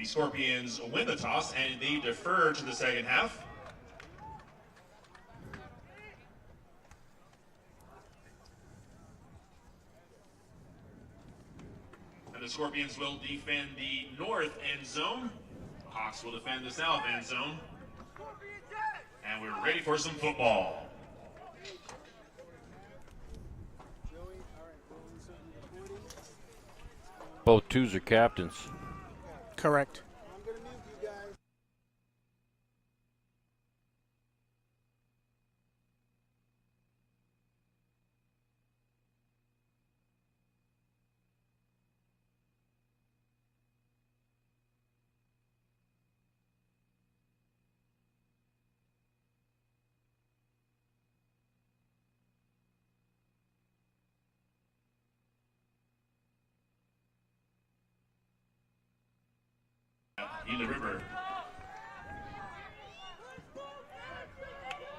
Scorpions win the toss and they defer to the second half. And the Scorpions will defend the north end zone. The Hawks will defend the south end zone. And we're ready for some football. Both twos are captains. Correct. Gila River.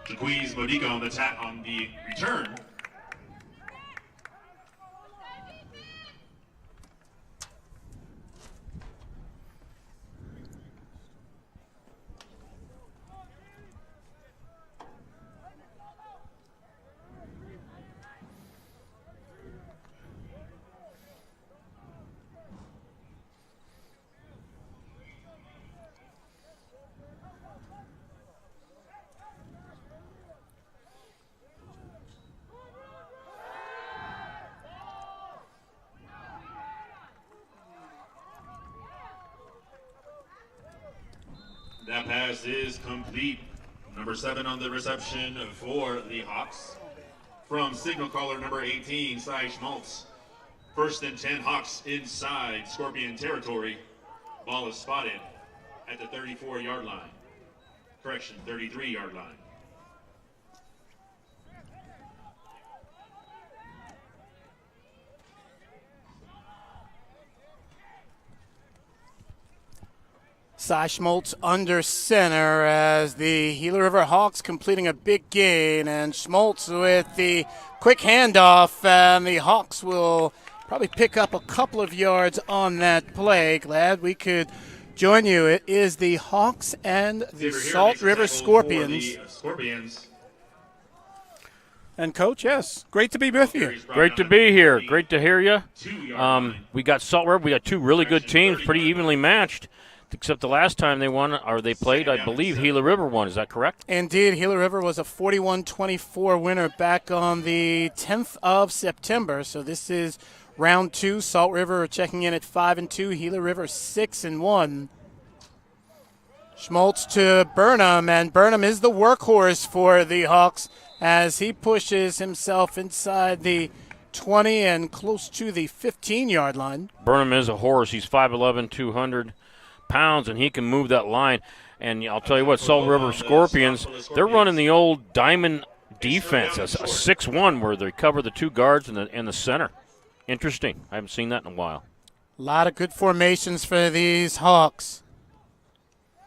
Jaquiz Modica on the return. That pass is complete. Number 7 on the reception for the Hawks. From signal caller number 18, Cy Schmaltz. 1st and 10 Hawks inside Scorpion territory. Ball is spotted at the 34-yard line. Correction, 33-yard line. Cy Schmaltz under center as the Gila River Hawks completing a big gain, and Schmaltz with the quick handoff, and the Hawks will probably pick up a couple of yards on that play. Glad we could join you. It is the Hawks and the Salt River Scorpions. And Coach, yes, great to be with you. Great to be here. Great to hear you. We got Salt River. We got two really good teams, pretty evenly matched. Except the last time they won, or they played, I believe Gila River won. Is that correct? Indeed. Gila River was a 41-24 winner back on the 10th of September. So this is round 2. Salt River checking in at 5-2. Gila River 6-1. Schmaltz to Burnham, and Burnham is the workhorse for the Hawks as he pushes himself inside the 20 and close to the 15-yard line. Burnham is a horse. He's 5'11", 200 pounds, and he can move that line. And I'll tell you what, Salt River Scorpions, they're running the old diamond defense, a 6-1 where they cover the two guards and the center. Interesting. I haven't seen that in a while. A lot of good formations for these Hawks.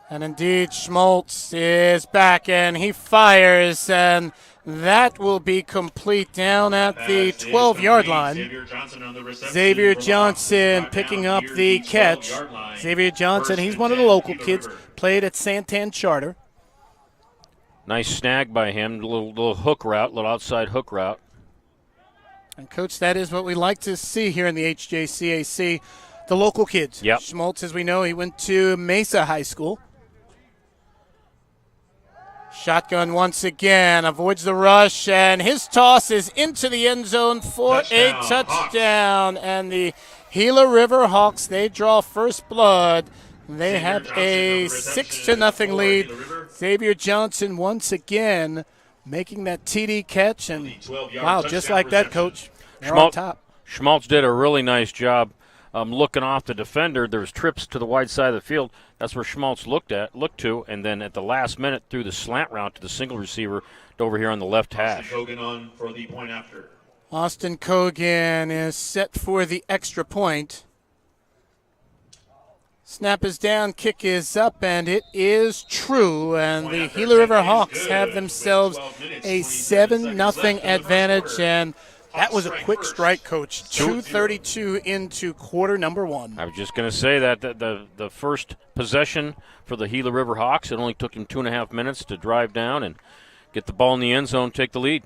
And indeed, Schmaltz is back, and he fires, and that will be complete down at the 12-yard line. Xavier Johnson picking up the catch. Xavier Johnson, he's one of the local kids, played at Santan Charter. Nice snag by him, little hook route, little outside hook route. And, Coach, that is what we like to see here in the HJCAC, the local kids. Yep. Schmaltz, as we know, he went to Mesa High School. Shotgun once again, avoids the rush, and his toss is into the end zone for a touchdown. And the Gila River Hawks, they draw first blood. They have a 6-0 lead. Xavier Johnson once again making that TD catch, and wow, just like that, Coach, they're on top. Schmaltz did a really nice job looking off the defender. There was trips to the wide side of the field. That's where Schmaltz looked to, and then at the last minute threw the slant route to the single receiver over here on the left hash. Austin Kogan on for the point after. Austin Kogan is set for the extra point. Snap is down, kick is up, and it is true. And the Gila River Hawks have themselves a 7-0 advantage, and That was a quick strike, Coach. 2:32 into quarter number 1. I was just going to say that the first possession for the Gila River Hawks, it only took him 2.5 minutes to drive down and get the ball in the end zone, take the lead.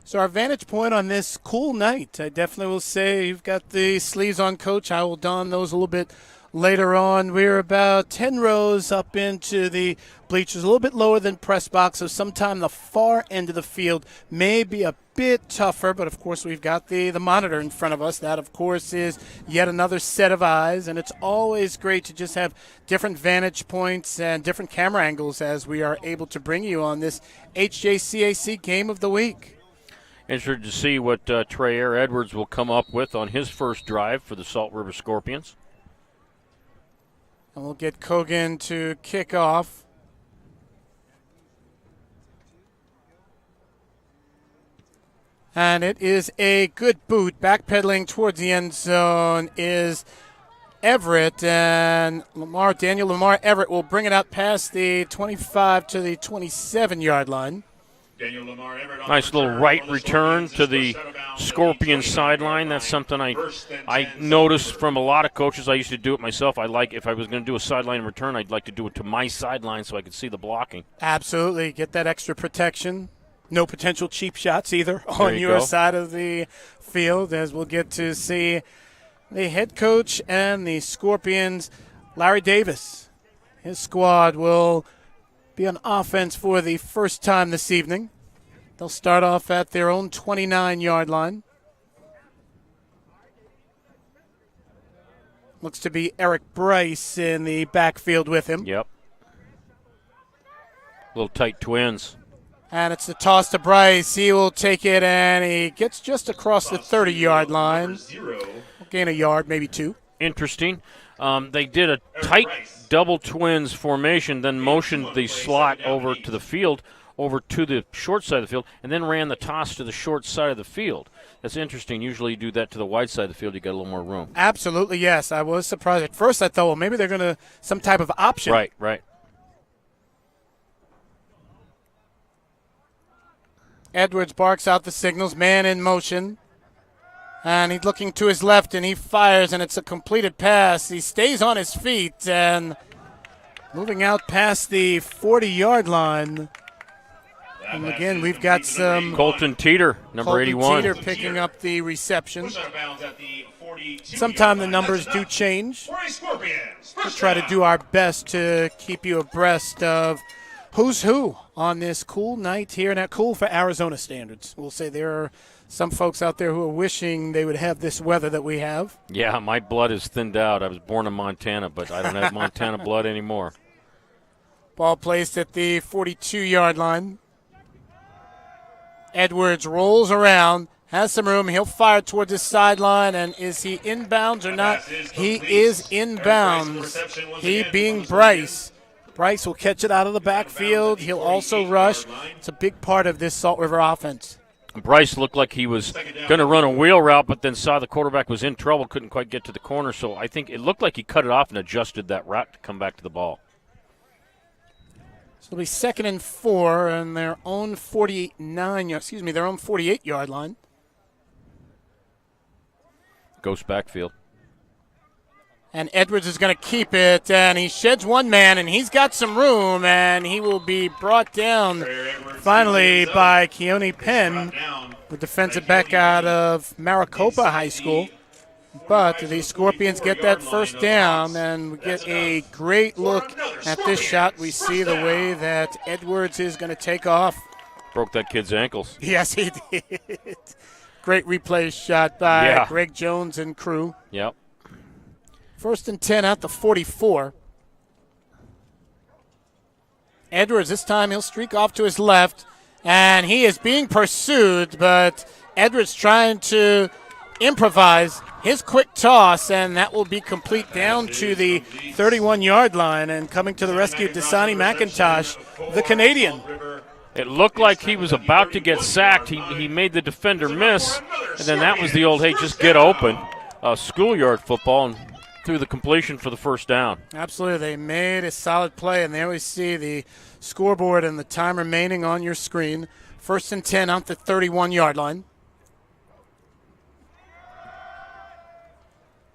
So our vantage point on this cool night, I definitely will say, you've got the sleeves on, Coach. I will don those a little bit later on. We're about 10 rows up into the bleachers, a little bit lower than press box, so sometime the far end of the field may be a bit tougher, but of course we've got the monitor in front of us. That, of course, is yet another set of eyes, and it's always great to just have different vantage points and different camera angles as we are able to bring you on this HJCAC Game of the Week. Interested to see what Trey Edwards will come up with on his first drive for the Salt River Scorpions. And we'll get Kogan to kick off. And it is a good boot. Backpedaling towards the end zone is Everett. And Daniel Lamar Everett will bring it out past the 25 to the 27-yard line. Nice little right return to the Scorpion sideline. That's something I noticed from a lot of coaches. I used to do it myself. If I was going to do a sideline return, I'd like to do it to my sideline so I could see the blocking. Absolutely. Get that extra protection. No potential cheap shots either on your side of the field, as we'll get to see the head coach and the Scorpions, Larry Davis. His squad will be on offense for the first time this evening. They'll start off at their own 29-yard line. Looks to be Eric Bryce in the backfield with him. Yep. Little tight twins. And it's the toss to Bryce. He will take it, and he gets just across the 30-yard line. Gain a yard, maybe 2. Interesting. They did a tight double twins formation, then motioned the slot over to the field, over to the short side of the field, and then ran the toss to the short side of the field. That's interesting. Usually you do that to the wide side of the field, you got a little more room. Absolutely, yes. I was surprised. At first I thought, well, maybe they're going to some type of option. Right. Edwards barks out the signals, man in motion. And he's looking to his left, and he fires, and it's a completed pass. He stays on his feet, and moving out past the 40-yard line. And again, we've got some Colton Teeter, number 81. Teeter picking up the reception. Sometimes the numbers do change. We'll try to do our best to keep you abreast of who's who on this cool night here. Now, cool for Arizona standards. We'll say there are some folks out there who are wishing they would have this weather that we have. Yeah, my blood is thinned out. I was born in Montana, but I don't have Montana blood anymore. Ball placed at the 42-yard line. Edwards rolls around, has some room. He'll fire towards his sideline, and is he inbounds or not? He is inbounds. He being Bryce. Bryce will catch it out of the backfield. He'll also rush. It's a big part of this Salt River offense. Bryce looked like he was going to run a wheel route, but then saw the quarterback was in trouble, couldn't quite get to the corner. So I think it looked like he cut it off and adjusted that route to come back to the ball. So it'll be 2nd and 4 and their own 48-yard line. Ghost backfield. And Edwards is going to keep it, and he sheds one man, and he's got some room, and he will be brought down finally by Keone Penn, the defensive back out of Maricopa High School. But the Scorpions get that first down, and we get a great look at this shot. We see the way that Edwards is going to take off. Broke that kid's ankles. Yes, he did. Great replay shot by Greg Jones and crew. Yep. 1st and 10 at the 44. Edwards, this time he'll streak off to his left, and he is being pursued, but Edwards trying to improvise his quick toss, and that will be complete down to the 31-yard line, and coming to the rescue, Dasani McIntosh, the Canadian. It looked like he was about to get sacked. He made the defender miss, and then that was the old, hey, just get open, schoolyard football, and through the completion for the first down. Absolutely. They made a solid play, and there we see the scoreboard and the time remaining on your screen. 1st and 10 on the 31-yard line.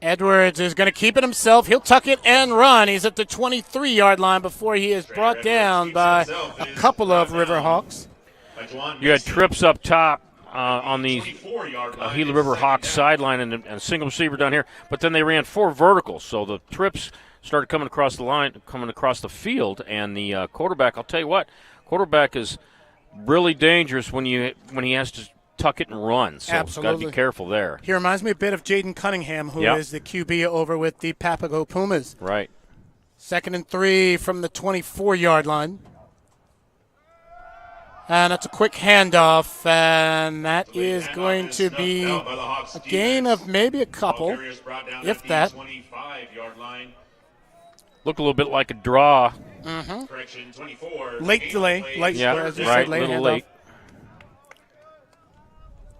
Edwards is going to keep it himself. He'll tuck it and run. He's at the 23-yard line before he is brought down by a couple of River Hawks. You had trips up top on the Gila River Hawks sideline and a single receiver down here, but then they ran 4 verticals, so the trips started coming across the line, coming across the field, and the quarterback, I'll tell you what, quarterback is really dangerous when he has to tuck it and run, so Absolutely. got to be careful there. He reminds me a bit of Jaden Cunningham, who is the QB over with the Papago Pumas. Right. 2nd and 3 from the 24-yard line. And that's a quick handoff, and that is going to be a gain of maybe a couple, if that. Looked a little bit like a draw. Late delay. Late, as you right, said, late little handoff. late.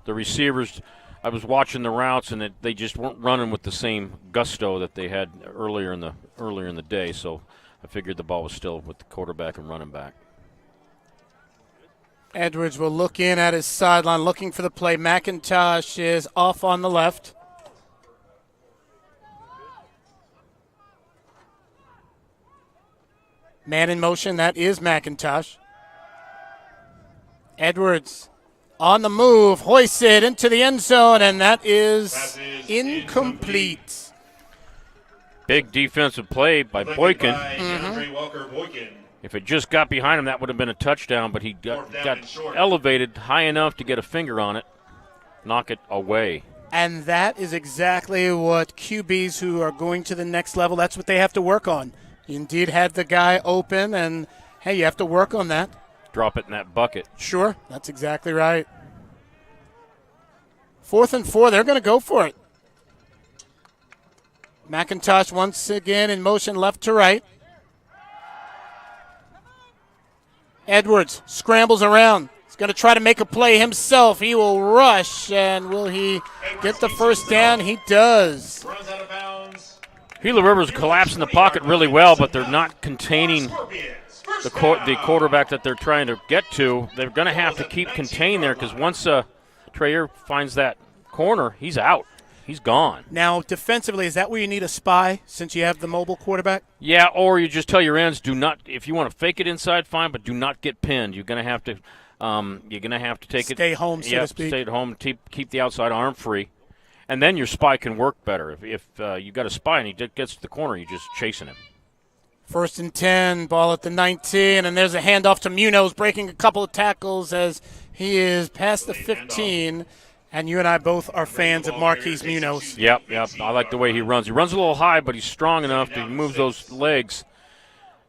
The receivers, I was watching the routes, and they just weren't running with the same gusto that they had earlier in the day, so I figured the ball was still with the quarterback and running back. Edwards will look in at his sideline, looking for the play. McIntosh is off on the left. Man in motion, that is McIntosh. Edwards on the move, hoisted into the end zone, and that is incomplete. Big defensive play by Boykin. If it just got behind him, that would have been a touchdown, but he got elevated high enough to get a finger on it, knock it away. And that is exactly what QBs who are going to the next level, that's what they have to work on. You indeed had the guy open, and, hey, you have to work on that. Drop it in that bucket. Sure, that's exactly right. 4th and 4, they're going to go for it. McIntosh once again in motion left to right. Edwards scrambles around. He's going to try to make a play himself. He will rush, and will he get the first down? He does. Gila River's collapsing the pocket really well, but they're not containing the quarterback that they're trying to get to. They're going to have to keep contained there because once Trayer finds that corner, he's out. He's gone. Now, defensively, is that where you need a spy since you have the mobile quarterback? Yeah, or you just tell your ends, do not. If you want to fake it inside, fine, but do not get pinned. You're going to have to. Take it. Stay home, so to speak. Stay at home. Keep the outside arm free, and then your spy can work better. If you got a spy and he gets to the corner, you're just chasing him. 1st and 10, ball at the 19, and there's a handoff to Munoz, breaking a couple of tackles as he is past the 15. And you and I both are fans of Marquise Munoz. Yep. I like the way he runs. He runs a little high, but he's strong enough to move those legs.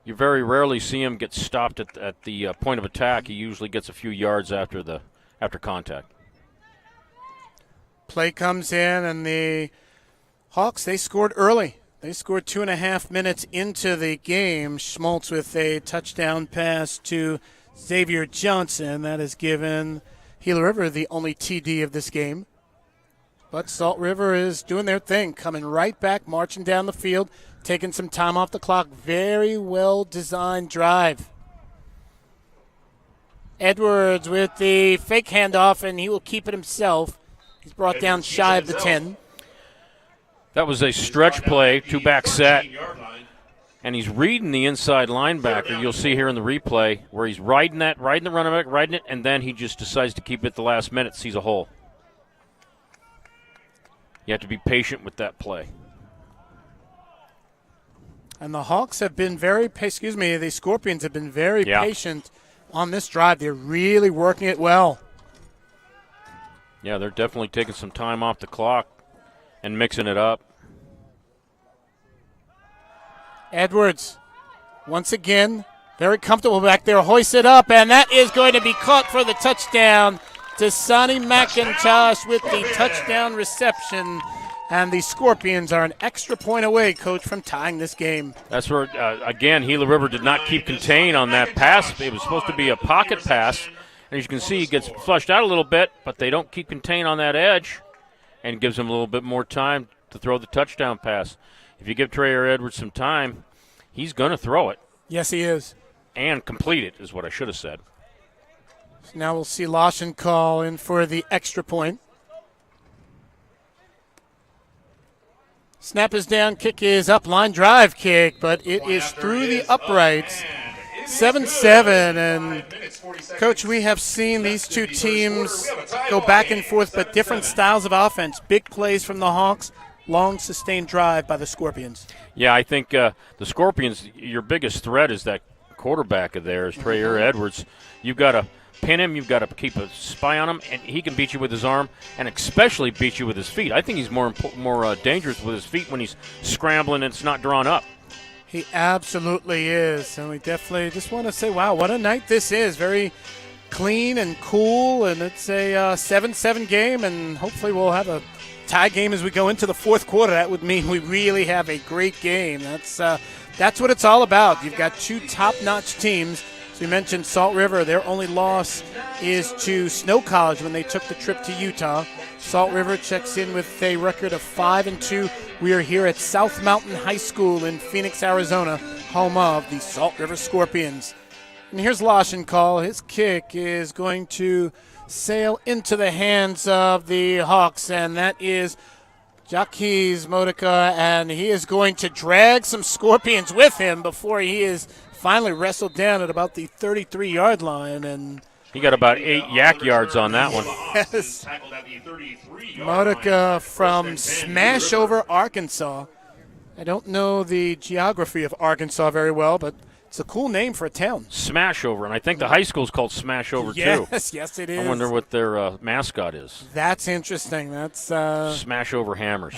You very rarely see him get stopped at the point of attack. He usually gets a few yards after contact. Play comes in, and the Hawks, they scored early. They scored 2.5 minutes into the game. Schmaltz with a touchdown pass to Xavier Johnson. That has given Gila River the only TD of this game. But Salt River is doing their thing, coming right back, marching down the field, taking some time off the clock. Very well-designed drive. Edwards with the fake handoff, and he will keep it himself. He's brought down shy of the 10. That was a stretch play, two-back set. And he's reading the inside linebacker. You'll see here in the replay where he's riding the running back, riding it, and then he just decides to keep it the last minute, sees a hole. You have to be patient with that play. And the Hawks have been the Scorpions have been very patient on this drive. They're really working it well. Yeah, they're definitely taking some time off the clock and mixing it up. Edwards, once again, very comfortable back there, hoisted up, and that is going to be caught for the touchdown to Sonny McIntosh with the touchdown reception. And the Scorpions are an extra point away, Coach, from tying this game. That's where, again, Gila River did not keep contained on that pass. It was supposed to be a pocket pass. And as you can see, he gets flushed out a little bit, but they don't keep contained on that edge and gives him a little bit more time to throw the touchdown pass. If you give Trayer Edwards some time, he's going to throw it. Yes, he is. And complete it is what I should have said. So now we'll see Lawson call in for the extra point. Snap is down, kick is up, line drive kick, but it is through the uprights. 7-7, and Coach, we have seen these two teams go back and forth, but different styles of offense. Big plays from the Hawks, long sustained drive by the Scorpions. Yeah, I think the Scorpions, your biggest threat is that quarterback of theirs, Trayer Edwards. You've got to pin him, you've got to keep a spy on him, and he can beat you with his arm and especially beat you with his feet. I think he's more dangerous with his feet when he's scrambling and it's not drawn up. He absolutely is, and we definitely just want to say, wow, what a night this is. Very clean and cool, and it's a 7-7 game, and hopefully we'll have a tie game as we go into the fourth quarter. That would mean we really have a great game. That's what it's all about. You've got two top-notch teams. So you mentioned Salt River. Their only loss is to Snow College when they took the trip to Utah. Salt River checks in with a record of 5-2. We are here at South Mountain High School in Phoenix, Arizona, home of the Salt River Scorpions. And here's Loschenkall. His kick is going to sail into the hands of the Hawks, and that is Jaquez Modica, and he is going to drag some Scorpions with him before he is finally wrestled down at about the 33-yard line. And he got about 8 yak yards on that one. Yes. Modica from Smashover, Arkansas. I don't know the geography of Arkansas very well, but it's a cool name for a town. Smashover, and I think the high school's called Smashover too. Yes, it is. I wonder what their mascot is. That's interesting. That's Smashover Hammers.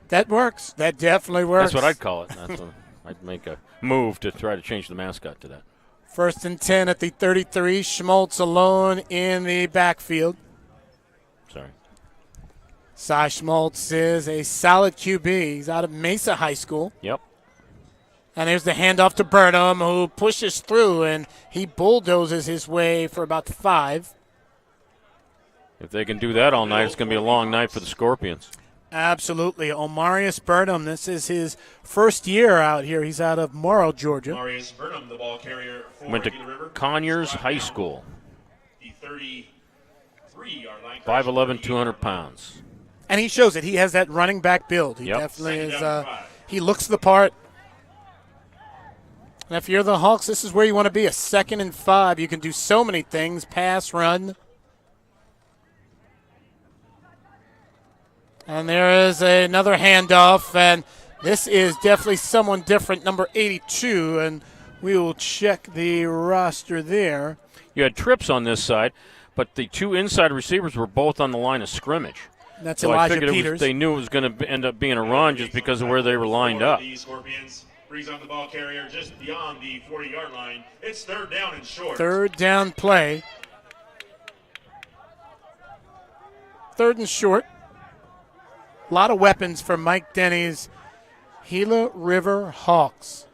That works. That definitely works. That's what I'd call it. I'd make a move to try to change the mascot to that. 1st and 10 at the 33. Schmaltz alone in the backfield. Sorry. Cy Schmaltz is a solid QB. He's out of Mesa High School. Yep. And there's the handoff to Burnham, who pushes through, and he bulldozes his way for about 5. If they can do that all night, it's going to be a long night for the Scorpions. Absolutely. Omarius Burnham, this is his first year out here. He's out of Morrow, Georgia. Omarius Burnham, the ball carrier for Went to Gila River. Conyers High School. The 33-yard line. 5'11", 200 pounds. And he shows it. He has that running back build. He definitely is. He looks the part. And if you're the Hawks, this is where you want to be. A 2nd and 5. You can do so many things. Pass, run. And there is another handoff, and this is definitely someone different, number 82, and we will check the roster there. You had trips on this side, but the 2 inside receivers were both on the line of scrimmage. That's so Elijah I figured Peters. they knew it was going to end up being a run just because of where they were lined up. The Scorpions brings on the ball carrier just beyond the 40-yard line. It's 3rd down and short. 3rd down play. 3rd and short. A lot of weapons for Mike Denny's Gila River Hawks.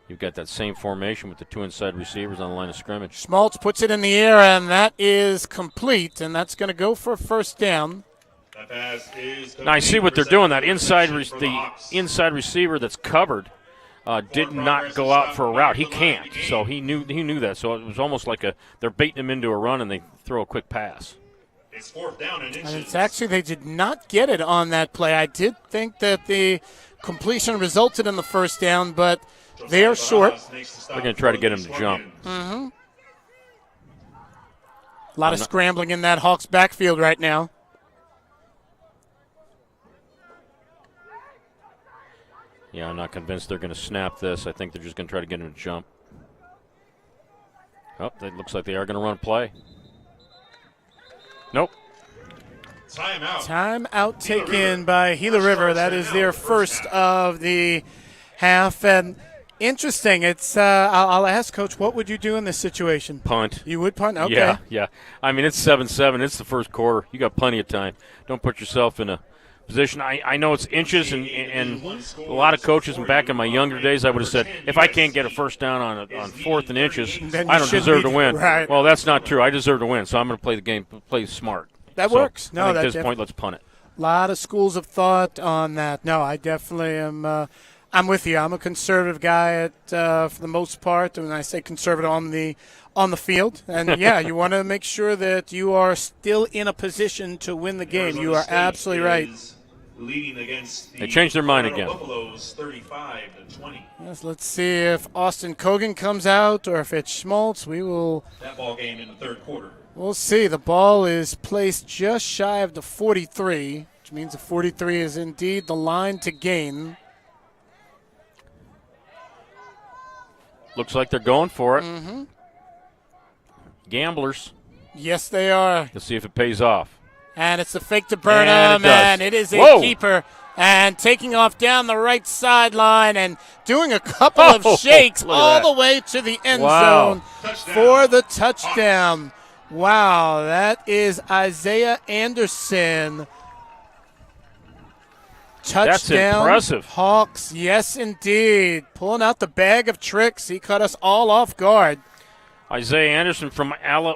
You've got that same formation with the 2 inside receivers on the line of scrimmage. Schmaltz puts it in the air, and that is complete, and that's going to go for a 1st down. That pass is now I see what they're doing. That inside receiver that's covered did not go out for a route. He can't, so he knew that. So it was almost like they're baiting him into a run, and they throw a quick pass. It's 4th down and inches. And it's actually, they did not get it on that play. I did think that the completion resulted in the 1st down, but they are short. They're going to try to get him to jump. Mm-hmm. A lot of scrambling in that Hawks backfield right now. Yeah, I'm not convinced they're going to snap this. I think they're just going to try to get him to jump. Oh, it looks like they are going to run play. Nope. Timeout taken by Gila River. That is their first of the half. And interesting. It's I'll ask Coach, what would you do in this situation? Punt. You would punt? Okay. Yeah. I mean, it's 7-7. It's the first quarter. You got plenty of time. Don't put yourself in a position. I know it's inches, and a lot of coaches, and back in my younger days, I would have said, if I can't get a 1st down on 4th and inches, I don't deserve to win. Right. Well, that's not true. I deserve to win, so I'm going to play the game, play smart. That works. No, I think at this point, let's punt it. A lot of schools of thought on that. No, I definitely am I'm with you. I'm a conservative guy for the most part. And when I say conservative on the field, and yeah, you want to make sure that you are still in a position to win the game. You are absolutely right. Leading against They changed their mind again. Buffaloes 35-20. Yes, let's see if Austin Kogan comes out or if it's Schmaltz. We will. That ball game in the third quarter. We'll see. The ball is placed just shy of the 43, which means the 43 is indeed the line to gain. Looks like they're going for it. Mm-hmm. Gamblers. Yes, they are. Let's see if it pays off. And it's the fake to Burnham, and it is a Whoa. keeper. And taking off down the right sideline and doing a couple of shakes all the way to the end zone for the touchdown. Wow, that is Isaiah Anderson. Touchdown. That's impressive. Hawks, yes indeed. Pulling out the bag of tricks. He caught us all off guard. Isaiah Anderson from ALA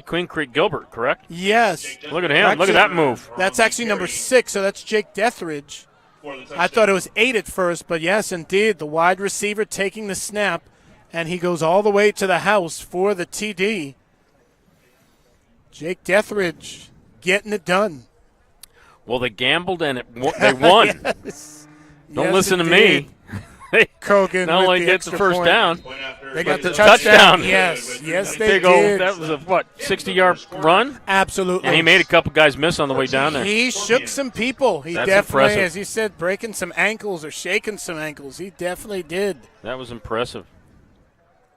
Queen Creek Gilbert, correct? Yes. Look at him. Look at that move. That's actually number 6, so that's Jake Deathridge. I thought it was 8 at first, but yes, indeed, the wide receiver taking the snap, and he goes all the way to the house for the TD. Jake Deathridge getting it done. Well, they gambled and they won. Yes. Don't listen to me. Kogan not only get the first point. down, they got the touchdown. Yes, they did. That was a 60-yard run? Absolutely. And he made a couple guys miss on the way down there. He shook some people. He That's definitely, impressive. as you said, breaking some ankles or shaking some ankles. He definitely did. That was impressive.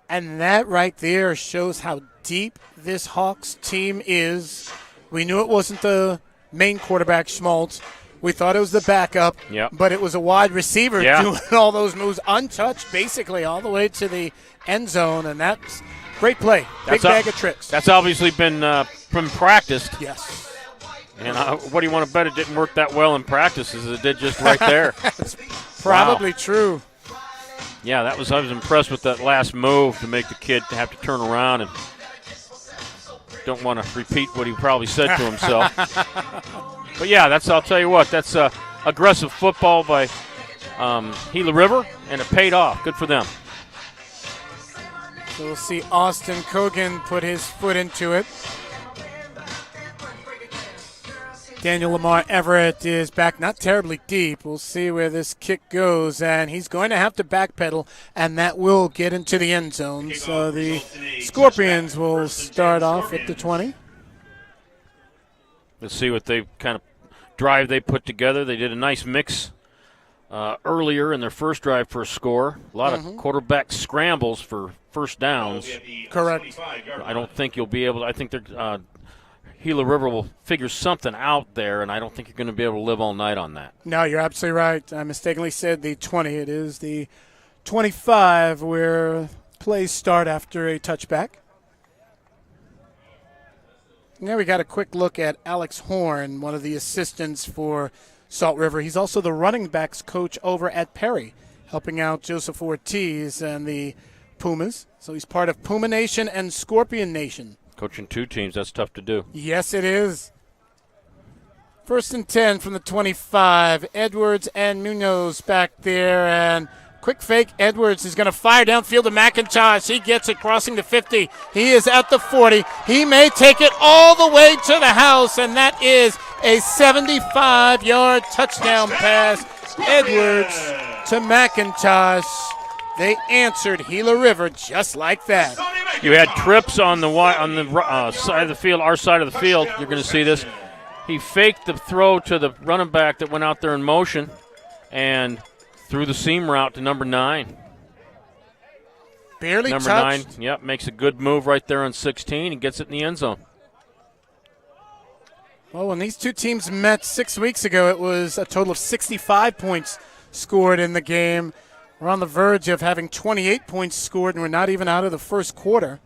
And that right there shows how deep this Hawks team is. We knew it wasn't the main quarterback, Schmaltz. We thought it was the backup, but it was a wide receiver doing all those moves untouched, basically all the way to the end zone, and that's great play. Big bag of tricks. That's obviously been practiced. Yes. And what do you want to bet? It didn't work that well in practice as it did just right there. That's probably true. Yeah, I was impressed with that last move to make the kid have to turn around, and don't want to repeat what he probably said to himself. But yeah, I'll tell you what, that's aggressive football by Gila River, and it paid off. Good for them. So we'll see Austin Kogan put his foot into it. Daniel Lamar Everett is back, not terribly deep. We'll see where this kick goes, and he's going to have to backpedal, and that will get into the end zone. So the Scorpions will start off at the 20. Let's see what they kind of drive they put together. They did a nice mix earlier in their first drive for a score. A lot of quarterback scrambles for first downs. Correct. I don't think you'll be able to. I think they're Gila River will figure something out there, and I don't think you're going to be able to live all night on that. No, you're absolutely right. I mistakenly said the 20. It is the 25 where plays start after a touchback. Now we got a quick look at Alex Horn, one of the assistants for Salt River. He's also the running backs coach over at Perry, helping out Joseph Ortiz and the Pumas. So he's part of Puma Nation and Scorpion Nation. Coaching two teams, that's tough to do. Yes, it is. 1st and 10 from the 25. Edwards and Munoz back there, and quick fake. Edwards is going to fire downfield to McIntosh. He gets it crossing the 50. He is at the 40. He may take it all the way to the house, and that is a 75-yard touchdown pass. Edwards to McIntosh. They answered Gila River just like that. You had trips on the side of the field, our side of the field. You're going to see this. He faked the throw to the running back that went out there in motion and threw the seam route to number 9. Barely number touched. 9, makes a good move right there on 16 and gets it in the end zone. Well, when these two teams met 6 weeks ago, it was a total of 65 points scored in the game. We're on the verge of having 28 points scored, and we're not even out of the first quarter.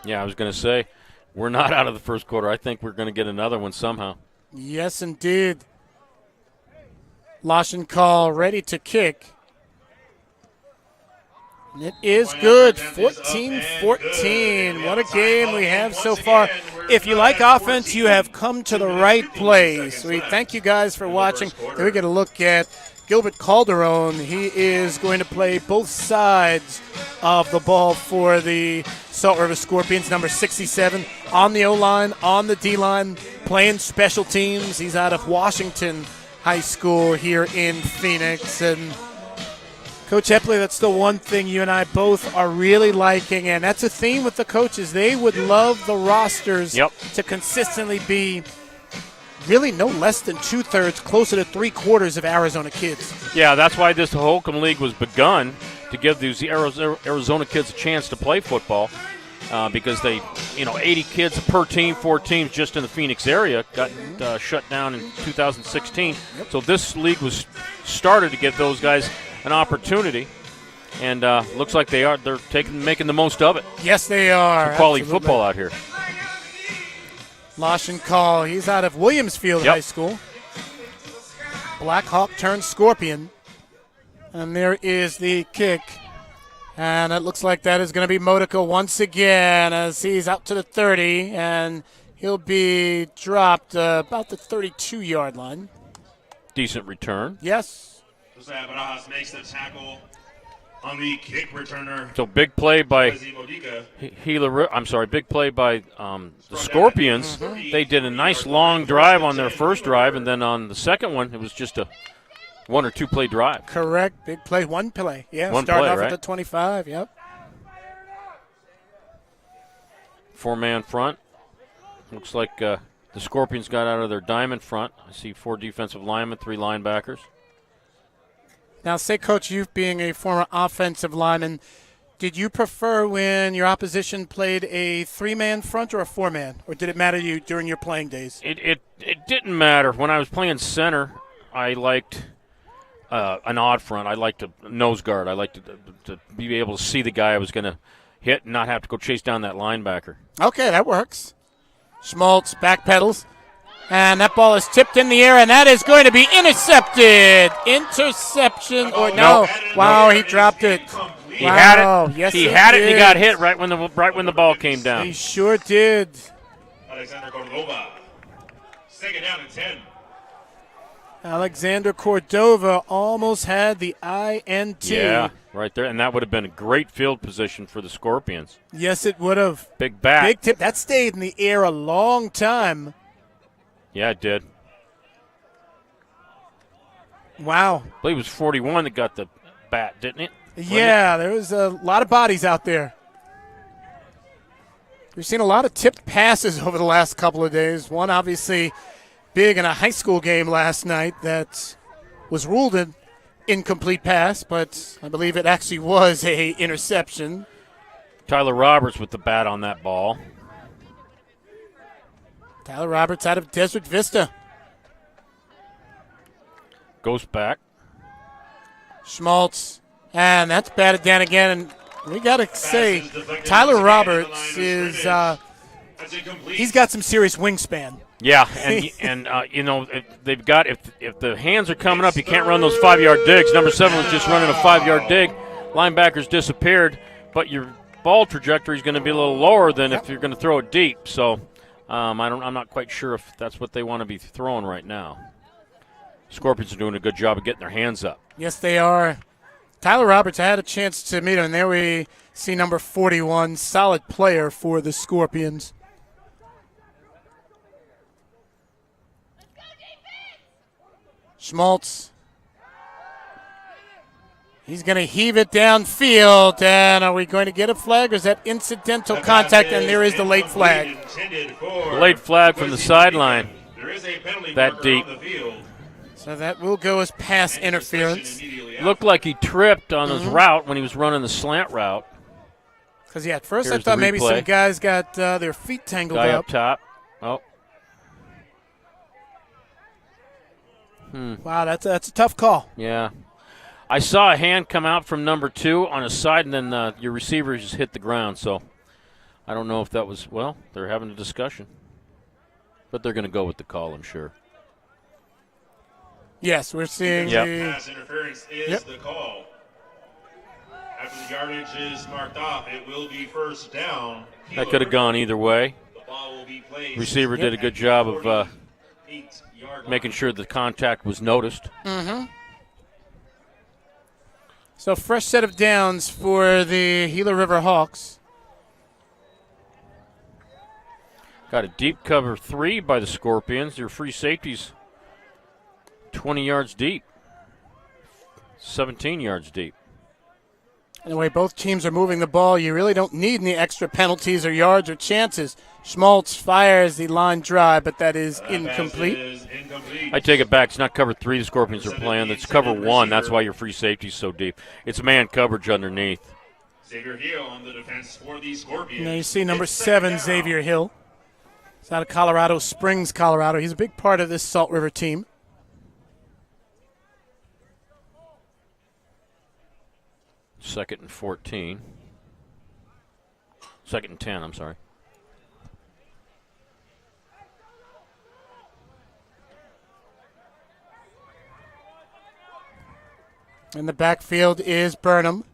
Yeah, I was going to say, we're not out of the first quarter. I think we're going to get another one somehow. Yes, indeed. Lashenkal ready to kick. And it is good. 14-14. What a game we have so far. If you like offense, you have come to the right place. We thank you guys for watching. Then we get a look at Gilbert Calderon. He is going to play both sides of the ball for the Salt River Scorpions, number 67, on the O-line, on the D-line, playing special teams. He's out of Washington High School here in Phoenix. And Coach Epley, that's the one thing you and I both are really liking, and that's a theme with the coaches. They would love the rosters to consistently be really no less than 2/3, closer to 3/4 of Arizona kids. Yeah, that's why this Hohokam League was begun, to give these Arizona kids a chance to play football, because they, 80 kids per team, 4 teams just in the Phoenix area got shut down in 2016. So this league was started to give those guys an opportunity, and looks like they're making the most of it. Yes, they are. Some quality football out here. Lashon Call, he's out of Williamsfield High School. Black Hawk turned Scorpion. And there is the kick. And it looks like that is going to be Modica once again, as he's out to the 30, and he'll be dropped about the 32-yard line. Decent return. Yes. Jose Barajas makes the tackle on the kick returner. So big play by big play by the Scorpions. They did a nice long drive on their first drive, and then on the second one, it was just a 1 or 2 play drive. Correct. Big play, one play. Yeah, one started play, off right? at the 25, yep. 4-man front. Looks like the Scorpions got out of their diamond front. I see 4 defensive linemen, 3 linebackers. Now, say, Coach, you being a former offensive lineman, did you prefer when your opposition played a 3-man front or a 4-man? Or did it matter to you during your playing days? It didn't matter. When I was playing center, I liked an odd front. I liked a nose guard. I liked to be able to see the guy I was going to hit and not have to go chase down that linebacker. Okay, that works. Schmaltz backpedals. And that ball is tipped in the air, and that is going to be intercepted. Interception. Or no. Wow, he dropped it. He had it. Yes, he had it, and he got hit right when the ball came down. He sure did. Alexander Cordova. Second down and 10. Alexander Cordova almost had the INT. Yeah, right there. And that would have been a great field position for the Scorpions. Yes, it would have. Big bat. Big tip. That stayed in the air a long time. Yeah, it did. Wow. I believe it was 41 that got the bat, didn't it? Yeah, there was a lot of bodies out there. We've seen a lot of tipped passes over the last couple of days. One obviously big in a high school game last night that was ruled an incomplete pass, but I believe it actually was a interception. Tyler Roberts with the bat on that ball. Tyler Roberts out of Desert Vista. Goes back. Schmaltz, and that's batted down again. And we got to say, Tyler Roberts is he's got some serious wingspan. Yeah, and they've got if the hands are coming up, you can't run those 5-yard digs. Number 7 was just running a 5-yard dig. Linebackers disappeared, but your ball trajectory is going to be a little lower than if you're going to throw it deep. So I'm not quite sure if that's what they want to be throwing right now. Scorpions are doing a good job of getting their hands up. Yes, they are. Tyler Roberts, I had a chance to meet him, and there we see number 41, solid player for the Scorpions. Schmaltz. He's going to heave it downfield, and are we going to get a flag, or is that incidental contact? And there is the late flag. The late flag from the sideline. That deep. So that will go as pass interference. Looked like he tripped on his route when he was running the slant route. Because, yeah, at first Here's I thought the maybe replay. some guys got their feet tangled Guy up. up top. Oh. Wow, that's a tough call. Yeah. I saw a hand come out from number 2 on a side, and then your receiver just hit the ground. So I don't know if that was, well, they're having a discussion. But they're going to go with the call, I'm sure. Yes, we're seeing Yep. the Pass interference is the call. After the yardage is marked off, it will be first down. That could have gone either way. The ball will be placed. Receiver did a good job of 8-yard line. making sure the contact was noticed. So fresh set of downs for the Gila River Hawks. Got a deep cover 3 by the Scorpions. Their free safeties 20 yards deep, 17 yards deep. And the way both teams are moving the ball, you really don't need any extra penalties or yards or chances. Schmaltz fires the line drive, but that is incomplete. I take it back. It's not cover 3 the Scorpions are playing. It's cover 1. That's why your free safety's so deep. It's man coverage underneath. Xavier Hill on the defense for the Scorpions. Now you see number 7, Xavier Hill. He's out of Colorado Springs, Colorado. He's a big part of this Salt River team. Second and 14. Second and 10, I'm sorry. In the backfield is Burnham.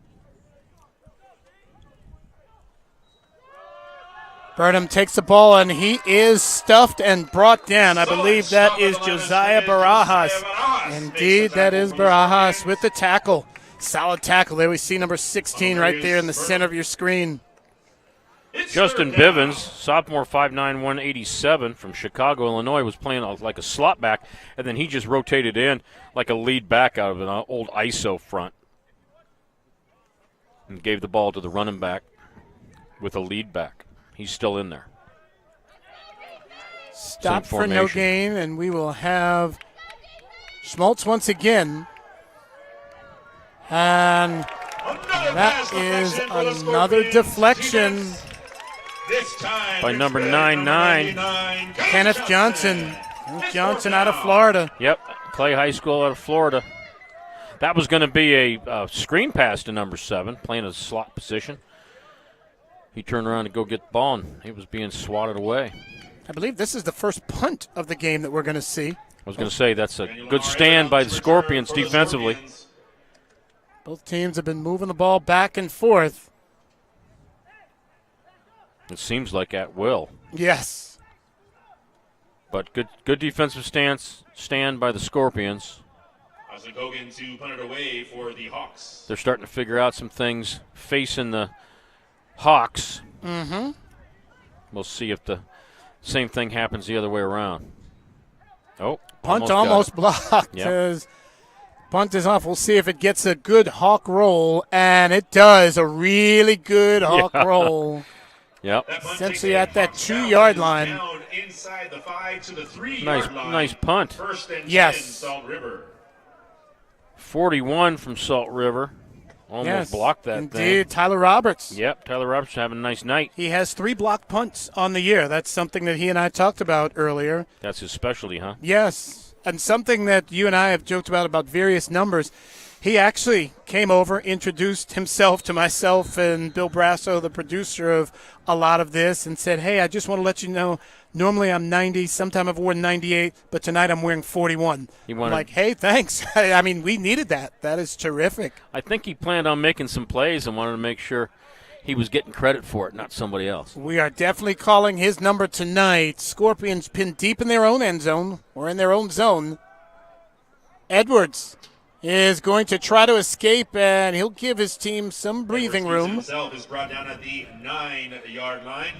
Burnham takes the ball, and he is stuffed and brought down. I believe that is Josiah Barajas. Indeed, that is Barajas with the tackle. Solid tackle. There we see number 16 right there in the center of your screen. Justin Bivens, sophomore, 5'9", 187 from Chicago, Illinois, was playing like a slot back, and then he just rotated in like a lead back out of an old ISO front and gave the ball to the running back with a lead back. He's still in there. Stop for no gain, and we will have Schmaltz once again. And that is another deflection. This time by number 9'9". Kenneth Johnson. Kenneth Johnson out of Florida. Yep, Clay High School out of Florida. That was going to be a screen pass to number 7, playing a slot position. He turned around to go get the ball, and he was being swatted away. I believe this is the first punt of the game that we're going to see. I was going to say that's a good stand by the Scorpions defensively. Both teams have been moving the ball back and forth. It seems like at will. Yes. But good defensive stand by the Scorpions. Hogan to punt it away for the Hawks. They're starting to figure out some things facing the Hawks. Mm-hmm. We'll see if the same thing happens the other way around. Oh, punt almost blocked. Yep. Punt is off. We'll see if it gets a good Hawk roll, and it does. A really good Hawk roll. Yep. Essentially at that 2-yard line. Inside the 5 to the 3-yard line. Nice punt. First and 10, yes. Salt River. 41 from Salt River. Almost blocked that indeed. thing. Tyler Roberts. Yep, Tyler Roberts having a nice night. He has 3 blocked punts on the year. That's something that he and I talked about earlier. That's his specialty, huh? Yes, and something that you and I have joked about various numbers. He actually came over, introduced himself to myself and Bill Brasso, the producer of a lot of this, and said, hey, I just want to let you know, normally I'm 90, sometime I've worn 98, but tonight I'm wearing 41. I'm like, hey, thanks. I mean, we needed that. That is terrific. I think he planned on making some plays and wanted to make sure he was getting credit for it, not somebody else. We are definitely calling his number tonight. Scorpions pinned deep in their own end zone, or in their own zone. Edwards is going to try to escape, and he'll give his team some breathing room. Himself is brought down at the 9-yard line.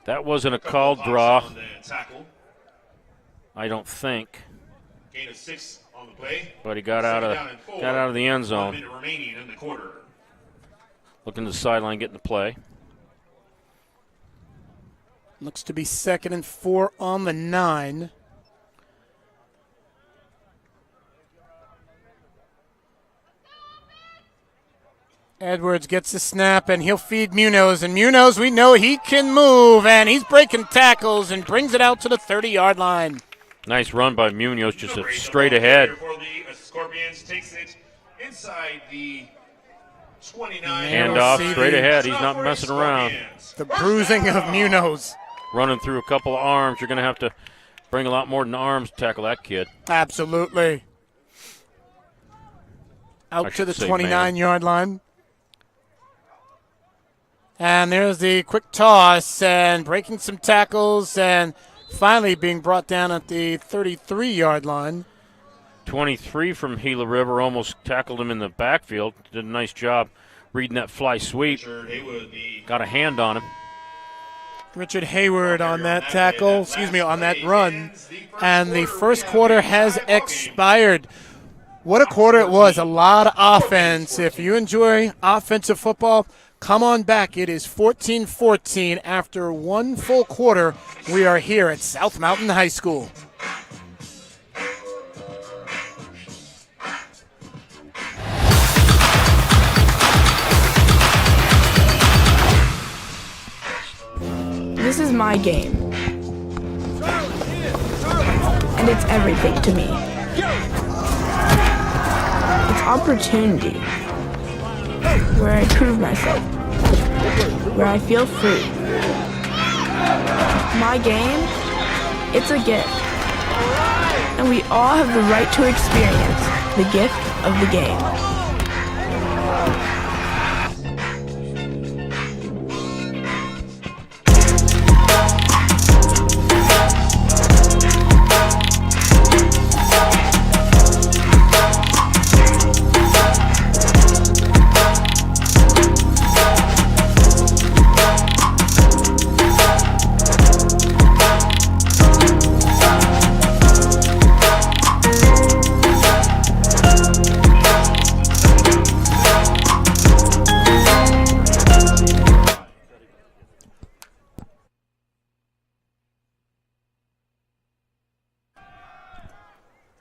That wasn't a called draw. I don't think. Gain of 6 on the play. But he got out of the end zone. 1 minute remaining in the quarter. Looking to the sideline, getting the play. Looks to be 2nd and 4 on the 9. Edwards gets the snap, and he'll feed Munoz. And Munoz, we know he can move, and he's breaking tackles and brings it out to the 30-yard line. Nice run by Munoz, just straight ahead. For the Scorpions, takes it inside the 29. Hand off, straight ahead. He's not messing around. The bruising of Munoz. Running through a couple of arms. You're going to have to bring a lot more than arms to tackle that kid. Absolutely. Out to the 29-yard line. And there's the quick toss, and breaking some tackles, and finally being brought down at the 33-yard line. 23 from Gila River almost tackled him in the backfield. Did a nice job reading that fly sweep. Got a hand on him. Richard Hayward on that tackle, on that run. And the first quarter has expired. What a quarter it was. A lot of offense. If you enjoy offensive football, come on back. It is 14-14 after one full quarter. We are here at South Mountain High School. This is my game, and it's everything to me. It's opportunity, where I prove myself, where I feel free. My game, it's a gift, and we all have the right to experience the gift of the game.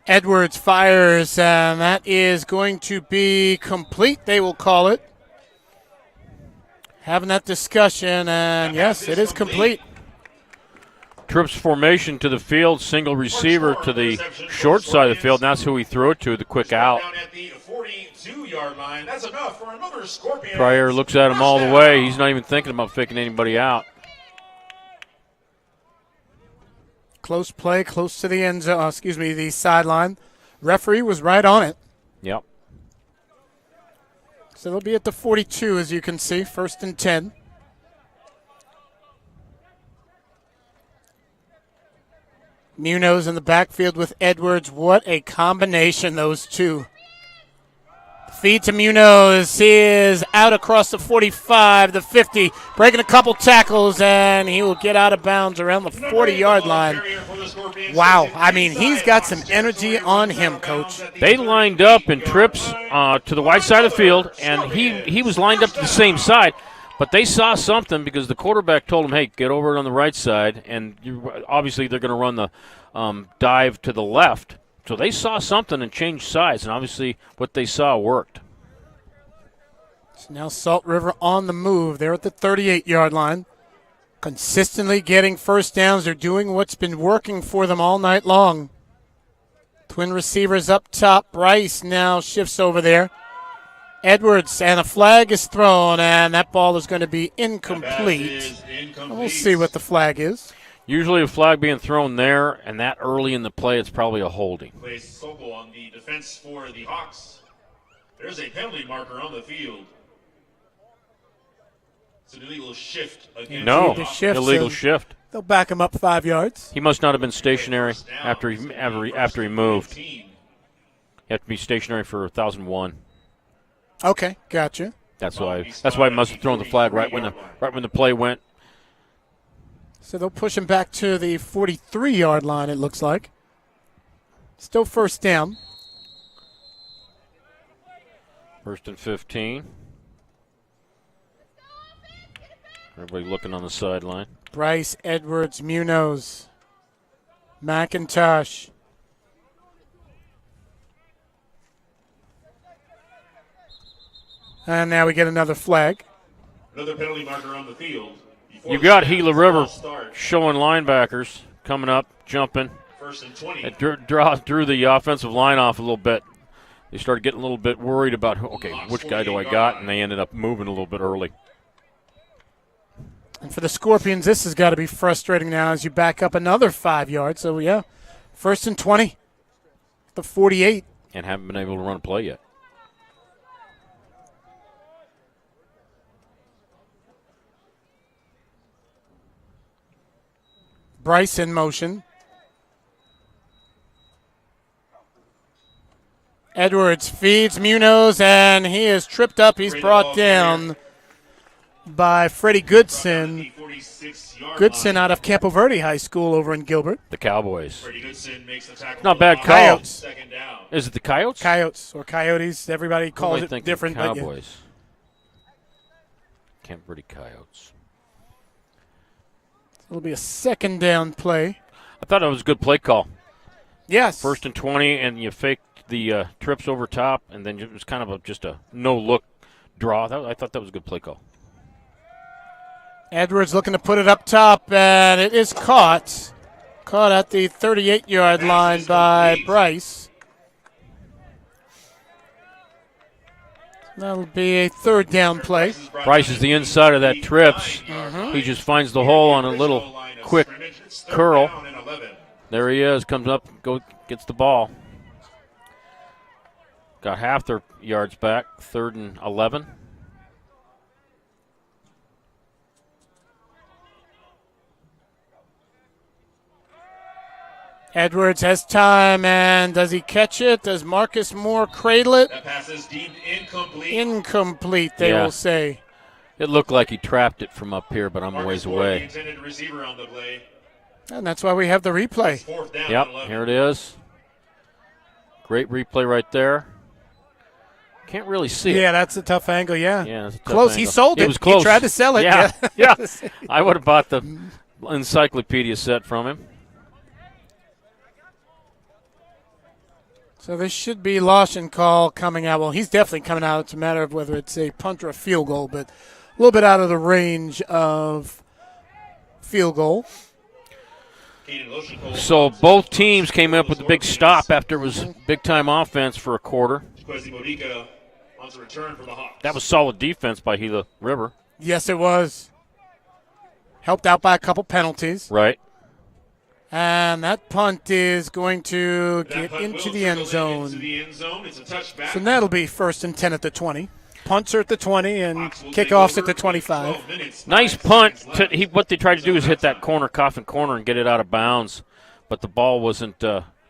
Edwards fires, and that is going to be complete, they will call it. Having that discussion, and yes, it is complete. Trips formation to the field, single receiver to the short side of the field, and that's who he threw it to, the quick out. Pryor looks at him all the way. He's not even thinking about faking anybody out. Close play, close to the end zone, the sideline. Referee was right on it. Yep. So they'll be at the 42, as you can see, 1st and 10. Munoz in the backfield with Edwards. What a combination, those two. Feed to Munoz. He is out across the 45, the 50, breaking a couple tackles, and he will get out of bounds around the 40-yard line. Wow. I mean, he's got some energy on him, Coach. They lined up in trips to the wide side of the field, and he was lined up to the same side, but they saw something because the quarterback told him, hey, get over it on the right side, and obviously they're going to run the dive to the left. So they saw something and changed sides, and obviously what they saw worked. So now Salt River on the move. They're at the 38-yard line. Consistently getting first downs. They're doing what's been working for them all night long. Twin receivers up top. Bryce now shifts over there. Edwards, and a flag is thrown, and that ball is going to be incomplete. We'll see what the flag is. Usually a flag being thrown there, and that early in the play, it's probably a holding. Place Sobel on the defense for the Hawks. There's a penalty marker on the field. It's an illegal shift against illegal shift. They'll back him up 5 yards. He must not have been stationary after he moved. You have to be stationary for 1,001. Okay, gotcha. That's why he must have thrown the flag right when the play went. So they'll push him back to the 43-yard line, it looks like. Still first down. 1st and 15. Everybody looking on the sideline. Bryce, Edwards, Munoz, McIntosh. And now we get another flag. Another penalty marker on the field. You got Gila River showing linebackers coming up, jumping. 1st and 20. It drew the offensive line off a little bit. They started getting a little bit worried about, okay, which guy do I got? And they ended up moving a little bit early. And for the Scorpions, this has got to be frustrating now as you back up another 5 yards. So, yeah, 1st and 20, the 48. And haven't been able to run a play yet. Bryce in motion. Edwards feeds Munoz, and he is tripped up. He's brought down by Freddie Goodson. Goodson out of Campo Verde High School over in Gilbert. The Cowboys. Not bad call. Coyotes. Is it the Coyotes? Coyotes or Coyotes. Everybody calls it different. Cowboys. Campo Verde Coyotes. It'll be a second down play. I thought that was a good play call. Yes. 1st and 20, and you faked the trips over top, and then it was kind of just a no-look draw. I thought that was a good play call. Edwards looking to put it up top, and it is caught. Caught at the 38-yard line by Bryce. That'll be a third down play. Bryce is the inside of that trips. He just finds the hole on a little quick curl. There he is, comes up, gets the ball. Got half their yards back, 3rd and 11. Edwards has time, and does he catch it? Does Marcus Moore cradle it? That pass is deemed incomplete. Incomplete, they will say. It looked like he trapped it from up here, but I'm a ways away. The intended receiver on the play. And that's why we have the replay. 4th down. Yep, here it is. Great replay right there. Can't really see it. Yeah, that's a tough angle, yeah. That's a tough close. angle. He sold it. It was close. He tried to sell it. Yeah. I would have bought the encyclopedia set from him. So this should be Lawson call coming out. Well, he's definitely coming out. It's a matter of whether it's a punt or a field goal, but a little bit out of the range of field goal. So both teams came up with a big stop after it was big-time offense for a quarter. That was solid defense by Gila River. Yes, it was. Helped out by a couple penalties. Right. And that punt is going to get into the end zone. So that'll be 1st and 10 at the 20. Punts are at the 20 and kickoffs at the 25. Nice punt. What they tried to do is hit that coffin corner and get it out of bounds. But the ball wasn't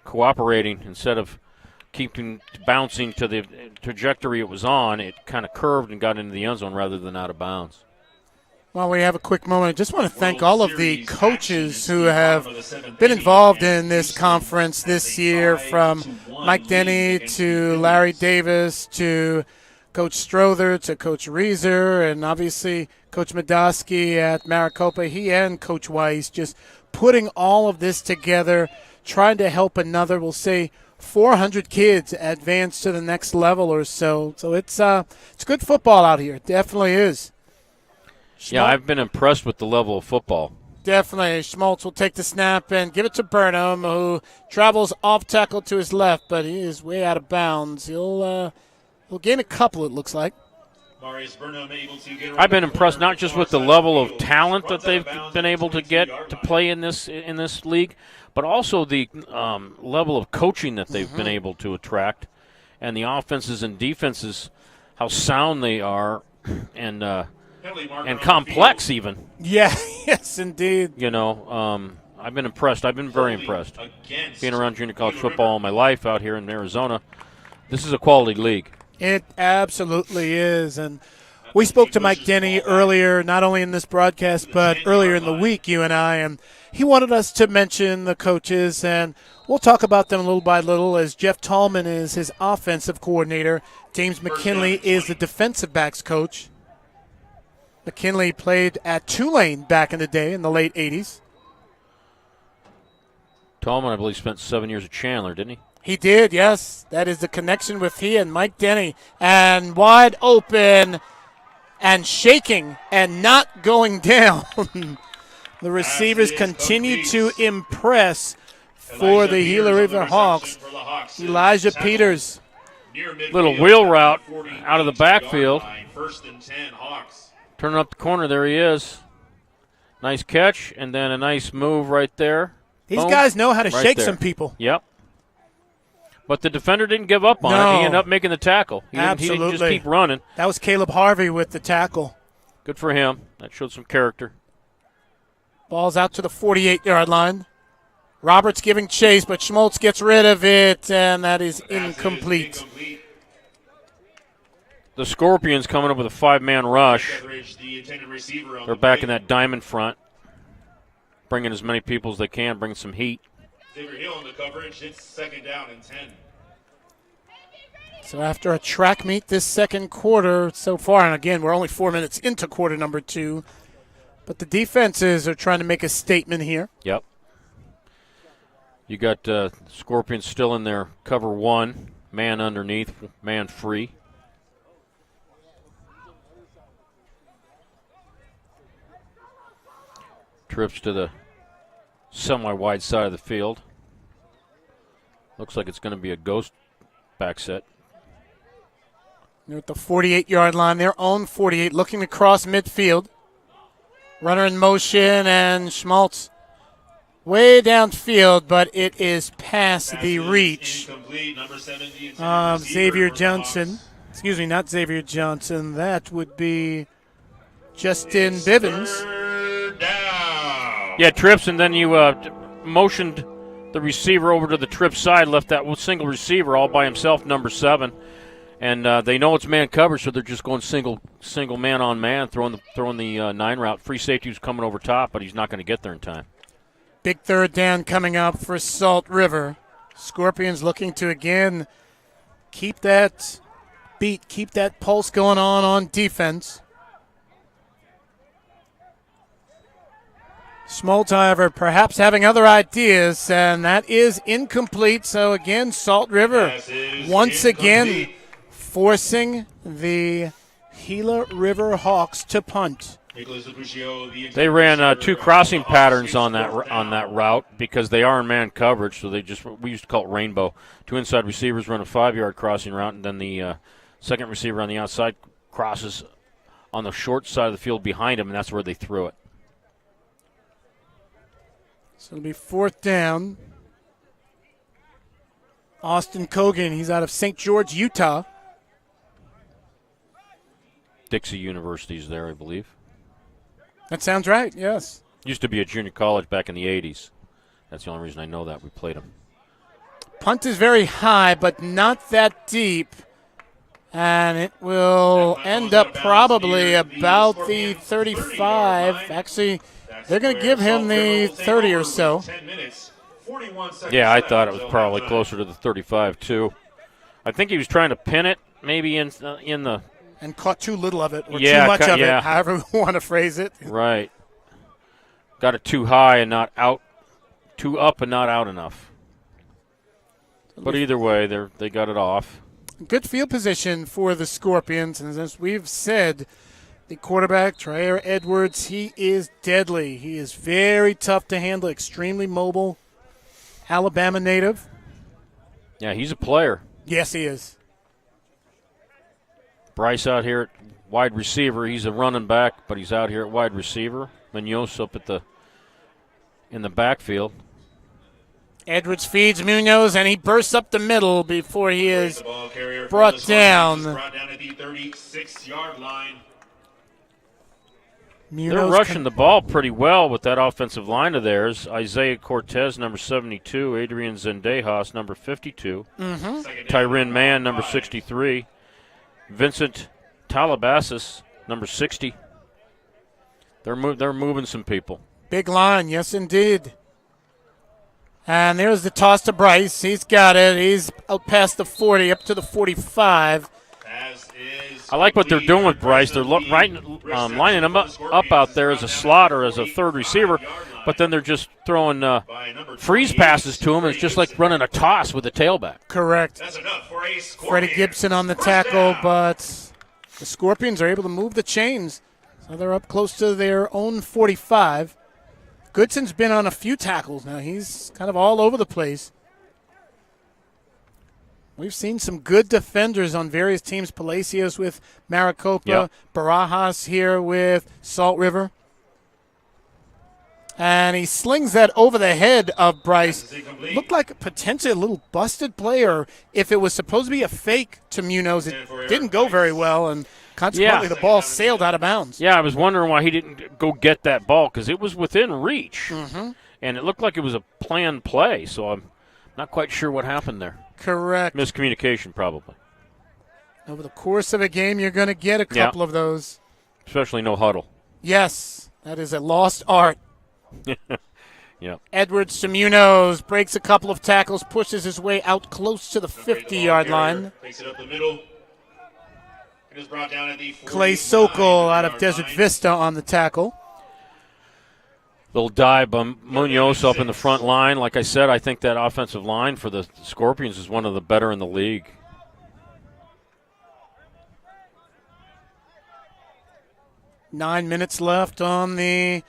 cooperating. Instead of keeping bouncing to the trajectory it was on, it kind of curved and got into the end zone rather than out of bounds. While we have a quick moment, I just want to thank all of the coaches who have been involved in this conference this year, from Mike Denny to Larry Davis to Coach Strother to Coach Reeser, and obviously Coach Medoski at Maricopa. He and Coach Weiss just putting all of this together, trying to help another, we'll say, 400 kids advance to the next level or so. So it's good football out here. It definitely is. Yeah, I've been impressed with the level of football. Definitely. Schmaltz will take the snap and give it to Burnham, who travels off tackle to his left, but he is way out of bounds. He'll gain a couple, it looks like. I've been impressed not just with the level of talent that they've been able to get to play in this league, but also the level of coaching that they've been able to attract, and the offenses and defenses, how sound they are, and complex even. Yeah, yes, indeed. You know, I've been impressed. I've been very impressed. Being around junior college football all my life out here in Arizona, this is a quality league. It absolutely is. And we spoke to Mike Denny earlier, not only in this broadcast, but earlier in the week, you and I, and he wanted us to mention the coaches, and we'll talk about them little by little, as Jeff Tallman is his offensive coordinator. James McKinley is the defensive backs coach. McKinley played at Tulane back in the day in the late 80s. Tallman, I believe, spent 7 years at Chandler, didn't he? He did, yes. That is the connection with he and Mike Denny. And wide open and shaking and not going down. The receivers continue to impress for the Gila River Hawks. Elijah Peters. Little wheel route out of the backfield. 1st and 10 Hawks. Turning up the corner, there he is. Nice catch, and then a nice move right there. These guys know how to shake there. some people. Yep. But the defender didn't give up on it. He ended up making the tackle. He didn't just keep running. That was Caleb Harvey with the tackle. Good for him. That showed some character. Ball's out to the 48-yard line. Roberts giving chase, but Schmaltz gets rid of it, and that is incomplete. The Scorpions coming up with a 5-man rush. They're back in that diamond front, bringing as many people as they can, bringing some heat. Xavier Hill in the coverage. It's 2nd down and 10. So after a track meet this second quarter so far, and again, we're only 4 minutes into quarter number 2, but the defenses are trying to make a statement here. Yep. You got Scorpions still in there, cover 1, man underneath, man free. Trips to the semi-wide side of the field. Looks like it's going to be a ghost back set. They're at the 48-yard line, their own 48, looking to cross midfield. Runner in motion, and Schmaltz way downfield, but it is past the reach of Xavier Johnson. Excuse me, not Xavier Johnson. That would be Justin Bivens. Yeah, trips, and then you motioned the receiver over to the trip side, left that single receiver all by himself, number 7. And they know it's man coverage, so they're just going single man on man, throwing the 9 route. Free safety was coming over top, but he's not going to get there in time. Big 3rd down coming up for Salt River. Scorpions looking to, again, keep that beat, keep that pulse going on defense. Schmaltz, however, perhaps having other ideas, and that is incomplete. So, again, Salt River once again forcing the Gila River Hawks to punt. They ran 2 crossing patterns on that route because they are in man coverage, so we used to call it rainbow. 2 inside receivers run a 5-yard crossing route, and then the second receiver on the outside crosses on the short side of the field behind him, and that's where they threw it. So it'll be 4th down. Austin Kogan, he's out of St. George, Utah. Dixie University's there, I believe. That sounds right, yes. Used to be a junior college back in the 80s. That's the only reason I know that. We played them. Punt is very high, but not that deep. And it will end up probably about the 35. Actually, they're going to give him the 30 or so. Yeah, I thought it was probably closer to the 35, too. I think he was trying to pin it, maybe in the... And caught too little of it, or too much of it, however we want to phrase it. Right. Got it too high and not out, too up and not out enough. But either way, they got it off. Good field position for the Scorpions, and as we've said, the quarterback, Traer Edwards, he is deadly. He is very tough to handle, extremely mobile, Alabama native. Yeah, he's a player. Yes, he is. Bryce out here at wide receiver. He's a running back, but he's out here at wide receiver. Munoz up in the backfield. Edwards feeds Munoz, and he bursts up the middle before he is brought down. At the 36-yard line. They're rushing the ball pretty well with that offensive line of theirs. Isaiah Cortez, number 72. Adrian Zendejas, number 52. Tyrin Mann, number 63. Vincent Talabassis, number 60. They're moving some people. Big line, yes, indeed. And there's the toss to Bryce. He's got it. He's out past the 40, up to the 45. I like what they're doing with Bryce. They're lining him up out there as a slot or as a third receiver, but then they're just throwing freeze passes to him. It's just like running a toss with a tailback. Correct. Freddie Gibson on the tackle, but the Scorpions are able to move the chains. So they're up close to their own 45. Goodson's been on a few tackles now. He's kind of all over the place. We've seen some good defenders on various teams. Palacios with Maricopa, Barajas here with Salt River. And he slings that over the head of Bryce. Looked like potentially a little busted play, or if it was supposed to be a fake to Munoz, it didn't go very well, and consequently the ball sailed out of bounds. Yeah, I was wondering why he didn't go get that ball because it was within reach. And it looked like it was a planned play, so I'm not quite sure what happened there. Correct. Miscommunication, probably. Over the course of a game, you're going to get a couple of those. Especially no huddle. Yes, that is a lost art. Yeah. Edwards to Munoz, breaks a couple of tackles, pushes his way out close to the 50-yard line. Takes it up the middle. It is brought down at the Clay Sokol out of Desert Vista on the tackle. Little dive by Munoz up in the front line. Like I said, I think that offensive line for the Scorpions is one of the better in the league. Nine minutes left on the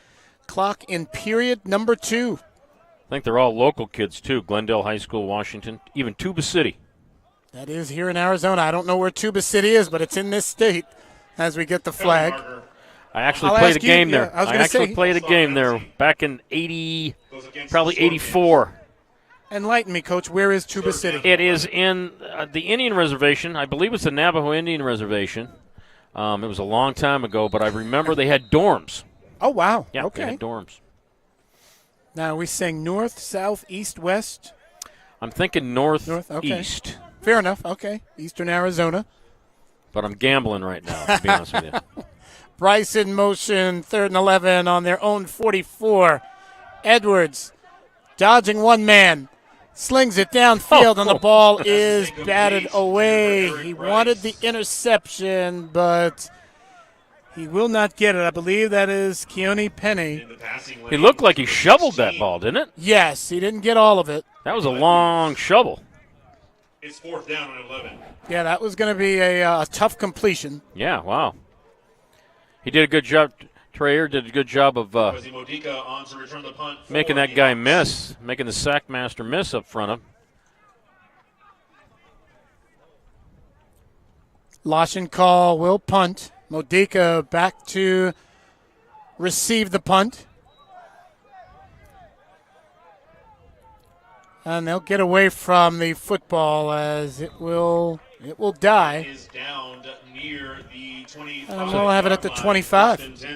clock in period number 2. I think they're all local kids, too. Glendale High School, Washington, even Tuba City. That is here in Arizona. I don't know where Tuba City is, but it's in this state as we get the flag. I actually played a game there. I was going to say. Played a game there back in 80, probably 84. Enlighten me, Coach. Where is Tuba City? It is in the Indian Reservation. I believe it's the Navajo Indian Reservation. It was a long time ago, but I remember they had dorms. Oh, wow. Yeah, okay. They had dorms. Now, are we saying north, south, east, west? I'm thinking north okay. east. Fair enough. Okay. Eastern Arizona. But I'm gambling right now, to be honest with you. Bryce in motion, 3rd and 11 on their own 44. Edwards dodging one man. Slings it downfield, and the ball is batted away. He wanted the interception, but he will not get it. I believe that is Keone Penny. He looked like he shoveled that ball, didn't it? Yes, he didn't get all of it. That was a long shovel. It's 4th down and 11. Yeah, that was going to be a tough completion. Yeah, wow. He did a good job. Trayer did a good job of making that guy miss, making the sack master miss up front of him. Lashenko will punt. Modica back to receive the punt. And they'll get away from the football as it will die. Is down near the 25. And we'll have it at the 25.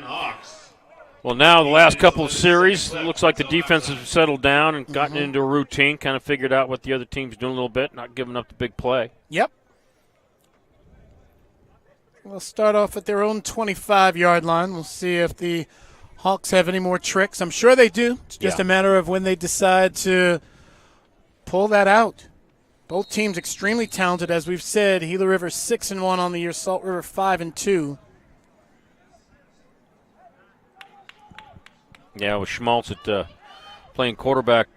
Well, now the last couple of series, it looks like the defense has settled down and gotten into a routine, kind of figured out what the other team's doing a little bit, not giving up the big play. Yep. We'll start off at their own 25-yard line. We'll see if the Hawks have any more tricks. I'm sure they do. It's just a matter of when they decide to pull that out. Both teams extremely talented, as we've said. Gila River 6-1 on the year. Salt River 5-2. Yeah, with Schmaltz at playing quarterback,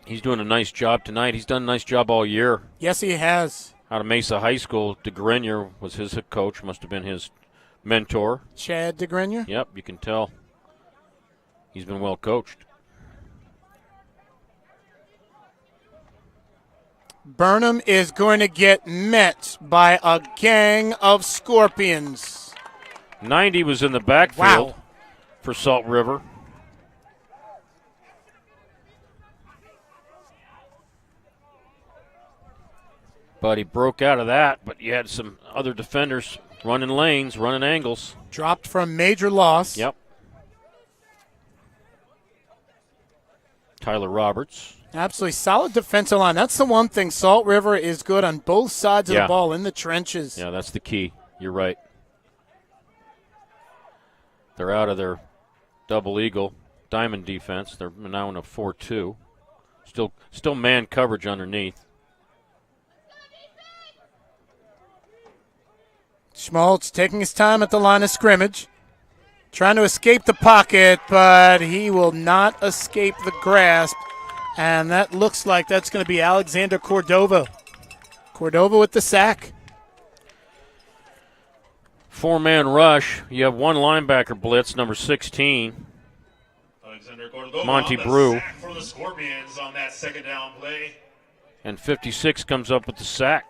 he's doing a nice job tonight. He's done a nice job all year. Yes, he has. Out of Mesa High School, DeGrenier was his head coach, must have been his mentor. Chad DeGrenier? Yep, you can tell. He's been well coached. Burnham is going to get met by a gang of Scorpions. 90 was in the backfield for Salt River. But he broke out of that, but you had some other defenders running lanes, running angles. Dropped for a major loss. Yep. Tyler Roberts. Absolutely solid defensive line. That's the one thing. Salt River is good on both sides of the ball in the trenches. Yeah, that's the key. You're right. They're out of their double eagle diamond defense. They're now in a 4-2. Still man coverage underneath. Schmaltz taking his time at the line of scrimmage. Trying to escape the pocket, but he will not escape the grasp. And that looks like that's going to be Alexander Cordova. Cordova with the sack. 4-man rush. You have one linebacker blitz, number 16. Monty Brew. For the Scorpions on that 2nd down play. And 56 comes up with the sack.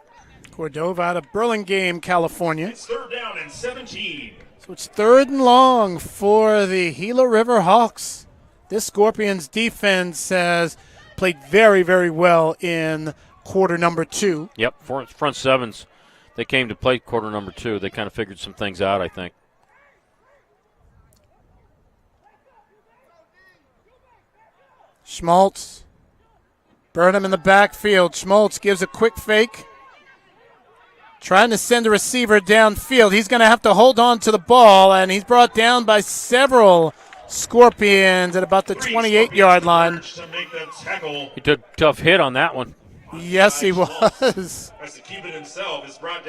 Cordova out of Burlingame, California. It's 3rd down and 17. So it's 3rd and long for the Gila River Hawks. This Scorpions defense has played very, very well in quarter number 2. Yep, front sevens. They came to play quarter number 2. They kind of figured some things out, I think. Schmaltz. Burnham in the backfield. Schmaltz gives a quick fake. Trying to send a receiver downfield. He's going to have to hold on to the ball, and he's brought down by several Scorpions at about the 28-yard line. He took a tough hit on that one. Yes, he was.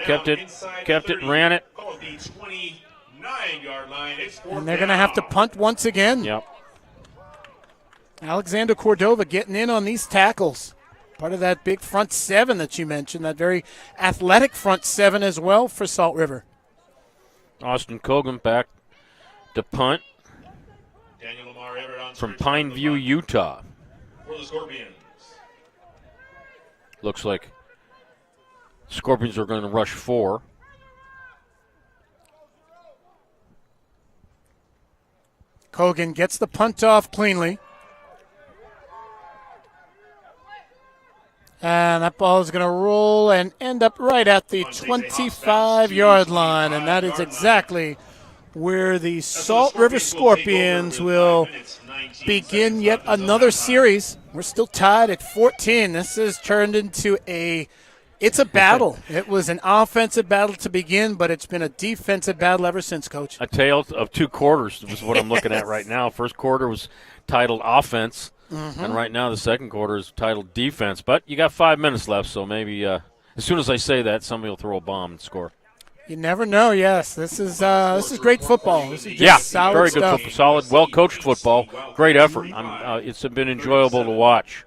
Kept it, ran it. And they're going to have to punt once again. Yep. Alexander Cordova getting in on these tackles. Part of that big front seven that you mentioned, that very athletic front seven as well for Salt River. Austin Cogan back to punt from Pineview, Utah. For the Scorpions. Looks like Scorpions are going to rush 4. Cogan gets the punt off cleanly. And that ball is going to roll and end up right at the 25-yard line. And that is exactly where the Salt River Scorpions will begin yet another series. We're still tied at 14. This has turned into it's a battle. It was an offensive battle to begin, but it's been a defensive battle ever since, Coach. A tale of 2 quarters was what I'm looking at right now. First quarter was titled offense. And right now the second quarter is titled defense. But you got 5 minutes left, so maybe as soon as I say that, somebody will throw a bomb and score. You never know, yes. This is great football. This is just solid very good stuff. football. Solid, well-coached football. Great effort. It's been enjoyable to watch.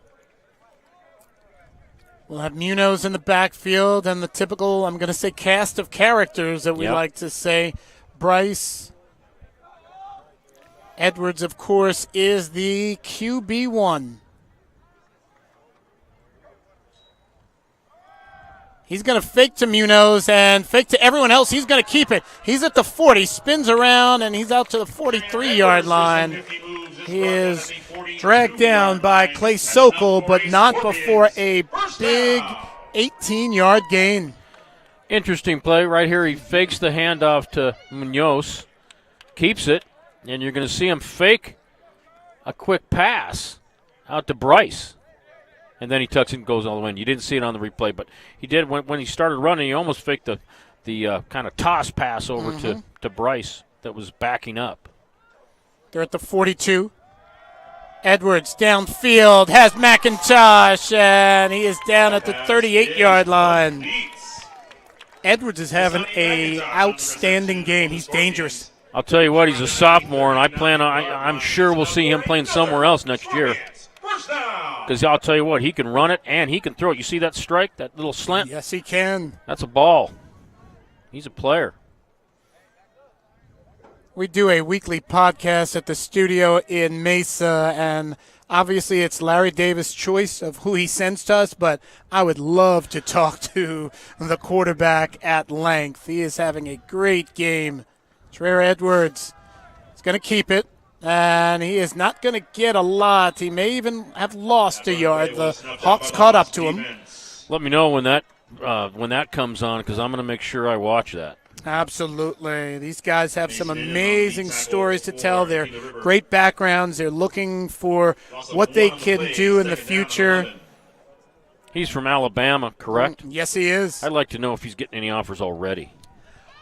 We'll have Munoz in the backfield and the typical, I'm going to say, cast of characters that we like to say. Bryce Edwards, of course, is the QB1. He's going to fake to Munoz and fake to everyone else. He's going to keep it. He's at the 40, spins around, and he's out to the 43-yard line. He is dragged down by Clay Sokol, but not before a big 18-yard gain. Interesting play right here. He fakes the handoff to Munoz, keeps it, and you're going to see him fake a quick pass out to Bryce. And then he tucks it and goes all the way in. You didn't see it on the replay, but he did when he started running. He almost faked the kind of toss pass over to Bryce that was backing up. They're at the 42. Edwards downfield has McIntosh, and he is down at the 38-yard line. Edwards is having an outstanding game. He's dangerous. I'll tell you what, he's a sophomore, and I'm sure we'll see him playing somewhere else next year. Because I'll tell you what, he can run it and he can throw it. You see that strike, that little slant? Yes, he can. That's a ball. He's a player. We do a weekly podcast at the studio in Mesa, and obviously it's Larry Davis' choice of who he sends to us, but I would love to talk to the quarterback at length. He is having a great game. Trey Edwards is going to keep it, and he is not going to get a lot. He may even have lost a yard. The Hawks caught up to him. Let me know when that comes on, because I'm going to make sure I watch that. Absolutely. These guys have some amazing stories to tell. They're great backgrounds. They're looking for what they can do in the future. He's from Alabama, correct? Yes, he is. I'd like to know if he's getting any offers already.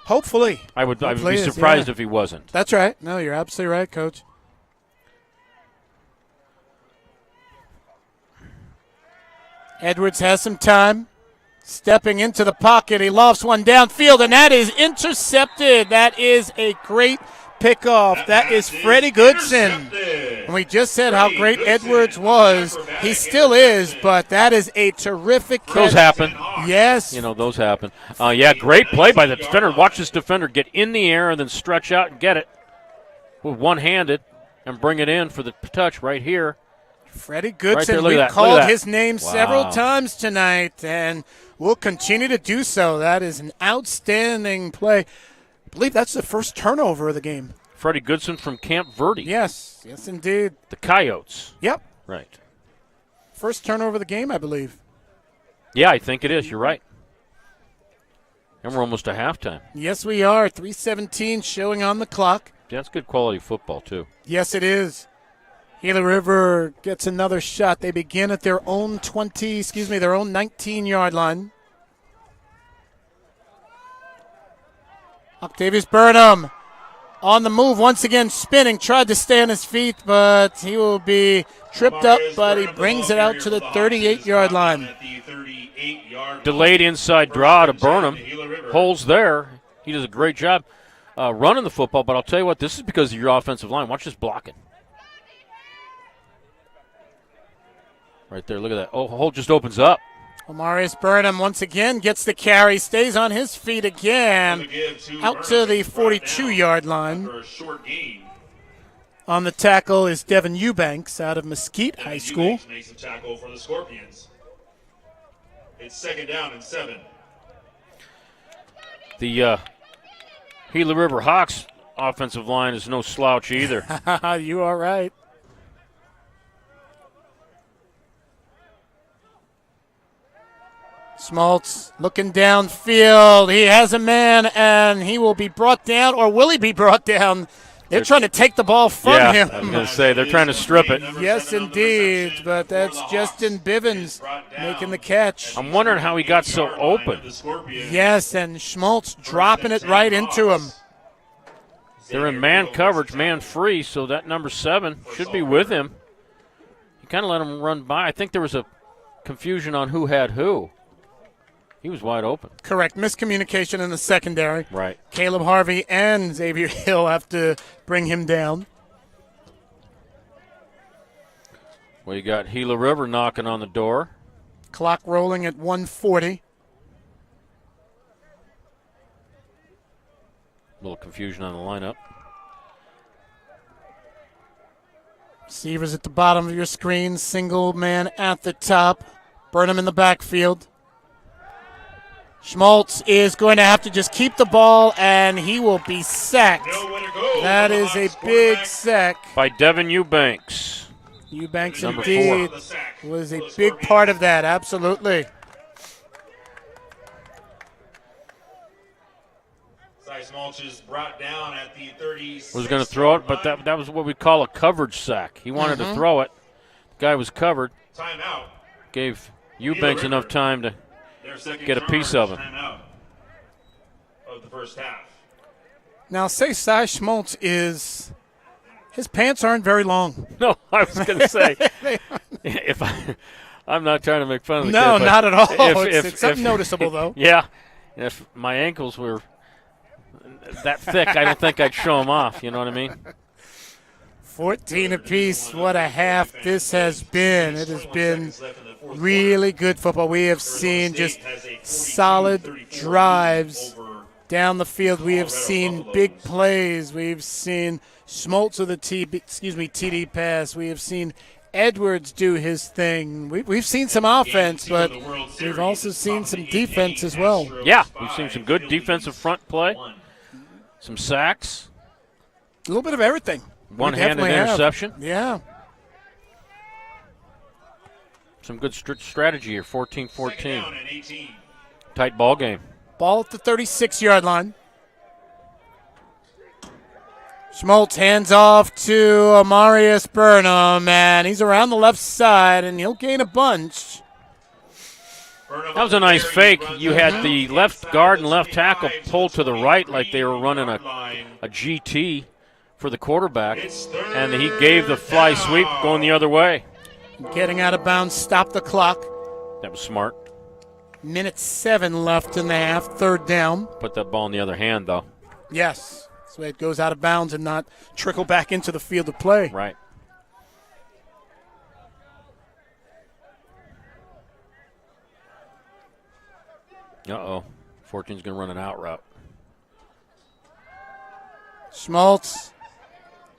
Hopefully. I would be surprised if he wasn't. That's right. No, you're absolutely right, Coach. Edwards has some time. Stepping into the pocket, he lofts one downfield, and that is intercepted. That is a great pickoff. That is Freddie Goodson. And we just said how great Edwards was. He still is, but that is a terrific catch. Those happen. Yes. You know, those happen. Great play by the defender. Watch this defender get in the air and then stretch out and get it with one-handed and bring it in for the touch right here. Freddie Goodson, right we've called his name several times tonight, and we'll continue to do so. That is an outstanding play. I believe that's the first turnover of the game. Freddie Goodson from Camp Verde. Yes, indeed. The Coyotes. Yep. Right. First turnover of the game, I believe. Yeah, I think it is. You're right. And we're almost to halftime. Yes, we are. 3:17 showing on the clock. That's good quality football, too. Yes, it is. Gila River gets another shot. They begin at their own 19-yard line. Octavius Burnham on the move once again, spinning, tried to stay on his feet, but he will be tripped up, but he brings it out to the 38-yard line. Delayed inside draw to Burnham. Holds there. He does a great job running the football, but I'll tell you what, this is because of your offensive line. Watch this blocking. Right there, look at that. Oh, Holt just opens up. Omarius Burnham once again gets the carry, stays on his feet again, out to the 42-yard line. On the tackle is Devin Eubanks out of Mesquite High School. Makes a tackle for the Scorpions. It's 2nd down and 7. The Gila River Hawks offensive line is no slouch either. You are right. Schmaltz looking downfield. He has a man, and he will be brought down, or will he be brought down? They're trying to take the ball from him. I was going to say, they're trying to strip it. Yes, indeed, but that's Justin Bivens making the catch. I'm wondering how he got so open. Yes, and Schmaltz dropping it right into him. They're in man coverage, man free, so that number 7 should be with him. He kind of let him run by. I think there was a confusion on who had who. He was wide open. Correct. Miscommunication in the secondary. Right. Caleb Harvey and Xavier Hill have to bring him down. Well, you got Gila River knocking on the door. Clock rolling at 1:40. A little confusion on the lineup. Receivers at the bottom of your screen. Single man at the top. Burnham in the backfield. Schmaltz is going to have to just keep the ball, and he will be sacked. That is a big sack. By Devin Eubanks. Eubanks indeed was a big part of that, absolutely. Schmaltz brought down at the 36. Was going to throw it, but that was what we call a coverage sack. He wanted to throw it. The guy was covered. Timeout. Gave Eubanks enough time to get a piece of him. Of the first half. Now, say Cy Schmaltz his pants aren't very long. No, I was going to say, I'm not trying to make fun of the kid. No, not at all. If, it's something noticeable, though. Yeah. If my ankles were that thick, I don't think I'd show them off. You know what I mean? 14 apiece. What a half this has been. It has been really good football. We have seen just solid drives down the field. We have seen big plays. We've seen Schmaltz with a TD pass. We have seen Edwards do his thing. We've seen some offense, but we've also seen some defense as well. Yeah, we've seen some good defensive front play, some sacks. A little bit of everything. One-handed interception. Yeah. Some good strategy here, 14-14. Tight ball game. Ball at the 36-yard line. Schmaltz hands off to Omarius Burnham, and he's around the left side, and he'll gain a bunch. That was a nice fake. You had the left guard and left tackle pulled to the right like they were running a GT for the quarterback, and he gave the fly sweep going the other way. Getting out of bounds, stop the clock. That was smart. Minute 7 left in the half, 3rd down. Put that ball in the other hand, though. Yes, so it goes out of bounds and not trickle back into the field of play. Right. Uh-oh. 14's going to run an out route. Schmaltz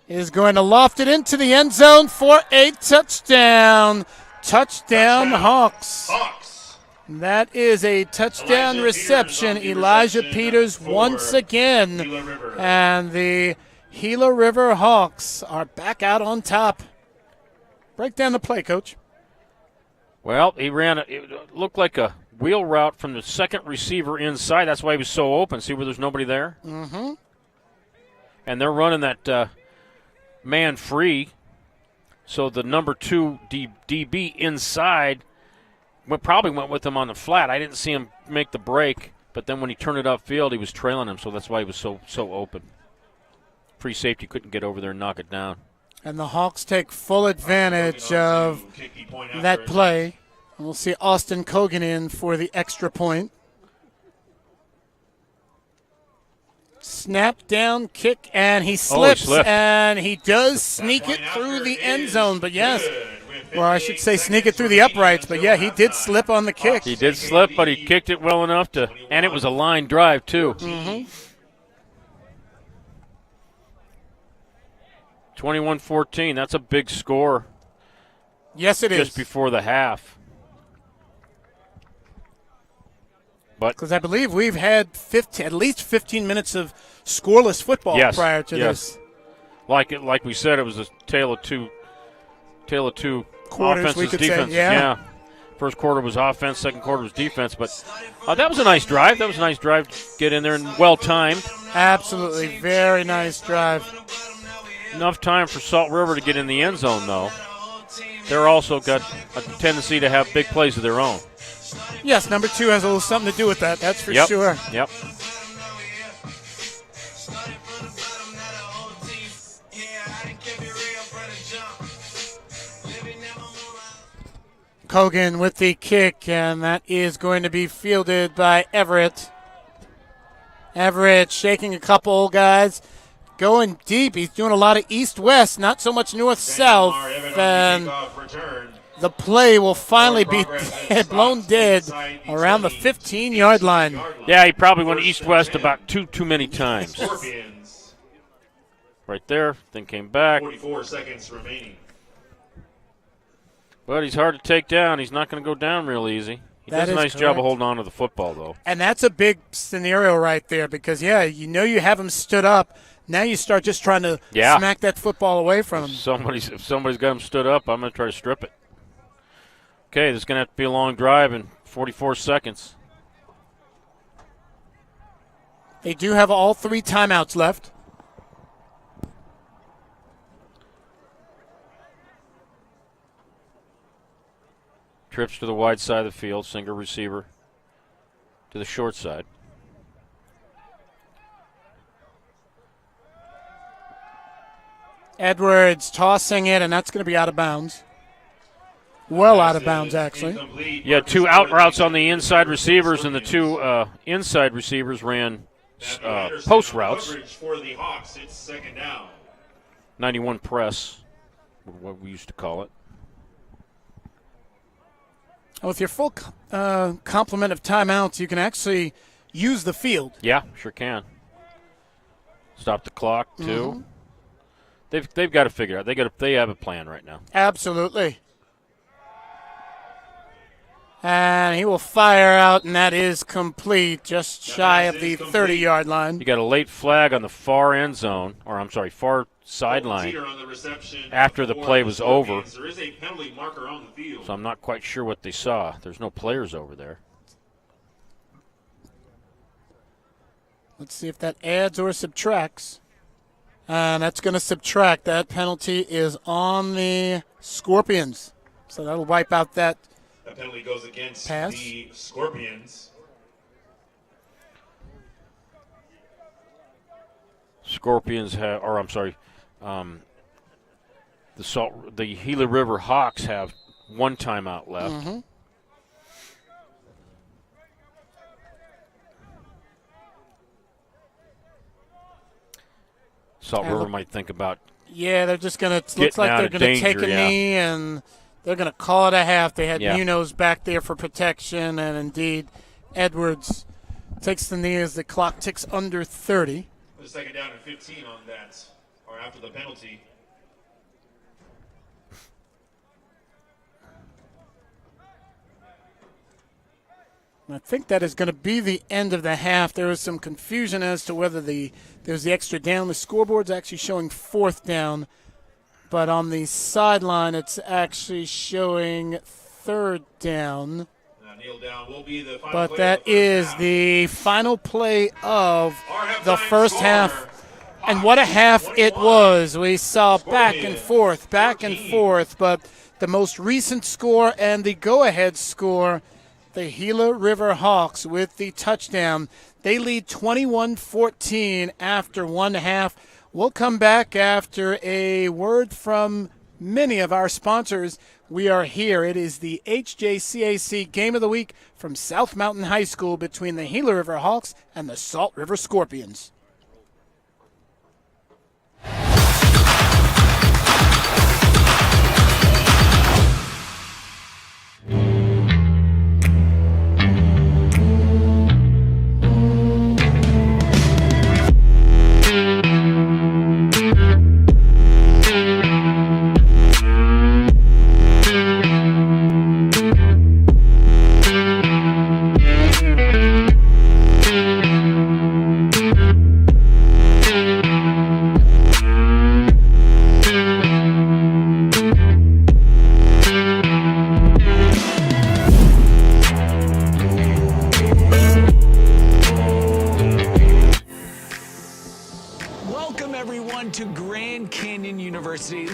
is going to loft it into the end zone for a touchdown. Touchdown, Hawks. That is a touchdown reception. Elijah Peters once again. And the Gila River Hawks are back out on top. Break down the play, Coach. Well, it looked like a wheel route from the second receiver inside. That's why he was so open. See where there's nobody there? Mm-hmm. And they're running that man free. So the number 2 DB inside probably went with him on the flat. I didn't see him make the break, but then when he turned it upfield, he was trailing him, so that's why he was so open. Free safety couldn't get over there and knock it down. And the Hawks take full advantage of that play. And we'll see Austin Kogan in for the extra point. Snap down, kick, and he slips, and he does sneak it through the end zone. But yes, well, I should say sneak it through the uprights. But yeah, he did slip on the kick. He did slip, but he kicked it well enough to, and it was a line drive too. 21-14, that's a big score. Yes, it is. Just before the half. Because I believe we've had at least 15 minutes of scoreless football prior to this. Like we said, it was a tale of two quarters, offenses, we could defenses. say, yeah. First quarter was offense, second quarter was defense. But that was a nice drive. That was a nice drive to get in there and well-timed. Absolutely. Very nice drive. Enough time for Salt River to get in the end zone, though. They're also got a tendency to have big plays of their own. Yes, number 2 has a little something to do with that. That's for sure. Yep. Kogan with the kick, and that is going to be fielded by Everett. Everett shaking a couple guys, going deep. He's doing a lot of east-west, not so much north-south. And the play will finally be blown dead around the 15-yard line. Yeah, he probably went east-west about too many times. Right there, then came back. 44 seconds remaining. But he's hard to take down. He's not going to go down real easy. He does a nice job of holding on to the football, though. And that's a big scenario right there because, you know you have him stood up. Now you start just trying to smack that football away from him. If somebody's got him stood up, I'm going to try to strip it. Okay, this is going to have to be a long drive in 44 seconds. They do have all 3 timeouts left. Trips to the wide side of the field, single receiver to the short side. Edwards tossing it, and that's going to be out of bounds. Well out of bounds, actually. Yeah, 2 out routes on the inside receivers, and the 2 inside receivers ran post routes. 91 press, what we used to call it. With your full complement of timeouts, you can actually use the field. Yeah, sure can. Stop the clock, too. They've got to figure out. They have a plan right now. Absolutely. And he will fire out, and that is complete, just shy of the 30-yard line. You got a late flag on the far end zone, far sideline after the play was over. There is a penalty marker on the field. So I'm not quite sure what they saw. There's no players over there. Let's see if that adds or subtracts. And that's going to subtract. That penalty is on the Scorpions. So that'll wipe out that. That penalty goes against pass. The Scorpions. Scorpions have, the Gila River Hawks have 1 timeout left. Salt River might think about. Yeah, they're just going to. Looks like they're going to take a knee and they're going to call it a half. They had Munoz back there for protection, and indeed, Edwards takes the knee as the clock ticks under 30. The second down and 15 on that, or after the penalty. I think that is going to be the end of the half. There was some confusion as to whether there's the extra down. The scoreboard's actually showing 4th down, but on the sideline it's actually showing 3rd down. Kneel down will be the final but that is the final play of the first half. And what a half it was. We saw back and forth, but the most recent score and the go-ahead score, the Gila River Hawks with the touchdown. They lead 21-14 after one half. We'll come back after a word from many of our sponsors. We are here. It is the HJCAC Game of the Week from South Mountain High School between the Gila River Hawks and the Salt River Scorpions.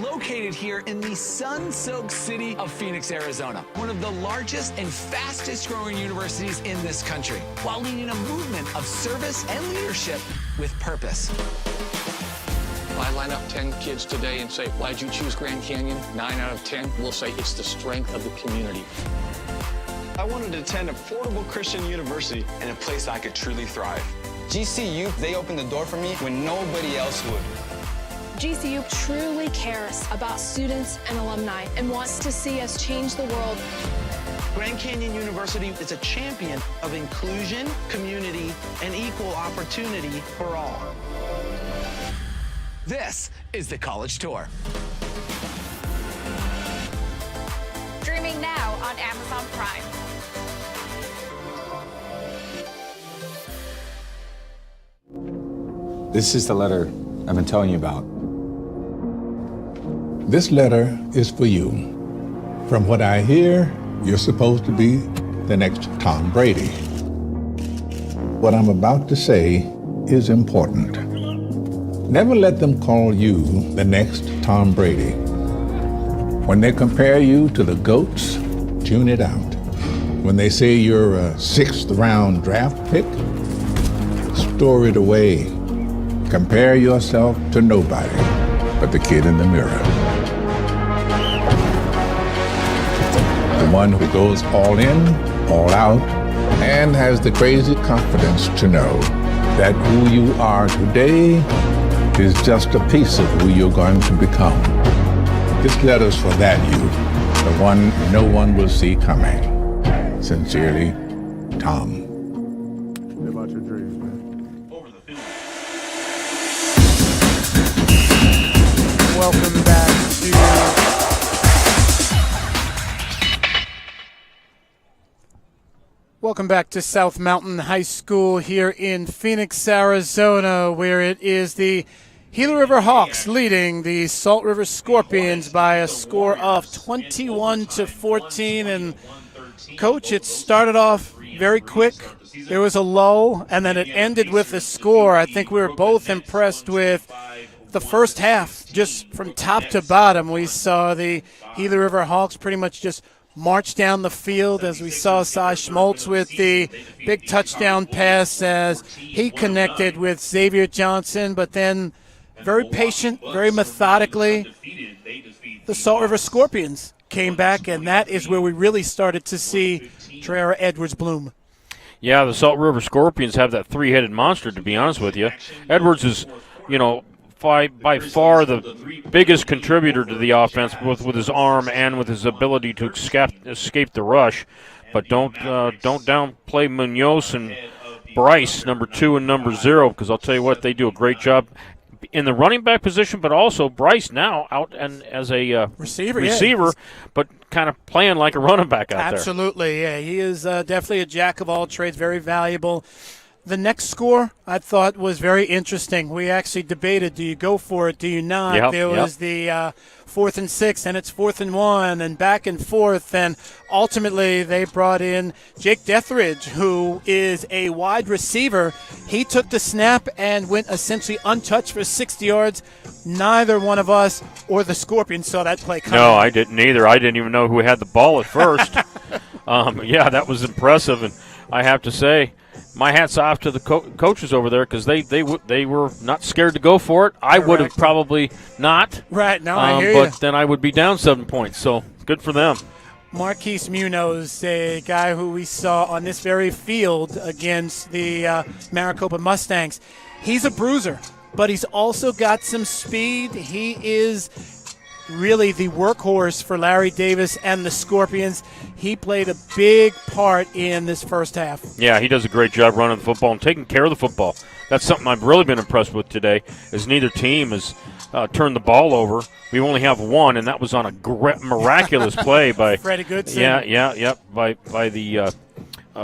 Located here in the sun-soaked city of Phoenix, Arizona, one of the largest and fastest growing universities in this country, while leading a movement of service and leadership with purpose. If I line up 10 kids today and say, why'd you choose Grand Canyon? 9 out of 10 will say it's the strength of the community. I wanted to attend an affordable Christian university and a place I could truly thrive. GCU, they opened the door for me when nobody else would. GCU truly cares about students and alumni and wants to see us change the world. Grand Canyon University is a champion of inclusion, community, and equal opportunity for all. This is the College Tour. Streaming now on Amazon Prime. This is the letter I've been telling you about. This letter is for you. From what I hear, you're supposed to be the next Tom Brady. What I'm about to say is important. Never let them call you the next Tom Brady. When they compare you to the GOATs, tune it out. When they say you're a 6th round draft pick, store it away. Compare yourself to nobody but the kid in the mirror. The one who goes all in, all out, and has the crazy confidence to know that who you are today is just a piece of who you're going to become. This letter's for that you, the one no one will see coming. Sincerely, Tom. Live out your dreams, man. Welcome back to South Mountain High School here in Phoenix, Arizona, where it is the Gila River Hawks leading the Salt River Scorpions by a score of 21-14. And Coach, it started off very quick. There was a lull, and then it ended with a score. I think we were both impressed with the first half, just from top to bottom. We saw the Gila River Hawks pretty much just march down the field, as we saw Cy Schmaltz with the big touchdown pass as he connected with Xavier Johnson, but then very patient, very methodically, the Salt River Scorpions came back, and that is where we really started to see Trera Edwards bloom. Yeah, the Salt River Scorpions have that three-headed monster, to be honest with you. Edwards is, by far the biggest contributor to the offense, both with his arm and with his ability to escape the rush. But don't downplay Munoz and Bryce, number 2 and number 0, because I'll tell you what, they do a great job in the running back position, but also Bryce now out and as a receiver, but kind of playing like a running back out there. Absolutely, yeah. He is definitely a jack of all trades, very valuable. The next score I thought was very interesting. We actually debated, do you go for it, do you not? Yep, there was the 4th and 6, and it's 4th and 1, and back and forth. And ultimately they brought in Jake Deathridge, who is a wide receiver. He took the snap and went essentially untouched for 60 yards. Neither one of us or the Scorpions saw that play coming. No, I didn't either. I didn't even know who had the ball at first. Yeah, that was impressive. And I have to say, my hat's off to the coaches over there, because they were not scared to go for it. I would have probably not. Right, no, I hear you. But then I would be down 7 points, so good for them. Marquise Munoz, a guy who we saw on this very field against the Maricopa Mustangs. He's a bruiser, but he's also got some speed. He is really the workhorse for Larry Davis and the Scorpions. He played a big part in this first half. Yeah, he does a great job running the football and taking care of the football. That's something I've really been impressed with today, is neither team has turned the ball over. We only have one, and that was on a miraculous play by Freddie Goodson. By the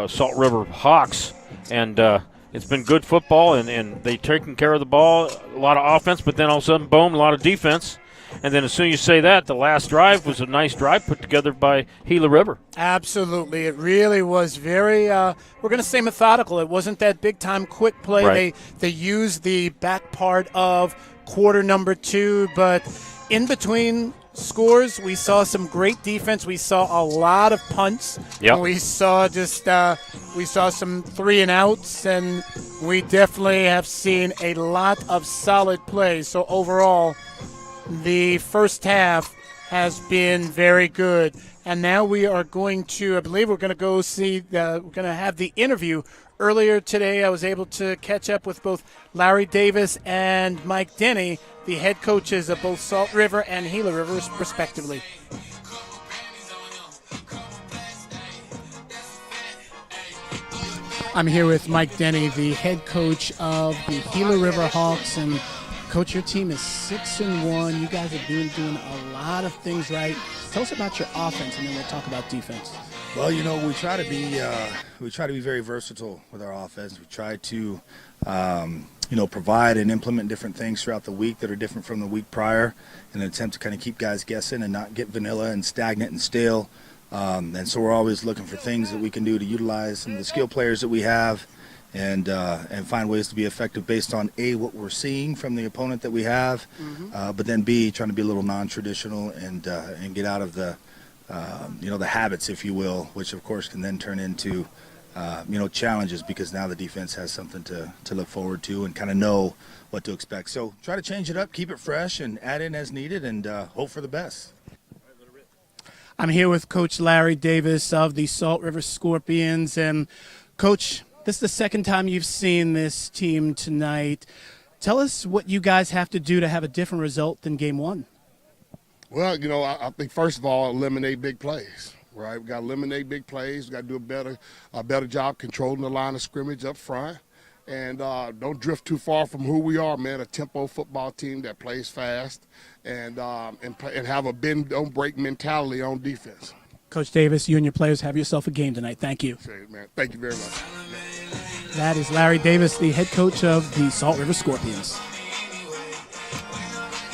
Salt River Hawks. And it's been good football, and they taking care of the ball, a lot of offense, but then all of a sudden, boom, a lot of defense. And then as soon as you say that, the last drive was a nice drive put together by Gila River. Absolutely. It really was very, we're going to say methodical. It wasn't that big-time quick play. Right. They used the back part of quarter number 2, but in between scores, we saw some great defense. We saw a lot of punts. Yep. We saw we saw some 3-and-outs, and we definitely have seen a lot of solid plays. So overall, the first half has been very good. And now we are going to, I believe we're going to go see, we're going to have the interview. Earlier today, I was able to catch up with both Larry Davis and Mike Denny, the head coaches of both Salt River and Gila River, respectively. I'm here with Mike Denny, the head coach of the Gila River Hawks. And Coach, your team is 6-1. You guys have been doing a lot of things right. Tell us about your offense, and then we'll talk about defense. Well, we try to be very versatile with our offense. We try to, provide and implement different things throughout the week that are different from the week prior, in an attempt to kind of keep guys guessing and not get vanilla and stagnant and stale. And so we're always looking for things that we can do to utilize some of the skill players that we have, and find ways to be effective based on A, what we're seeing from the opponent that we have, but then B, trying to be a little non-traditional and get out of the habits, if you will, which of course can then turn into challenges, because now the defense has something to look forward to and kind of know what to expect. So try to change it up, keep it fresh, and add in as needed, and hope for the best. I'm here with Coach Larry Davis of the Salt River Scorpions. And Coach, this is the second time you've seen this team tonight. Tell us what you guys have to do to have a different result than game one. Well, I think first of all, eliminate big plays, right? We got to eliminate big plays. We got to do a better job controlling the line of scrimmage up front, and don't drift too far from who we are, man. A tempo football team that plays fast and have a bend don't break mentality on defense. Coach Davis, you and your players have yourself a game tonight. Thank you. Man. Thank you very much. That is Larry Davis, the head coach of the Salt River Scorpions.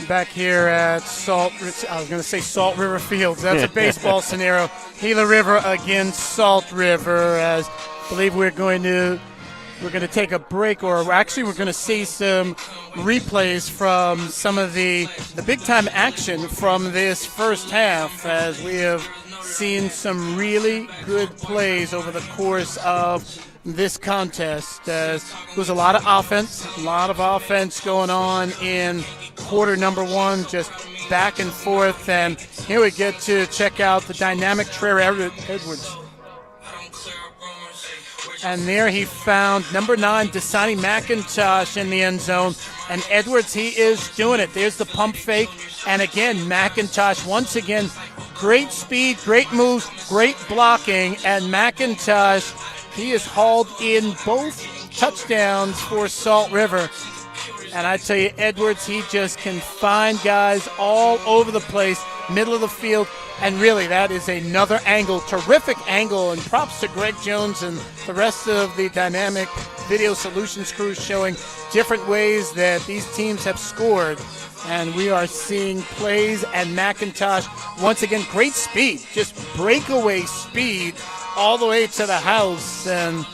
Back here at Salt River Fields. That's a baseball scenario. Gila River against Salt River. As I believe we're going to take a break, or actually we're going to see some replays from some of the big-time action from this first half, as we have seen some really good plays over the course of this contest. As there was a lot of offense going on in quarter number 1, just back and forth. And here we get to check out the dynamic Trey Edwards. And there he found number 9, Dasani McIntosh, in the end zone. And Edwards, he is doing it. There's the pump fake. And again, McIntosh, once again, great speed, great moves, great blocking. And McIntosh, he has hauled in both touchdowns for Salt River. And I tell you, Edwards, he just can find guys all over the place, middle of the field, And really, that is another angle, terrific angle, and props to Greg Jones and the rest of the Dynamic Video Solutions crew showing different ways that these teams have scored. And we are seeing plays, and McIntosh, once again, great speed, just breakaway speed all the way to the house. And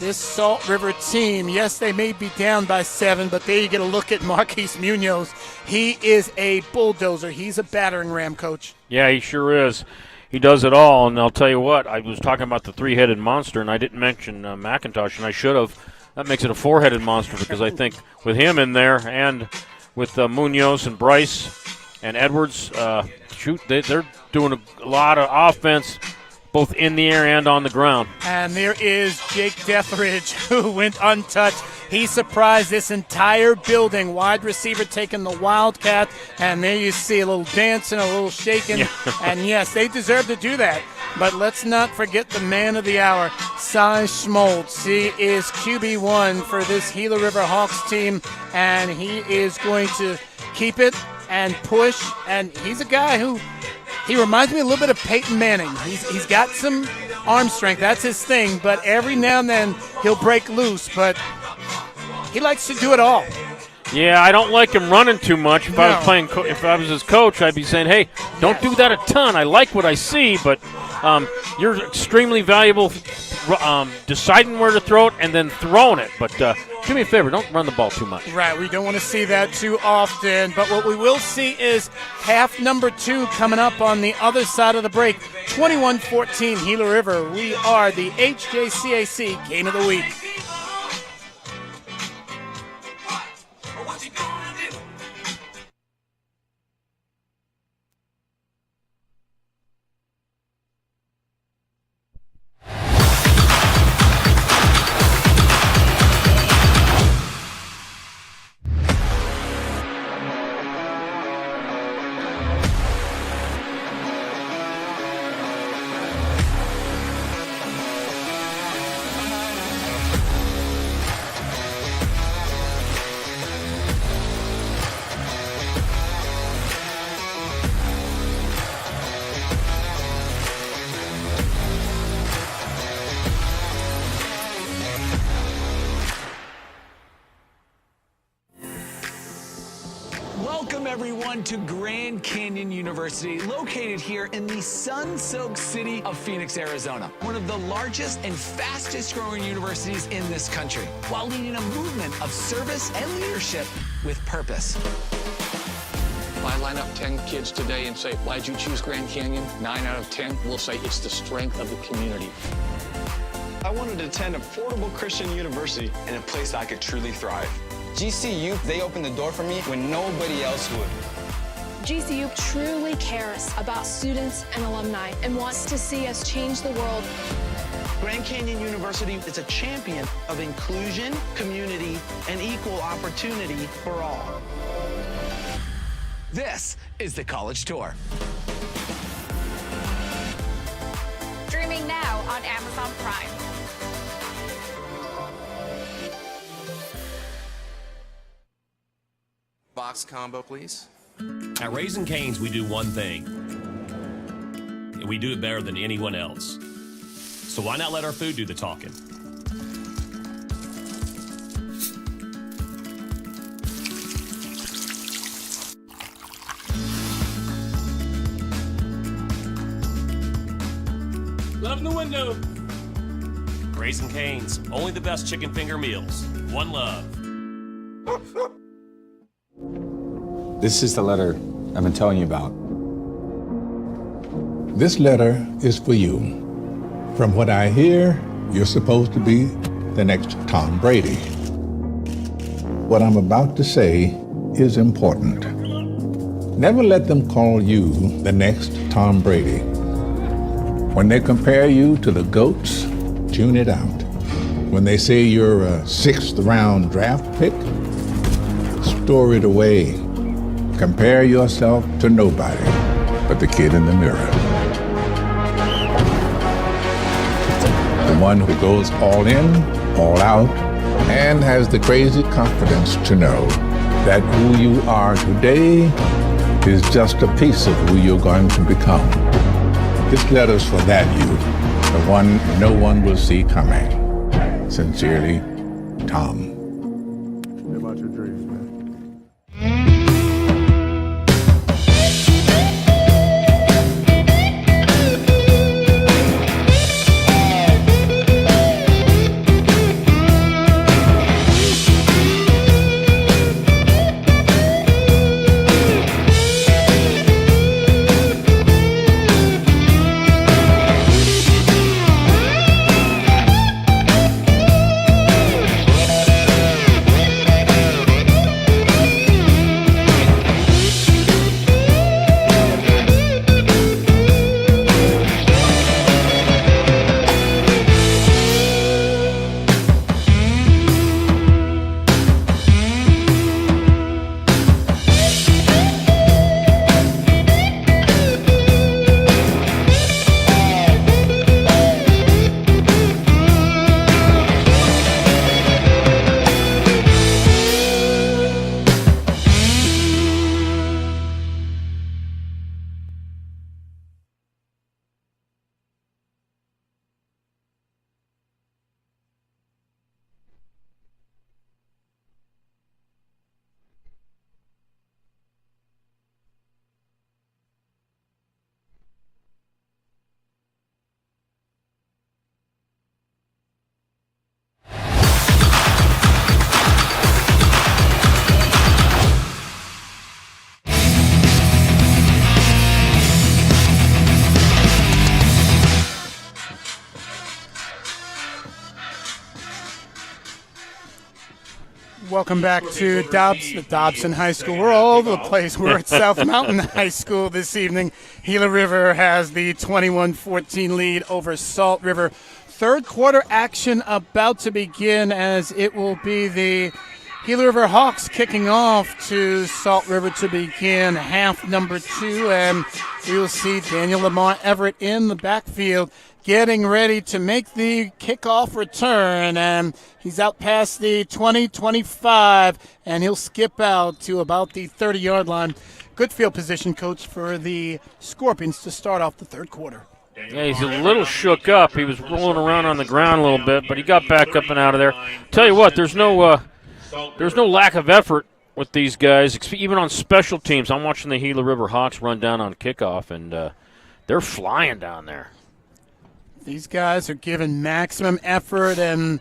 this Salt River team, yes, they may be down by 7, but there you get a look at Marquise Munoz. He is a bulldozer. He's a battering ram, Coach. Yeah, he sure is. He does it all, and I'll tell you what, I was talking about the three-headed monster, and I didn't mention McIntosh, and I should have. That makes it a four-headed monster because I think with him in there and with Munoz and Bryce and Edwards, they're doing a lot of offense both in the air and on the ground. And there is Jake Deathridge, who went untouched. He surprised this entire building. Wide receiver taking the Wildcat, and there you see a little dancing, a little shaking. Yeah. And yes, they deserve to do that. But let's not forget the man of the hour, Cy Schmaltz. He is QB1 for this Gila River Hawks team, and he is going to keep it and push. And he's a guy who, he reminds me a little bit of Peyton Manning. He's got some arm strength. That's his thing. But every now and then he'll break loose. But he likes to do it all. Yeah, I don't like him running too much. If I was his coach, I'd be saying, "Hey, don't do that a ton. I like what I see, but you're extremely valuable deciding where to throw it and then throwing it. But do me a favor, don't run the ball too much." Right, we don't want to see that too often. But what we will see is half number 2 coming up on the other side of the break. 21-14 Gila River. We are the HJCAC Game of the Week. Welcome, everyone, to Grand Canyon University, located here in the sun-soaked city of Phoenix, Arizona, one of the largest and fastest-growing universities in this country, while leading a movement of service and leadership with purpose. If I line up 10 kids today and say, why'd you choose Grand Canyon? 9 out of 10 will say it's the strength of the community. I wanted to attend affordable Christian university in a place I could truly thrive. GCU, they opened the door for me when nobody else would. GCU truly cares about students and alumni and wants to see us change the world. Grand Canyon University is a champion of inclusion, community, and equal opportunity for all. This is the College Tour. Streaming now on Amazon Prime. Box combo, please. At Raising Cane's, we do one thing, and we do it better than anyone else. So why not let our food do the talking? Love in the window. Raising Cane's, only the best chicken finger meals. One love. This is the letter I've been telling you about. This letter is for you. From what I hear, you're supposed to be the next Tom Brady. What I'm about to say is important. Never let them call you the next Tom Brady. When they compare you to the GOATs, tune it out. When they say you're a 6th round draft pick, store it away. Compare yourself to nobody but the kid in the mirror. The one who goes all in, all out, and has the crazy confidence to know that who you are today is just a piece of who you're going to become. This letter's for that you, the one no one will see coming. Sincerely, Tom. What about your dreams, man? Welcome back to Dobson High School. We're all over the place. We're at South Mountain High School this evening. Gila River has the 21-14 lead over Salt River. Third quarter action about to begin, as it will be the Gila River Hawks kicking off to Salt River to begin half number 2. And we will see Daniel Lamar Everett in the backfield getting ready to make the kickoff return, and he's out past the 20-25, and he'll skip out to about the 30-yard line. Good field position, Coach, for the Scorpions to start off the third quarter. Yeah, he's a little shook up. He was rolling around on the ground a little bit, but he got back up and out of there. Tell you what, there's no lack of effort with these guys, even on special teams. I'm watching the Gila River Hawks run down on kickoff, and they're flying down there. These guys are giving maximum effort, and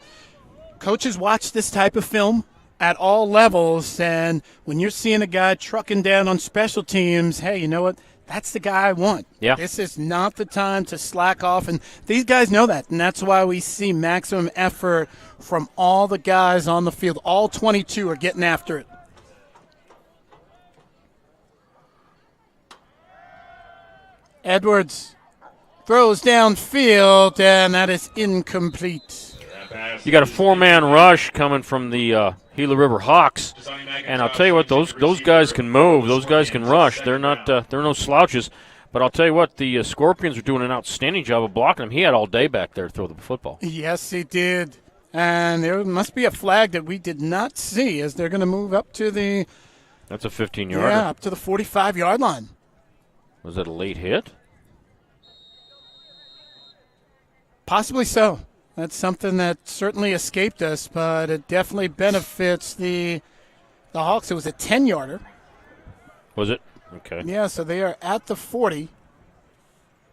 coaches watch this type of film at all levels. And when you're seeing a guy trucking down on special teams, hey, you know what? That's the guy I want. Yeah. This is not the time to slack off, and these guys know that, and that's why we see maximum effort from all the guys on the field. All 22 are getting after it. Edwards throws downfield, and that is incomplete. You got a four-man rush coming from the Gila River Hawks, and I'll tell you what, those guys can move. Those guys can rush. They're no slouches. But I'll tell you what, the Scorpions are doing an outstanding job of blocking him. He had all day back there to throw the football. Yes, he did. And there must be a flag that we did not see, as they're going to move up to the. That's a 15-yarder. Yeah, up to the 45-yard line. Was that a late hit? Possibly so. That's something that certainly escaped us, but it definitely benefits the Hawks. It was a 10-yarder. Was it? Okay. Yeah, so they are at the 40.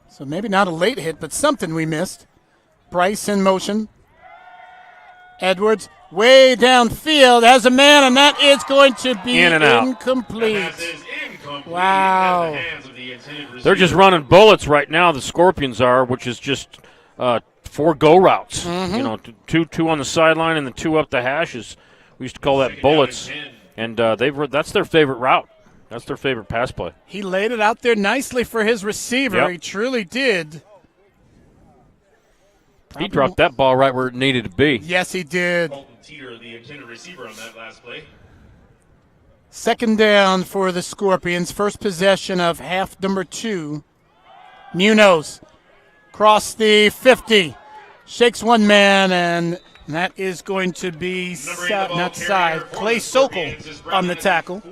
So maybe not a late hit, but something we missed. Bryce in motion. Edwards way downfield has a man, and that is going to be incomplete. Wow. They're just running bullets right now, the Scorpions are, which is just 4 go routes. Mm-hmm. You know, two on the sideline and the 2 up the hashes. We used to call that bullets, and that's their favorite route. That's their favorite pass play. He laid it out there nicely for his receiver. Yep. He truly did. He dropped that ball right where it needed to be. Yes, he did. Teeter, the intended receiver on that last play. Second down for the Scorpions. First possession of half number 2. Munoz cross the 50. Shakes one man, and And that is going to be Clay Sokol on the tackle.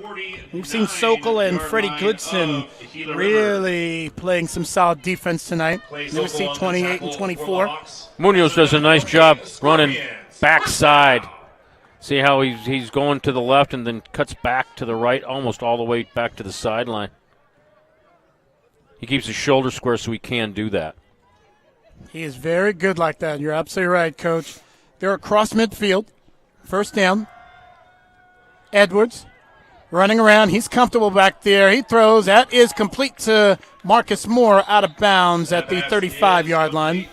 We've seen Sokol and Freddie Goodson really playing some solid defense tonight. Then we see 28 and 24. Munoz does a nice job running backside. See how he's going to the left and then cuts back to the right, almost all the way back to the sideline. He keeps his shoulder square so he can do that. He is very good like that. You're absolutely right, Coach. They're across midfield. First down. Edwards running around. He's comfortable back there. He throws. That is complete to Marcus Moore out of bounds at the 35-yard line.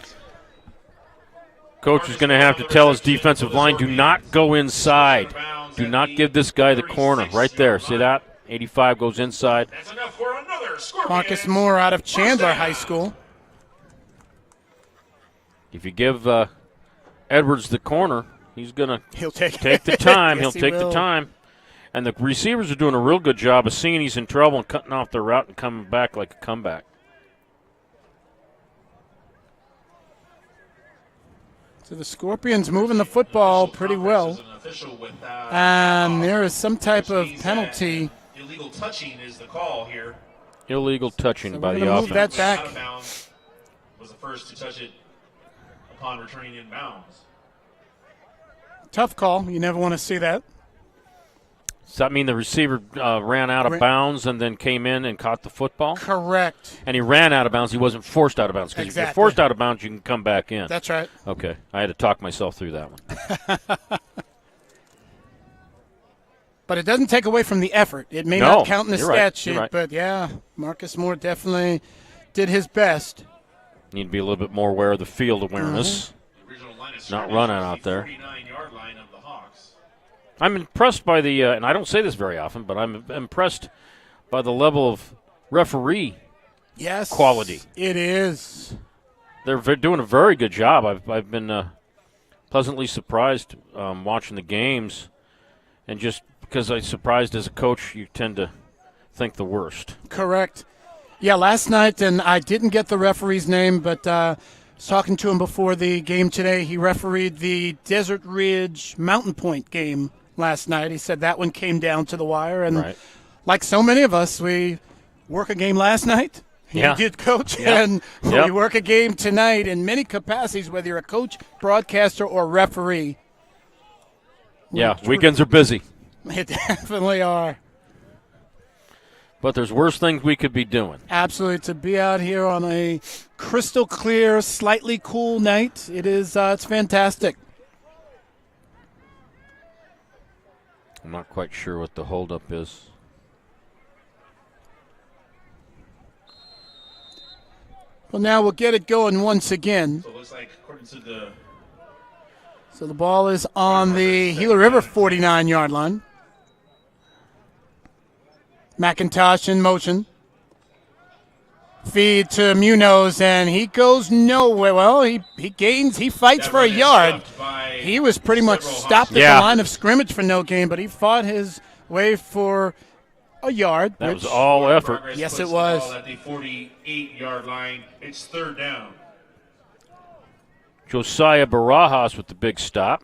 Coach is going to have to tell his defensive line, do not go inside. Do not give this guy the corner. Right there. See that? 85 goes inside. Marcus Moore out of Chandler High School. If you give Edwards the corner, he'll take the time. Yes, He'll take the time. And the receivers are doing a real good job of seeing he's in trouble and cutting off the route and coming back like a comeback. So the Scorpions moving the football pretty well. And there is some type of penalty. Illegal touching is the call here. Illegal touching So by we're the gonna offense. move that back. Out of bounds was the first to touch it upon returning in bounds. Tough call. You never want to see that. Does that mean the receiver ran out of bounds and then came in and caught the football? Correct. And he ran out of bounds. He wasn't forced out of bounds. Because if you're forced out of bounds, you can come back in. That's right. Okay. I had to talk myself through that one. But it doesn't take away from the effort. It may not count in the you're stat right, sheet, you're right. but yeah, Marcus Moore definitely did his best. Need to be a little bit more aware of the field awareness. Not running out there. 49-yard line of the Hawks. I'm impressed by the, and I don't say this very often, but I'm impressed by the level of referee quality. It is. They're doing a very good job. I've been pleasantly surprised watching the games, and just because I'm surprised as a coach, you tend to think the worst. Correct. Yeah, last night, and I didn't get the referee's name, but I was talking to him before the game today. He refereed the Desert Ridge Mountain Point game last night. He said that one came down to the wire, and like so many of us, we work a game last night. Yeah. You did, Coach, Yeah. and we work a game tonight in many capacities, whether you're a coach, broadcaster, or referee. Yeah, weekends are busy. They definitely are. But there's worse things we could be doing. Absolutely. To be out here on a crystal clear, slightly cool night, it's fantastic. I'm not quite sure what the holdup is. Well, now we'll get it going once again. So it looks like, according to the So the ball is on the Gila River 49-yard line. McIntosh in motion. Feed to Munoz, and he goes nowhere. Well, he gains. He fights for a yard. He was pretty much stopped at the line of scrimmage for no gain, but he fought his way for a yard. That was all effort. Yes, it was. At the 48-yard line, it's third down. Josiah Barajas with the big stop.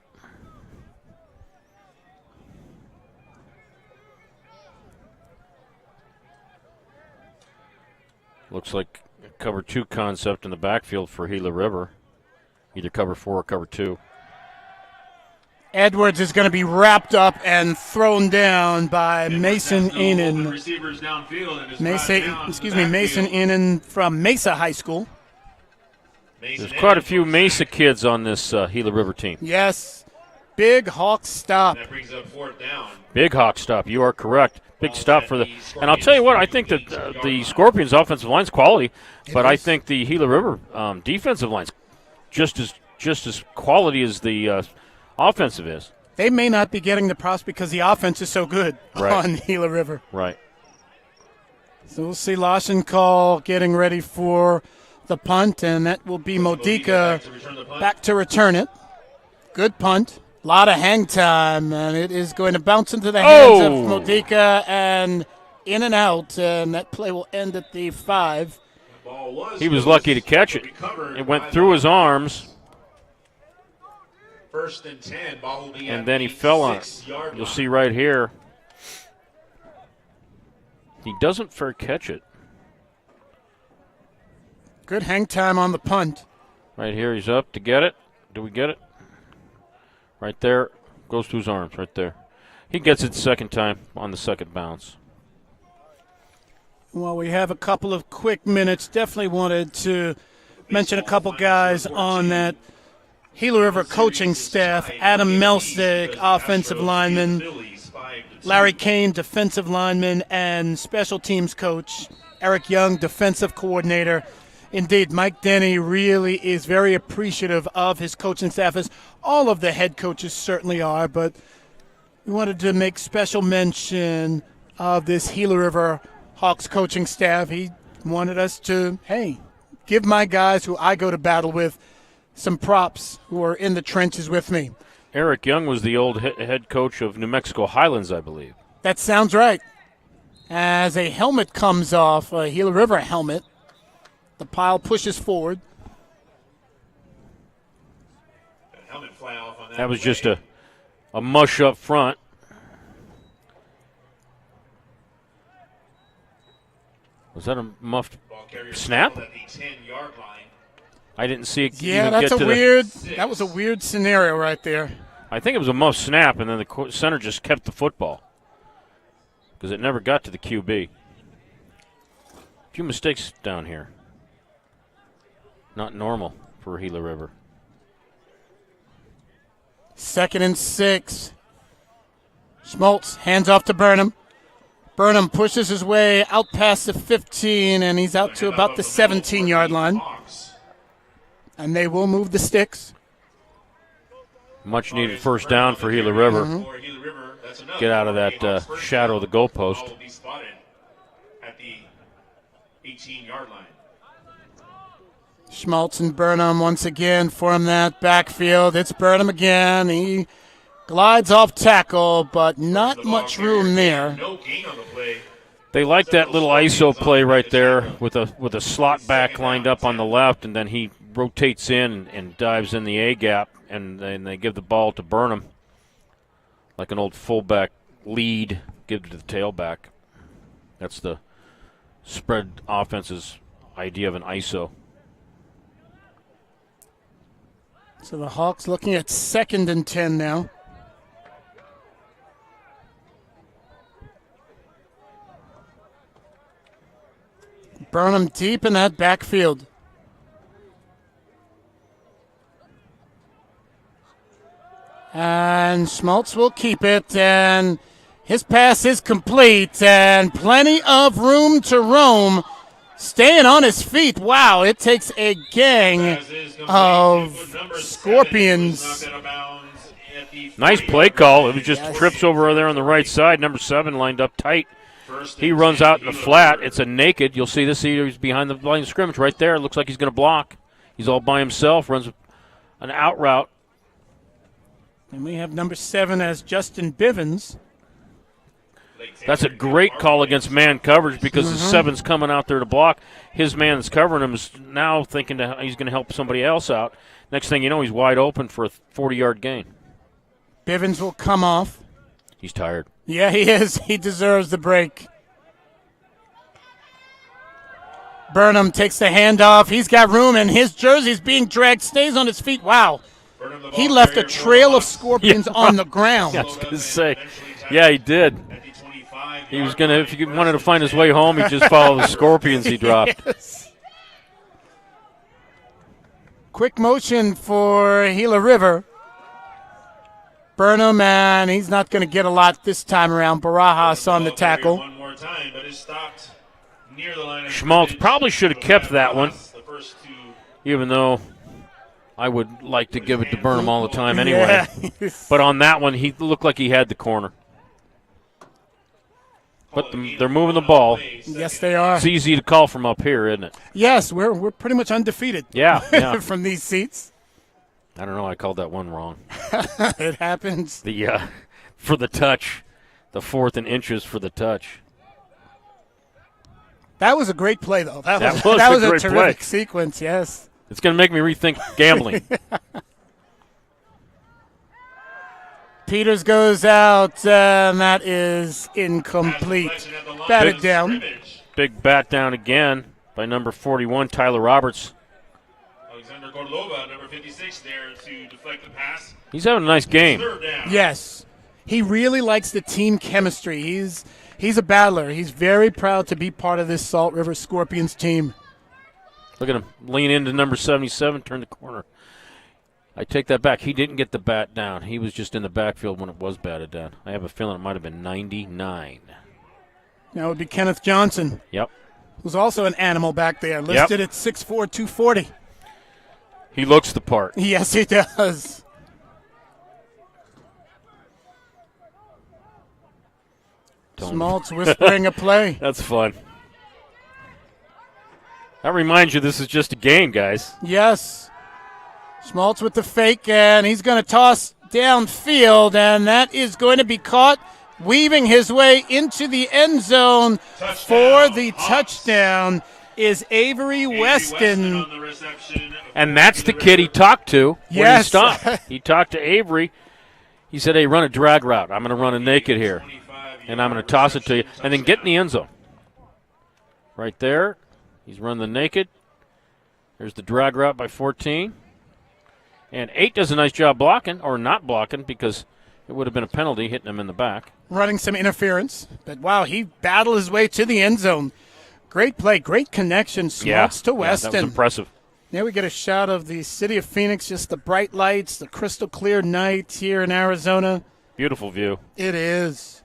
Looks like a cover 2 concept in the backfield for Gila River. Either cover 4 or cover 2. Edwards is going to be wrapped up and thrown down by Mason Enan. Mason Enan from Mesa High School. There's quite a few Mesa kids on this Gila River team. Yes. Big Hawk stop. That brings up fourth down. Big Hawk stop. You are correct. Big stop for the. And I'll tell you what, I think that the Scorpions' offensive line's quality, but I think the Gila River defensive line's just as quality as the offensive is. They may not be getting the props because the offense is so good on Gila River. Right. So we'll see Lashenkoll getting ready for the punt, and that will be Modica back to return it. Good punt. A lot of hang time, and it is going to bounce into the hands of Modica and in and out, and that play will end at the 5. He was lucky to catch it. It went through his arms. First and 10, ball will be And at then he the fell on it. 6-yard You'll line. see right here. He doesn't fair catch it. Good hang time on the punt. Right here, he's up to get it. Do we get it? Right there. Goes to his arms, right there. He gets it second time on the second bounce. Well, we have a couple of quick minutes. Definitely wanted to mention a couple guys on that Gila River coaching staff. Adam Melstick, offensive lineman. Larry Kane, defensive lineman, and special teams coach. Eric Young, defensive coordinator. Indeed, Mike Denny really is very appreciative of his coaching staff, as all of the head coaches certainly are, but we wanted to make special mention of this Gila River Hawks coaching staff. He wanted us to, hey, give my guys who I go to battle with some props, who are in the trenches with me. Eric Young was the old head coach of New Mexico Highlands, I believe. That sounds right. As a helmet comes off, a Gila River helmet, the pile pushes forward. That was just a mush up front. Was that a muffed snap? I didn't see it. Yeah, that's a weird. That was a weird scenario right there. I think it was a muffed snap, and then the center just kept the football because it never got to the QB. A few mistakes down here. Not normal for Gila River. 2nd and 6. Schmaltz hands off to Burnham. Burnham pushes his way out past the 15, and he's out to about the 17-yard line. And they will move the sticks. Much needed first down for Gila River. Get out of that shadow of the goalpost. At the 18-yard line. Schmaltz and Burnham once again form that backfield. It's Burnham again. He glides off tackle, but not much room there. They like that little ISO play right there with a slot back lined up on the left, and then he rotates in and dives in the A gap, and then they give the ball to Burnham like an old fullback lead, give it to the tailback. That's the spread offense's idea of an ISO. So the Hawks looking at 2nd and 10 now. Burnham deep in that backfield. And Schmaltz will keep it, and his pass is complete, and plenty of room to roam. Staying on his feet. Wow, it takes a gang of Scorpions. Nice play call. It was just trips over there on the right side. Number 7 lined up tight. He runs out in the flat. It's a naked. You'll see this. He's behind the line of scrimmage right there. It looks like he's going to block. He's all by himself. Runs an out route. And we have number 7 as Justin Bivens. That's a great call against man coverage because the 7's coming out there to block. His man that's covering him is now thinking he's going to help somebody else out. Next thing you know, he's wide open for a 40-yard gain. Bivens will come off. He's tired. Yeah, he is. He deserves the break. Burnham takes the handoff. He's got room, and his jersey's being dragged. Stays on his feet. Wow. He left a trail of Scorpions on the ground. I was going to say, yeah, he did. He was going to, if he wanted to find his way home, he'd just follow the Scorpions he dropped. Yes. Quick motion for Gila River. Burnham, and he's not going to get a lot this time around. Barajas on the tackle. One more time, but it's stopped near the line of Schmaltz probably should have kept that one, even though I would like to give it to Burnham all the time anyway. Yeah. But on that one, he looked like he had the corner. But they're moving the ball. Yes, they are. It's easy to call from up here, isn't it? Yes, we're pretty much undefeated. Yeah. From these seats. I don't know. I called that one wrong. It happens. For the touch, the 4th and inches for the touch. That was a great play, though. That was a terrific sequence. Yes. It's going to make me rethink gambling. Peters goes out, and that is incomplete. Batted down. Big bat down again by number 41, Tyler Roberts. Alexander Cordova, number 56, there to deflect the pass. He's having a nice game. Yes. He really likes the team chemistry. He's a battler. He's very proud to be part of this Salt River Scorpions team. Look at him lean into number 77, turn the corner. I take that back. He didn't get the bat down. He was just in the backfield when it was batted down. I have a feeling it might have been 99. That would be Kenneth Johnson. Yep. Who's also an animal back there, listed at 6'4", 240. He looks the part. Yes, he does. Schmaltz whispering a play. That's fun. That reminds you this is just a game, guys. Yes. Schmaltz with the fake, and he's going to toss downfield, and that is going to be caught, weaving his way into the end zone for the touchdown is Avery Weston. And that's the kid he talked to when he Yes. stopped. He talked to Avery. He said, hey, run a drag route. I'm going to run a naked here, and I'm going to toss it to you, and then get in the end zone. Right there. He's run the naked. There's the drag route by 14. And 8 does a nice job blocking, or not blocking, because it would have been a penalty hitting him in the back. Running some interference. But, wow, he battled his way to the end zone. Great play, great connection. Schmaltz to Weston. That was impressive. Now we get a shot of the city of Phoenix, just the bright lights, the crystal clear night here in Arizona. Beautiful view. It is.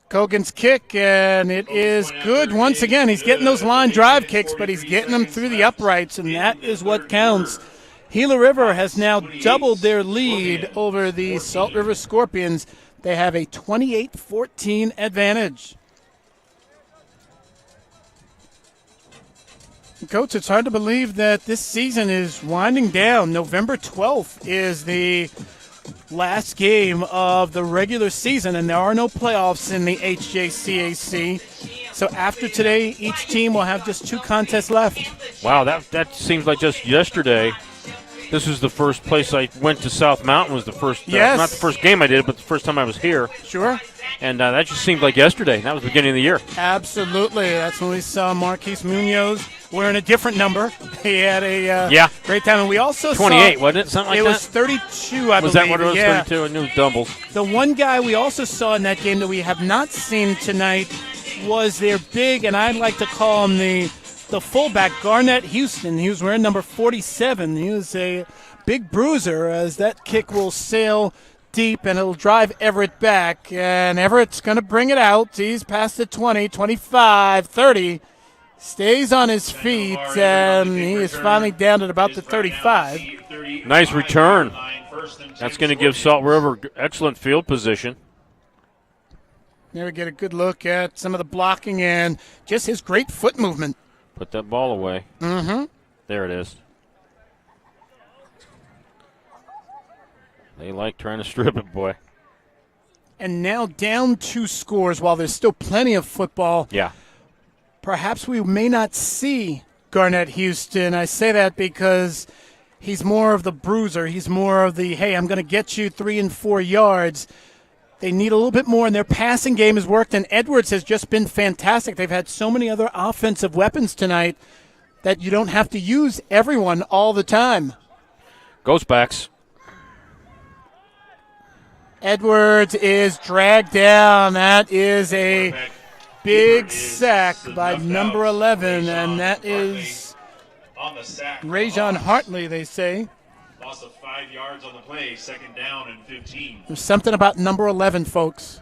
Kogan's kick, and it is good once again. He's getting those line drive kicks, but he's getting them through the uprights, and that is what counts. Gila River has now doubled their lead over the Salt River Scorpions. They have a 28-14 advantage. Coach, it's hard to believe that this season is winding down. November 12th is the last game of the regular season, and there are no playoffs in the HJCAC. So after today, each team will have just 2 contests left. Wow, that seems like just yesterday. This is the first place I went to South Mountain. Was the first, Yes. not the first game I did, but the first time I was here. Sure. And that just seemed like yesterday. That was the beginning of the year. Absolutely. That's when we saw Marquise Munoz wearing a different number. He had a great time. And we also 28, saw, wasn't it? Something like it that? was 32, I believe. Was that what it was, Yeah. 32? I knew it was doubles. The one guy we also saw in that game that we have not seen tonight was their big, and I'd like to call him the fullback, Garnett Houston. He was wearing number 47. He was a big bruiser, as that kick will sail deep and it'll drive Everett back. And Everett's going to bring it out. He's past the 20, 25, 30. Stays on his feet, and he is finally down at about the 35. Nice return. That's going to give Salt River excellent field position. There we get a good look at some of the blocking and just his great foot movement. Put that ball away. Mm-hmm. There it is. They like trying to strip it, boy. And now down 2 scores while there's still plenty of football. Yeah. Perhaps we may not see Garnett Houston. I say that because he's more of the bruiser. He's more of the, hey, I'm going to get you 3 and 4 yards. They need a little bit more, and their passing game has worked, and Edwards has just been fantastic. They've had so many other offensive weapons tonight that you don't have to use everyone all the time. Ghostbacks. Edwards is dragged down. That is a big sack by number 11, and that is Rajon Hartley, they say. Loss of 5 yards on the play, 2nd down and 15. There's something about number 11, folks.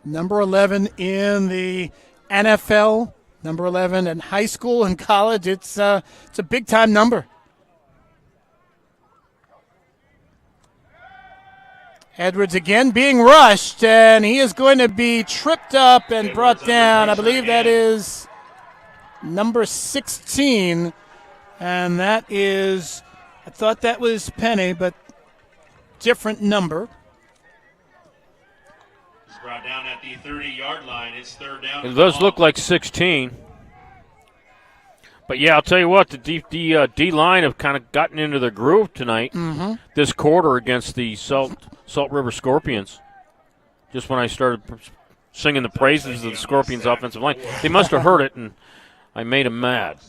Number 11 in the NFL, number 11 in high school and college. It's a big-time number. Edwards again being rushed, and he is going to be tripped up and brought down. I believe that is number 16, and that is, I thought that was Penny, but different number. He's brought down at the 30-yard line. It's 3rd down. It does look like 16. But, yeah, I'll tell you what, the D line have kind of gotten into their groove tonight, this quarter against the Salt River Scorpions. Just when I started singing the praises of the Scorpions' offensive line. They must have heard it, and I made them mad.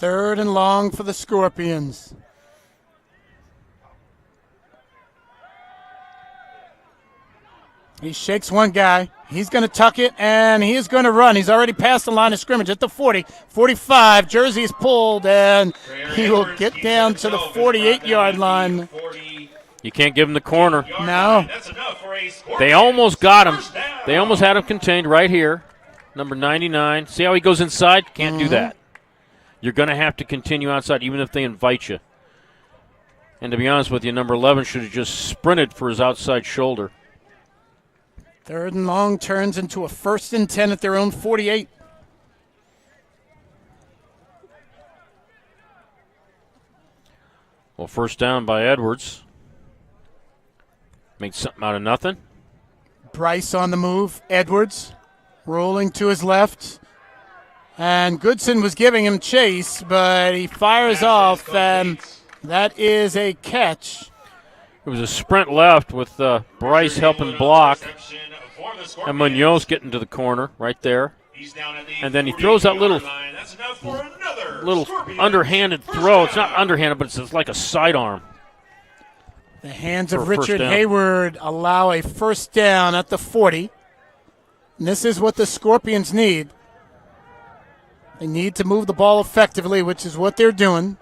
3rd and long for the Scorpions. He shakes one guy. He's going to tuck it, and he is going to run. He's already past the line of scrimmage at the 40, 45. Jersey is pulled, and he will get down to the 48-yard line. You can't give him the corner. No. They almost got him. They almost had him contained right here. Number 99. See how he goes inside? Can't do that. You're going to have to continue outside even if they invite you. And to be honest with you, number 11 should have just sprinted for his outside shoulder. 3rd and long turns into a 1st and 10 at their own 48. Well, first down by Edwards. Made something out of nothing. Bryce on the move. Edwards rolling to his left. And Goodson was giving him chase, but he fires off, and that is a catch. It was a sprint left with Bryce helping block. And Munoz getting to the corner right there. And then he throws that little underhanded throw. It's not underhanded, but it's like a sidearm. The hands of Richard Hayward allow a first down at the 40. And this is what the Scorpions need. They need to move the ball effectively, which is what they're doing.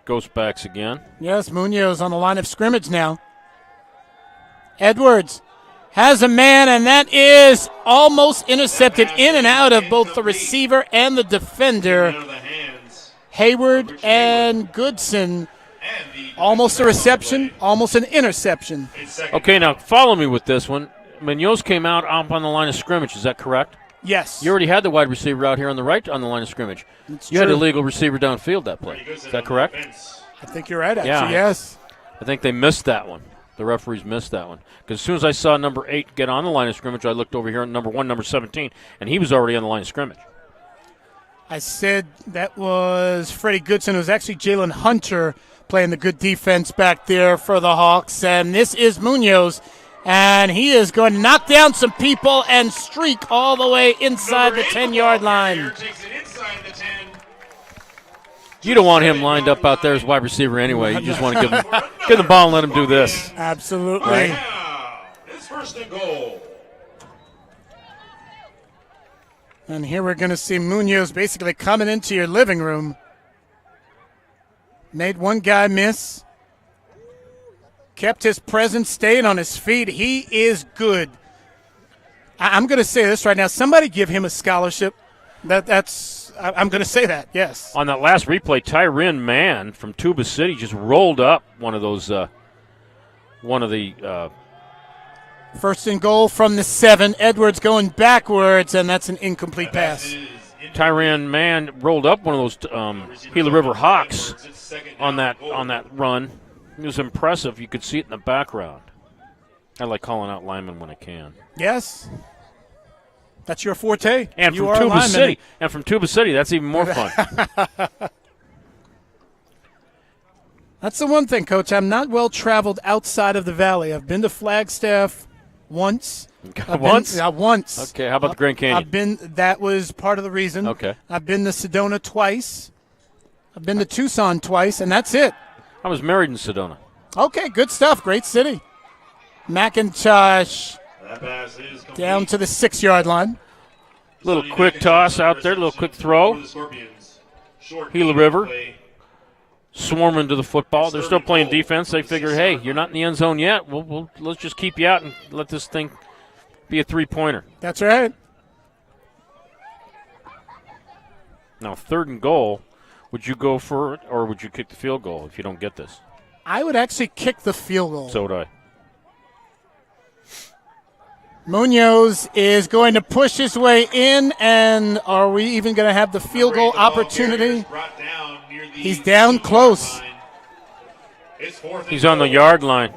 Ghost backs again. Yes, Munoz on the line of scrimmage now. Edwards has a man, and that is almost intercepted in and out of both the receiver and the defender. Hayward and Goodson. Almost a reception, almost an interception. Okay, now follow me with this one. Munoz came out up on the line of scrimmage. Is that correct? Yes. You already had the wide receiver out here on the right on the line of scrimmage. You had a legal receiver downfield that play. Is that correct? I think you're right, actually, yes. I think they missed that one. The referees missed that one. Because as soon as I saw number 8 get on the line of scrimmage, I looked over here at number 1, number 17, and he was already on the line of scrimmage. I said that was Freddie Goodson. It was actually Jalen Hunter playing the good defense back there for the Hawks. And this is Munoz. And he is going to knock down some people and streak all the way inside the 10-yard line. You don't want him lined up out there as wide receiver anyway. You just want to give him the ball and let him do this. Absolutely. Right? It's 1st and goal. And here we're going to see Munoz basically coming into your living room. Made one guy miss. Kept his presence, staying on his feet. He is good. I'm going to say this right now. Somebody give him a scholarship. I'm going to say that, yes. On that last replay, Tyron Mann from Tuba City just rolled up one of the 1st and goal from the 7. Edwards going backwards, and that's an incomplete pass. Tyron Mann rolled up one of those Gila River Hawks on that run. It was impressive. You could see it in the background. I like calling out linemen when I can. Yes. That's your forte. And from Tuba City. And from Tuba City, that's even more fun. That's the one thing, Coach. I'm not well traveled outside of the Valley. I've been to Flagstaff once. Once? Once. Okay, how about the Grand Canyon? That was part of the reason. Okay. I've been to Sedona twice. I've been to Tucson twice, and that's it. I was married in Sedona. Okay, good stuff. Great city. McIntosh down to the 6-yard line. Little quick toss out there, little quick throw. Gila River swarming to the football. They're still playing defense. They figure, hey, you're not in the end zone yet. Let's just keep you out and let this thing be a 3-pointer. That's right. Now, 3rd and goal. Would you go for it, or would you kick the field goal if you don't get this? I would actually kick the field goal. So would I. Munoz is going to push his way in, and are we even going to have the field goal opportunity? He's down close. He's on the yard line.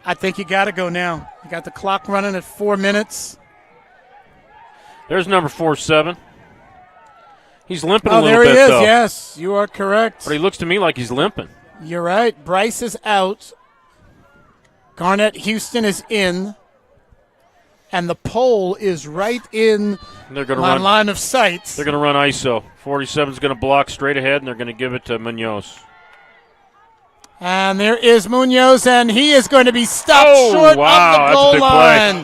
I think you got to go now. You got the clock running at 4 minutes. There's number 4-7. He's limping a Oh, little there bit, he is. though. Yes, you are correct. But he looks to me like he's limping. You're right. Bryce is out. Garnett Houston is in. And the pole is right in on line of sight. They're going to run ISO. 47's going to block straight ahead, and they're going to give it to Munoz. And there is Munoz, and he is going to be stopped short of the goal line.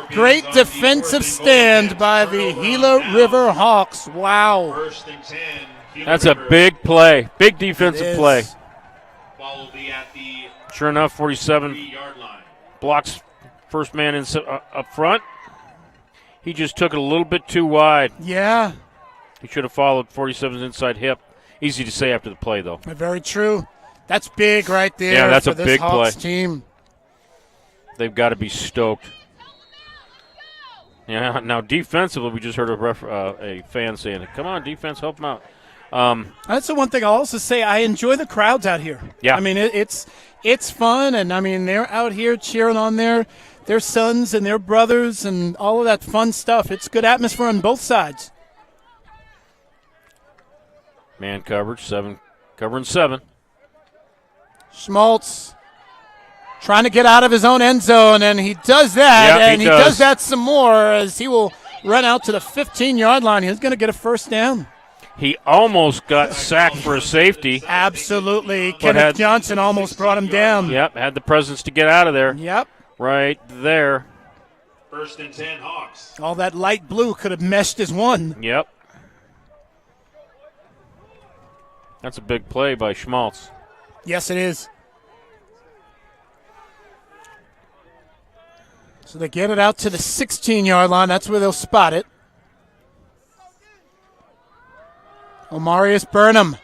Great defensive stand by the Gila River Hawks. Wow. That's a big play. Big defensive play. Sure enough, 47 blocks first man in, up front. He just took it a little bit too wide. Yeah. He should have followed 47's inside hip. Easy to say after the play, though. Very true. That's big right there. Yeah, that's for a this big Hawks play. Team. They've got to be stoked. Yeah. Now defensively, we just heard a fan saying, "Come on, defense, help them out." That's the one thing I'll also say. I enjoy the crowds out here. Yeah. I mean, it's fun, and I mean they're out here cheering on their sons and their brothers and all of that fun stuff. It's good atmosphere on both sides. Man coverage, covering 7. Schmaltz trying to get out of his own end zone, and he does that, Yep, and he does that some more as he will run out to the 15-yard line. He's going to get a first down. He almost got sacked for a safety. Absolutely. Kenneth Johnson almost brought him down. Yep, had the presence to get out of there. Yep. Right there. 1st and 10 Hawks. All that light blue could have meshed as one. Yep. That's a big play by Schmaltz. Yes, it is. So they get it out to the 16-yard line. That's where they'll spot it. Omarius Burnham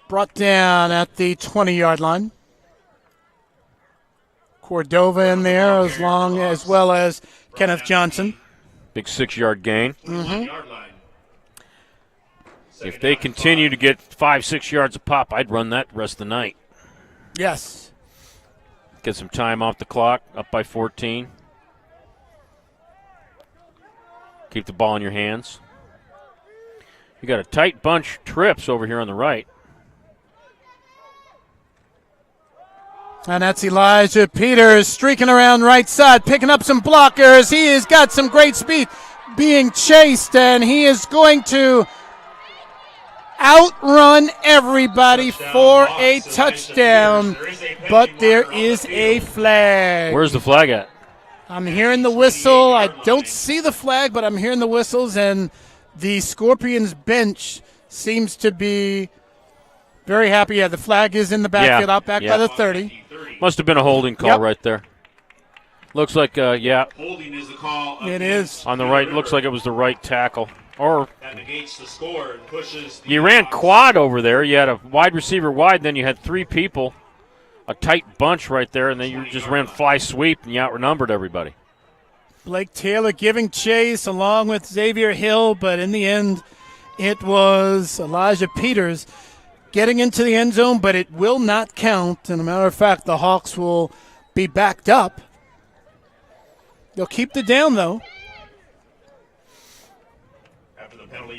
brought down at the 20-yard line. Cordova in there as well as Kenneth Johnson. Big 6-yard gain. Mm-hmm. If they continue to get 5-6 yards a pop, I'd run that the rest of the night. Yes. Get some time off the clock, up by 14. Keep the ball in your hands. You got a tight bunch trips over here on the right. And that's Elijah Peters streaking around right side, picking up some blockers. He has got some great speed, being chased, and he is going to outrun everybody for a touchdown. But there is a flag. Where's the flag at? I'm hearing the whistle. I don't see the flag, but I'm hearing the whistles, and the Scorpions bench seems to be very happy. Yeah, the flag is in the backfield, out back by the 30. Must have been a holding call right there. Looks like, Holding is the call. It is. On the right, looks like it was the right tackle. Or That negates the score and pushes the you ran quad over there. You had a wide receiver wide, then you had 3 people, a tight bunch right there, and then you just ran fly sweep and you outnumbered everybody. Blake Taylor giving chase along with Xavier Hill, but in the end, it was Elijah Peters getting into the end zone, but it will not count. And a matter of fact, the Hawks will be backed up. They'll keep the down, though.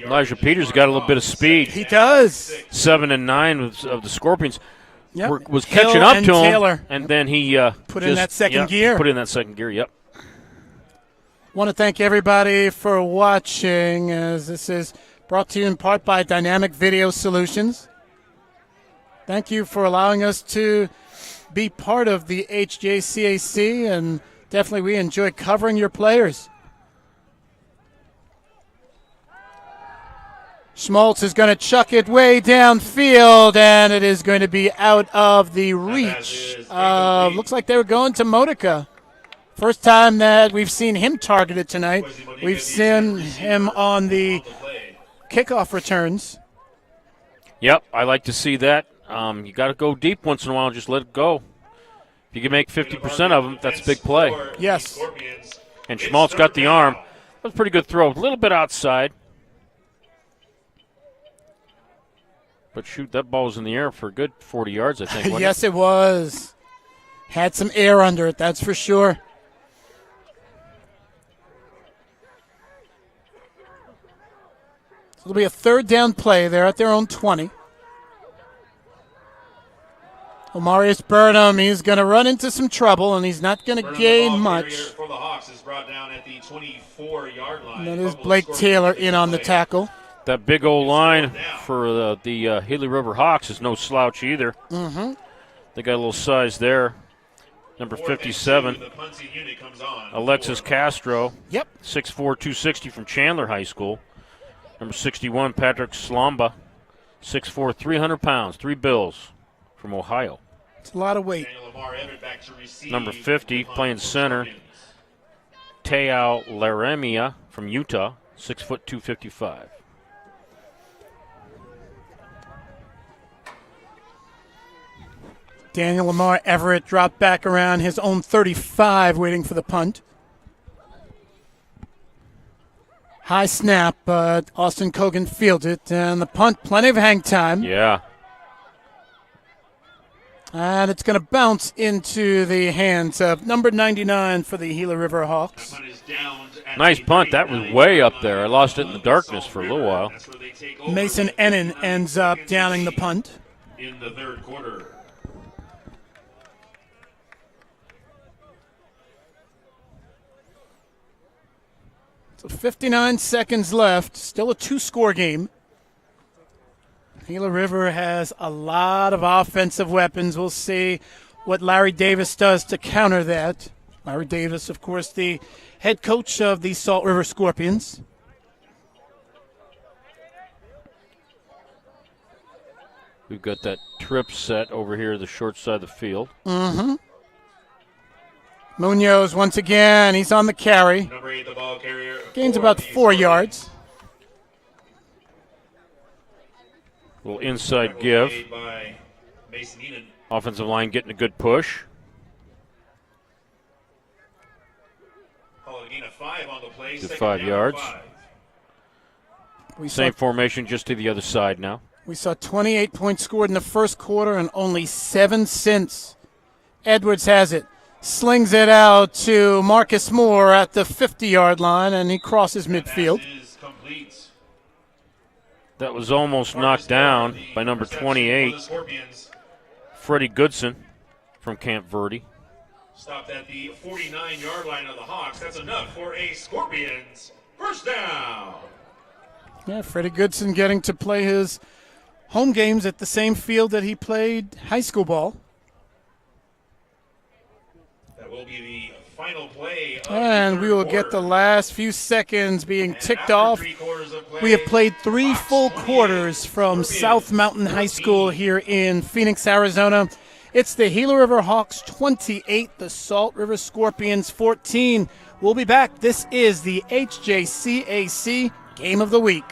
Elijah Peters got a little bit of speed. He does. 7 and 9 of the Scorpions was Hill catching up and to him, Taylor. and then he Put in that second gear. Put in that second gear. Yep. Want to thank everybody for watching, as this is brought to you in part by Dynamic Video Solutions. Thank you for allowing us to be part of the HJCAC, and definitely we enjoy covering your players. Schmaltz is going to chuck it way downfield, and it is going to be out of the reach. Looks like they were going to Modica. First time that we've seen him targeted tonight. We've seen him on the kickoff returns. Yep, I like to see that. You got to go deep once in a while and just let it go. If you can make 50% of them, that's a big play. Yes. And Schmaltz got the arm. That was a pretty good throw. A little bit outside. But shoot, that ball was in the air for a good 40 yards, I think. Wasn't Yes, it was. Had some air under it, that's for sure. It'll be a third down play. They're at their own 20. Omarius Burnham, he's going to run into some trouble, and he's not going to gain much. For the Hawks is brought down at the 24-yard line. And that is Blake Taylor in on the tackle. That big old line for the Gila River Hawks is no slouch either. Mm-hmm. They got a little size there. Number 57, Alexis Castro. Yep. 6'4", 260 from Chandler High School. Number 61, Patrick Slomba. 6'4", 300 pounds, 3 bills from Ohio. It's a lot of weight. Number 50, playing center, Teao Laremia from Utah. 6', 255. Daniel Lamar Everett dropped back around his own 35, waiting for the punt. High snap, but Austin Cogan fielded it, and the punt, plenty of hang time. Yeah. And it's going to bounce into the hands of number 99 for the Gila River Hawks. Nice punt. That was way up there. I lost it in the darkness for a little while. Mason Ennin ends up downing the punt. In the third quarter. So 59 seconds left. Still a 2-score game. Gila River has a lot of offensive weapons. We'll see what Larry Davis does to counter that. Larry Davis, of course, the head coach of the Salt River Scorpions. We've got that trip set over here, the short side of the field. Mm-hmm. Munoz once again, he's on the carry. Number 8, the ball carrier. Gains about 4 yards. Little inside give. Offensive line getting a good push. Good 5 yards. Same formation, just to the other side now. We saw 28 points scored in the first quarter and only 7 since. Edwards has it. Slings it out to Marcus Moore at the 50-yard line, and he crosses midfield. That was almost knocked down by number 28, Freddie Goodson from Camp Verde. Stopped at the 49-yard line of the Hawks. That's enough for a Scorpions first down. Yeah, Freddie Goodson getting to play his home games at the same field that he played high school ball. That will be the final play. And we will get the last few seconds being ticked off. We have played 3 full quarters from South Mountain High School here in Phoenix, Arizona. It's the Gila River Hawks 28, the Salt River Scorpions 14. We'll be back. This is the HJCAC Game of the Week.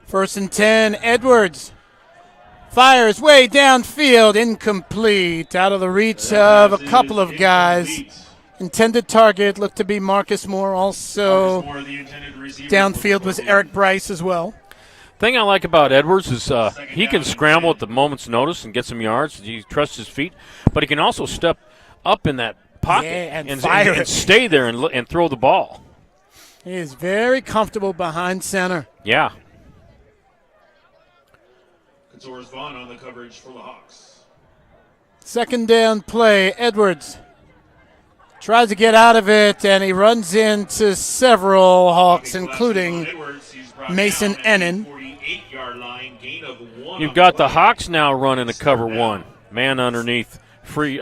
First and 10, Edwards fires way downfield, incomplete, out of the reach of a couple of guys. Intended target looked to be Marcus Moore. Also downfield was Eric Bryce as well. Thing I like about Edwards is he can scramble at the moment's notice and get some yards. He trusts his feet, but he can also step up in that pocket and stay there and throw the ball. He is very comfortable behind center. Yeah. Contours Vaughn on the coverage for the Hawks. Second down play. Edwards tries to get out of it, and he runs into several Hawks, including Mason Ennin. You've got the Hawks now running a cover one. Man underneath, free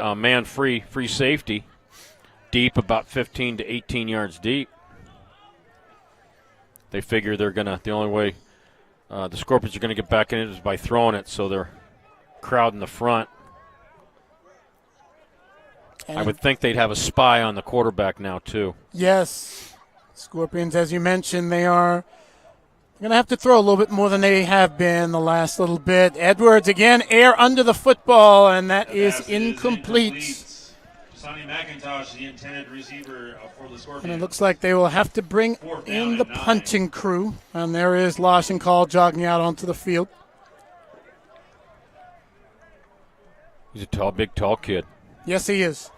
safety, deep, about 15 to 18 yards deep. They figure they're going to, the only way the Scorpions are going to get back in it is by throwing it, so they're crowding the front. And I would think they'd have a spy on the quarterback now, too. Yes. Scorpions, as you mentioned, they are going to have to throw a little bit more than they have been the last little bit. Edwards, again, air under the football, and that is incomplete. Sonny McIntosh, the intended receiver for the Scorpions. And it looks like they will have to bring in the punting crew. And there is Lawson Call jogging out onto the field. He's a big, tall kid. Yes, he is.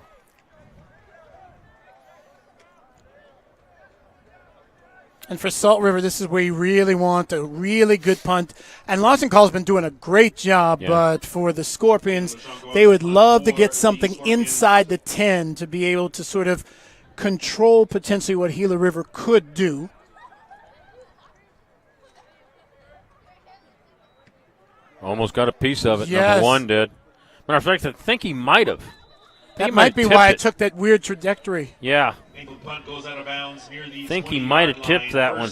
And for Salt River, this is where you really want a really good punt. And Lawson Call's been doing a great job, but for the Scorpions, they would love to get something inside the 10 to be able to sort of control potentially what Gila River could do. Almost got a piece of it. Yes. Number one did. Matter of fact, I think he might have. That might be why it took that weird trajectory. Yeah. Punt goes out of bounds near the I think he might have tipped that one.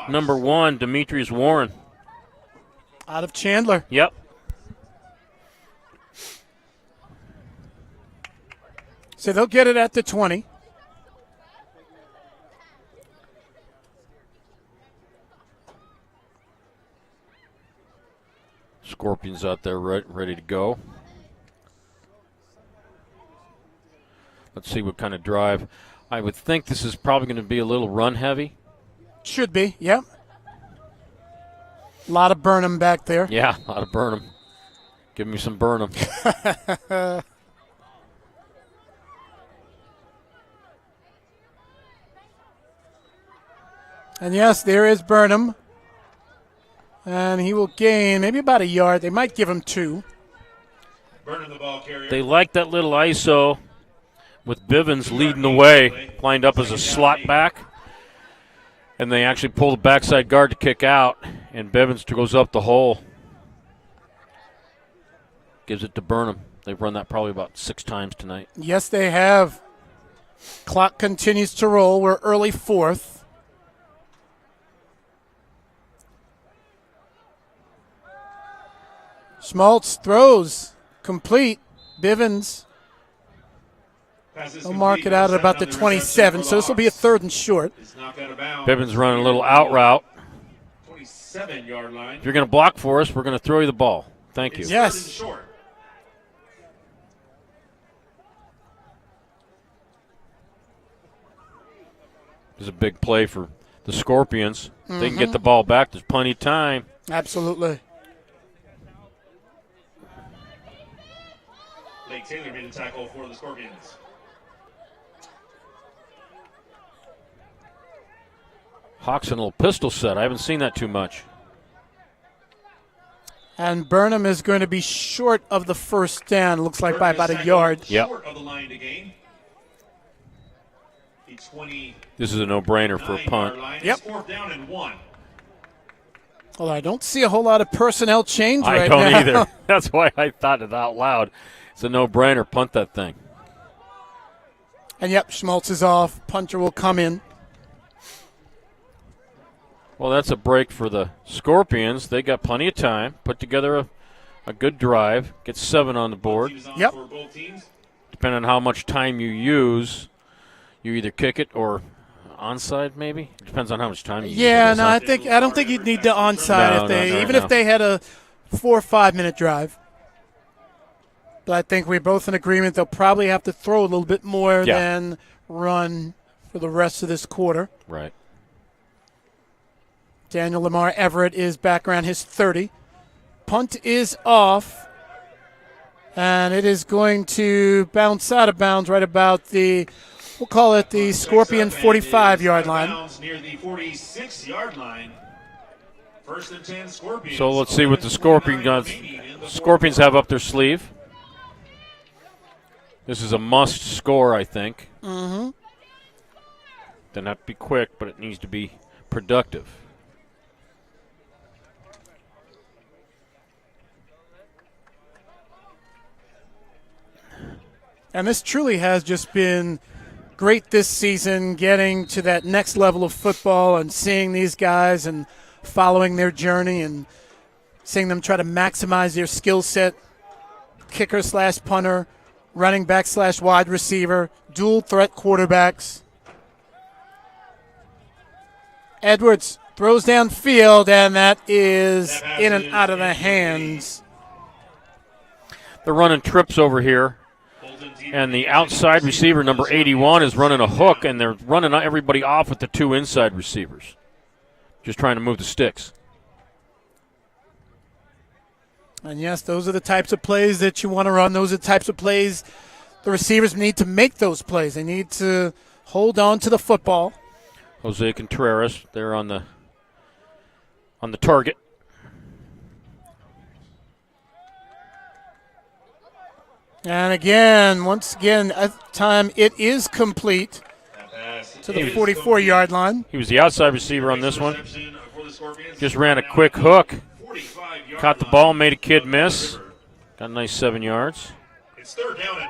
Number one, Demetrius Warren. Out of Chandler. Yep. So they'll get it at the 20. Scorpions out there ready to go. Let's see what kind of drive. I would think this is probably going to be a little run heavy. Should be, yep. A lot of Burnham back there. Yeah, a lot of Burnham. Give me some Burnham. And yes, there is Burnham. And he will gain maybe about a yard. They might give him 2. Burnham, the ball carrier. They like that little ISO with Bivens leading the way, lined up as a slot back. And they actually pull the backside guard to kick out, and Bivens goes up the hole. Gives it to Burnham. They've run that probably about 6 times tonight. Yes, they have. Clock continues to roll. We're early 4th. Schmaltz throws complete. Bivens. They'll mark it out at about the 27, so this will be a 3rd and short. Bivens running a little out route. 27-yard line. If you're going to block for us, we're going to throw you the ball. Thank you. Yes. This is a big play for the Scorpions. They can get the ball back. There's plenty of time. Absolutely. Blake Taylor made the tackle for the Scorpions. Hawks in a little pistol set. I haven't seen that too much. And Burnham is going to be short of the first down. It looks like by about a yard. Yep. Short of the line to gain. This is a no-brainer for a punt. Yep. 4th down and 1. Well, I don't see a whole lot of personnel change right now. I don't either. That's why I thought it out loud. It's a no-brainer. Punt that thing. And, yep, Schmaltz is off. Punter will come in. Well, that's a break for the Scorpions. They got plenty of time. Put together a good drive. Get 7 on the board. Yep. Depending on how much time you use, you either kick it or onside maybe. It depends on how much time you use. Yeah, no, I don't think you'd need the onside if they had a 4 or 5 minute drive. But I think we're both in agreement they'll probably have to throw a little bit more than run for the rest of this quarter. Right. Daniel Lamar Everett is back around his 30. Punt is off. And it is going to bounce out of bounds right about the We'll call it the Scorpion 45-yard line. Near the 46-yard line. First and 10 Scorpions. So let's see what the Scorpions have up their sleeve. This is a must score, I think. Mm-hmm. Doesn't have to be quick, but it needs to be productive. And this truly has just been great this season, getting to that next level of football and seeing these guys and following their journey and seeing them try to maximize their skill set. Kicker/punter, running back/wide receiver, dual threat quarterbacks. Edwards throws downfield, and that is in and out of the hands. They're running trips over here. And the outside receiver, number 81, is running a hook, and they're running everybody off with the two inside receivers. Just trying to move the sticks. And, yes, those are the types of plays that you want to run. Those are the types of plays the receivers need to make those plays. They need to hold on to the football. Jose Contreras there on the target. And again, once again, at the time, it is complete to the 44-yard line. He was the outside receiver on this one. Just ran a quick hook. Caught the ball, made a kid miss. Got a nice 7 yards.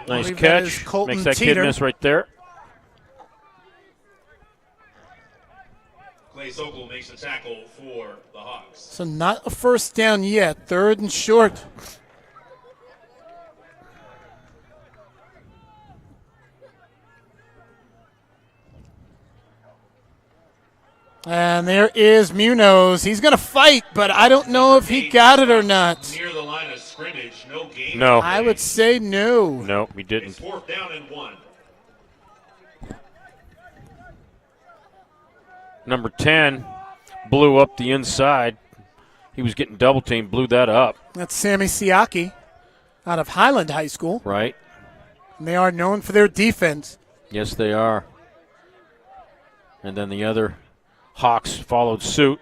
Nice catch. Makes that kid miss right there. Clay Sokol makes a tackle for the Hawks. So not a first down yet. 3rd and short. And there is Munoz. He's going to fight, but I don't know if he got it or not. Near the line of scrimmage, no gain. No. I would say no. No, he didn't. It's 4th down and 1. Number 10 blew up the inside. He was getting double teamed, blew that up. That's Sammy Siaki out of Highland High School. Right. And they are known for their defense. Yes, they are. And then the other Hawks followed suit,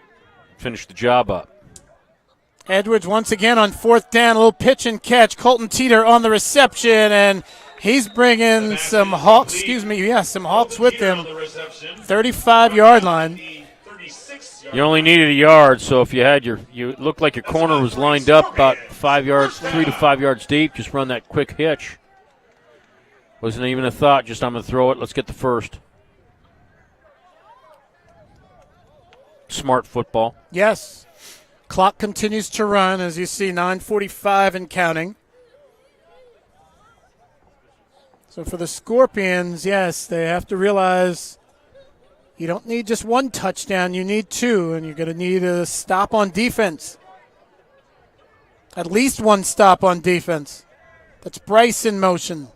finished the job up. Edwards once again on 4th down, a little pitch and catch. Colton Teeter on the reception, and he's bringing some Hawks, some Hawks with him. 35-yard line. You only needed a yard, so if you looked like your corner was lined up about 5 yards, 3 to 5 yards deep, just run that quick hitch. Wasn't even a thought, just I'm going to throw it, let's get the first. Smart football. Yes. Clock continues to run, as you see, 9:45 and counting. So for the Scorpions, yes, they have to realize you don't need just one touchdown, you need 2, and you're going to need a stop on defense. At least one stop on defense. That's Bryce in motion.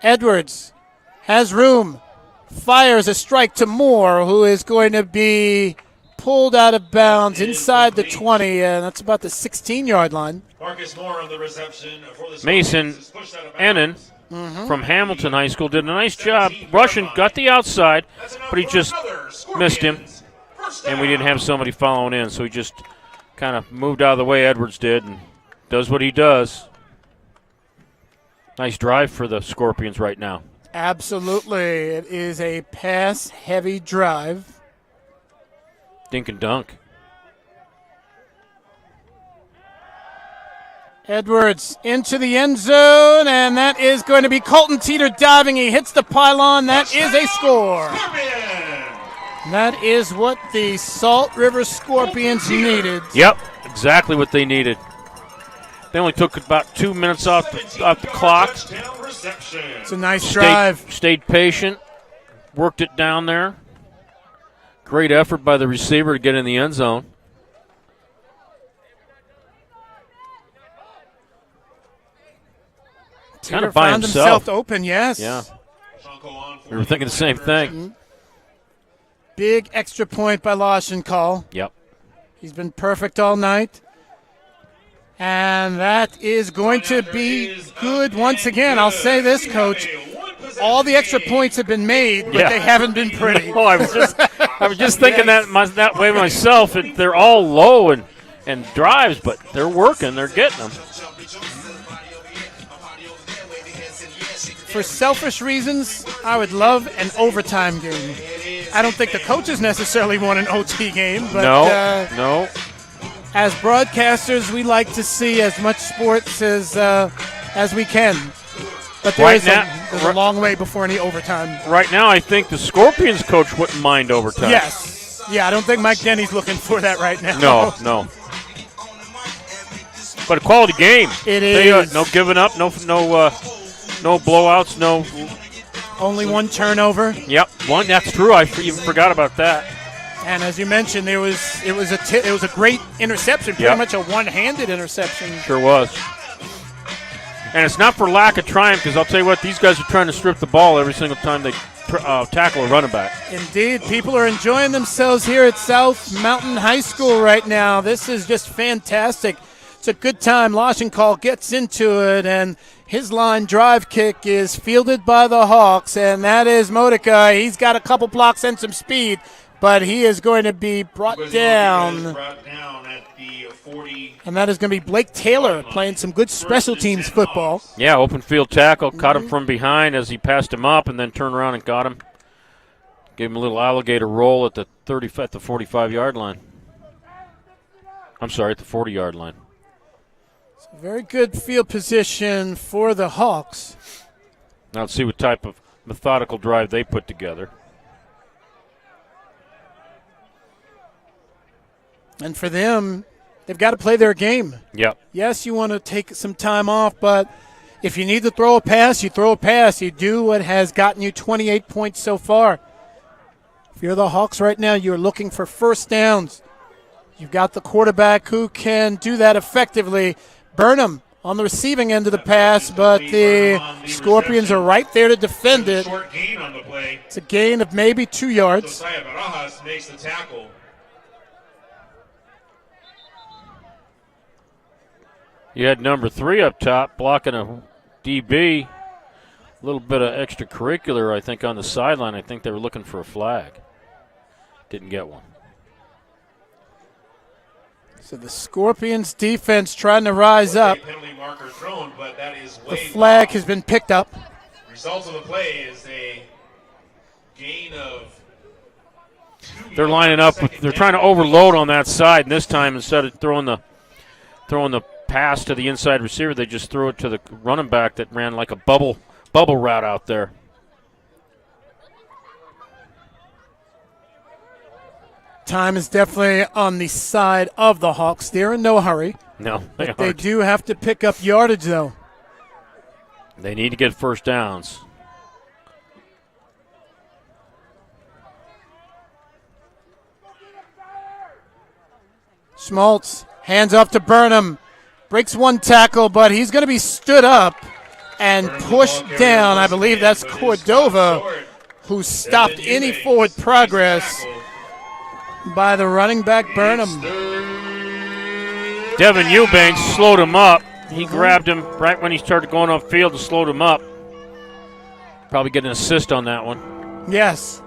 Edwards has room. Fires a strike to Moore, who is going to be pulled out of bounds inside the 20, and that's about the 16-yard line. Marcus Moore on the reception for the Mason Ennin from Hamilton High School did a nice job. Russian got the outside, but he just missed him, and we didn't have somebody following in, so he just kind of moved out of the way Edwards did and does what he does. Nice drive for the Scorpions right now. Absolutely. It is a pass-heavy drive. Dink and dunk. Edwards into the end zone, and that is going to be Colton Teeter diving. He hits the pylon. That is a score. That is what the Salt River Scorpions needed. Yep, exactly what they needed. They only took about 2 minutes off the clock. It's a nice drive. Stayed patient, worked it down there. Great effort by the receiver to get in the end zone. Kind of by himself. Open, yes. Yeah. We were thinking the same thing. Mm-hmm. Big extra point by Lashenkahl. Yep. He's been perfect all night. And that is going to be good once again. I'll say this, Coach. All the extra points have been made, but they haven't been pretty. Oh, I was just thinking that way myself. They're all low and drives, but they're working. They're getting them. For selfish reasons, I would love an overtime game. I don't think the coaches necessarily want an OT game, but no. As broadcasters, we like to see as much sports as we can. But there's a long way before any overtime. Right now, I think the Scorpions coach wouldn't mind overtime. Yes. Yeah, I don't think Mike Denny's looking for that right now. No. But a quality game. It is. No giving up, no blowouts, no. Only one turnover. Yep, one. That's true. I even forgot about that. And as you mentioned, it was a great interception, pretty much a one-handed interception. Sure was. And it's not for lack of trying, because I'll tell you what, these guys are trying to strip the ball every single time they tackle a running back. Indeed, people are enjoying themselves here at South Mountain High School right now. This is just fantastic. It's a good time. Loschenkall gets into it, and his line drive kick is fielded by the Hawks, and that is Modica. He's got a couple blocks and some speed, but he is going to be brought down. At the 40. And that is going to be Blake Taylor playing some good special teams football. Yeah, open field tackle, caught him from behind as he passed him up, and then turned around and got him. Gave him a little alligator roll at the 45-yard line. I'm sorry, at the 40-yard line. Very good field position for the Hawks. Now let's see what type of methodical drive they put together. And for them, they've got to play their game. Yep. Yes, you want to take some time off, but if you need to throw a pass, you throw a pass. You do what has gotten you 28 points so far. If you're the Hawks right now, you're looking for first downs. You've got the quarterback who can do that effectively. Burnham on the receiving end of the pass, but the Scorpions are right there to defend it. It's a gain of maybe 2 yards. Josiah Barajas makes the tackle. You had number 3 up top blocking a DB. A little bit of extracurricular, I think, on the sideline. I think they were looking for a flag. Didn't get one. So the Scorpions defense trying to rise up. Penalty marker thrown, but that is the flag has been picked up. Result of the play is a gain of 2. They're lining up. They're trying to overload on that side, and this time instead of throwing the pass to the inside receiver, they just threw it to the running back that ran like a bubble route out there. Time is definitely on the side of the Hawks. They're in no hurry. No, they do have to pick up yardage, though. They need to get first downs. Schmaltz, hands off to Burnham. Breaks one tackle, but he's going to be stood up and pushed down. I believe that's Cordova, who stopped any forward progress by the running back Burnham. Devin Eubanks slowed him up. He grabbed him right when he started going upfield and slowed him up. Probably get an assist on that one. Yes.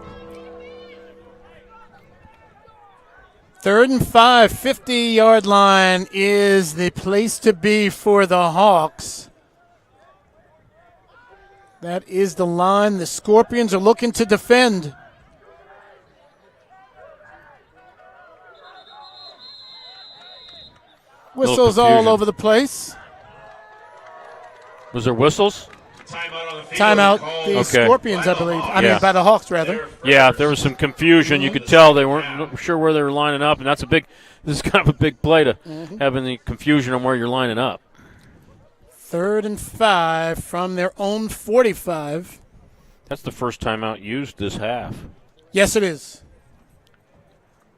3rd and 5, 50-yard line is the place to be for the Hawks. That is the line the Scorpions are looking to defend. Whistles all over the place. Was there whistles? Timeout. The Scorpions, I believe. I mean, by the Hawks, rather. Yeah, there was some confusion. You could tell they weren't sure where they were lining up, and this is kind of a big play to having the confusion on where you're lining up. 3rd and 5 from their own 45. That's the first timeout used this half. Yes, it is.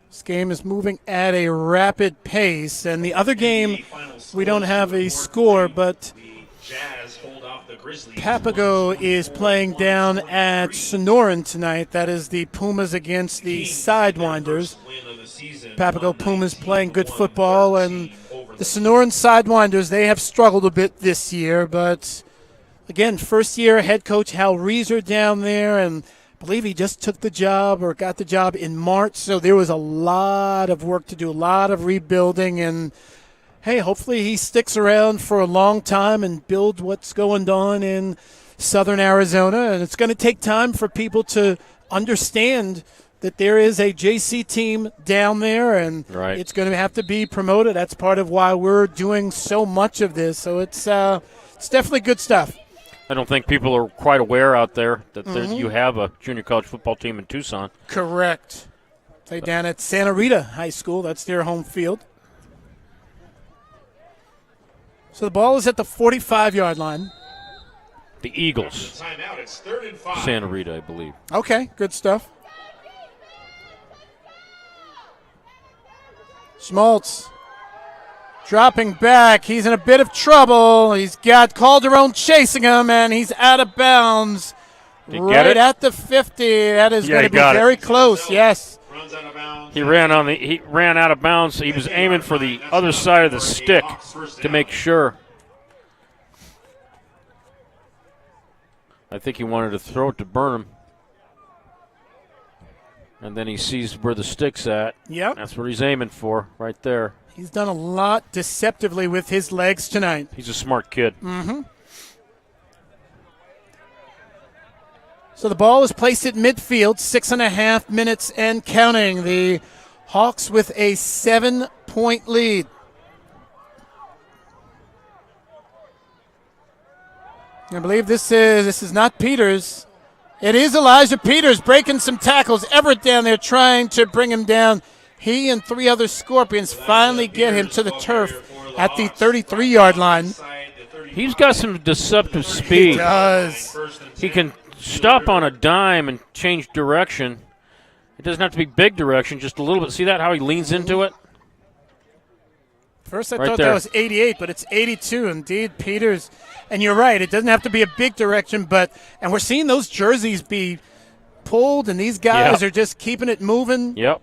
This game is moving at a rapid pace, and the other game, we don't have a score, but Papago is playing down at Sonoran tonight. That is the Pumas against the Sidewinders. Papago Pumas playing good football, and the Sonoran Sidewinders, they have struggled a bit this year, but Again, first-year head coach Hal Reeser down there, and I believe he just took the job or got the job in March, so there was a lot of work to do, a lot of rebuilding, and hey, hopefully he sticks around for a long time and build what's going on in southern Arizona, and it's going to take time for people to understand that there is a JC team down there, and it's going to have to be promoted. That's part of why we're doing so much of this, so it's definitely good stuff. I don't think people are quite aware out there that you have a junior college football team in Tucson. Correct. Play down at Santa Rita High School. That's their home field. So the ball is at the 45-yard line. The Eagles. Timeout. It's 3rd and 5. Santa Rita, I believe. Okay, good stuff. Schmaltz dropping back. He's in a bit of trouble. He's got Calderon chasing him, and he's out of bounds right at the 50. That is going to be very close, yes. He ran out of bounds. He was aiming for the other side of the stick to make sure. I think he wanted to throw it to Burnham. And then he sees where the stick's at. Yep. That's what he's aiming for right there. He's done a lot deceptively with his legs tonight. He's a smart kid. Mm-hmm. So the ball is placed at midfield, 6.5 minutes and counting. The Hawks with a 7-point lead. I believe this is not Peters. It is Elijah Peters breaking some tackles. Everett down there trying to bring him down. He and 3 other Scorpions finally get him to the turf at the 33-yard line. He's got some deceptive speed. He does. He can stop on a dime and change direction. It doesn't have to be big direction, just a little bit. See that, how he leans into it? First I thought that was 88, but it's 82. Indeed, Peters. And you're right, it doesn't have to be a big direction, and we're seeing those jerseys be pulled, and these guys are just keeping it moving. Yep.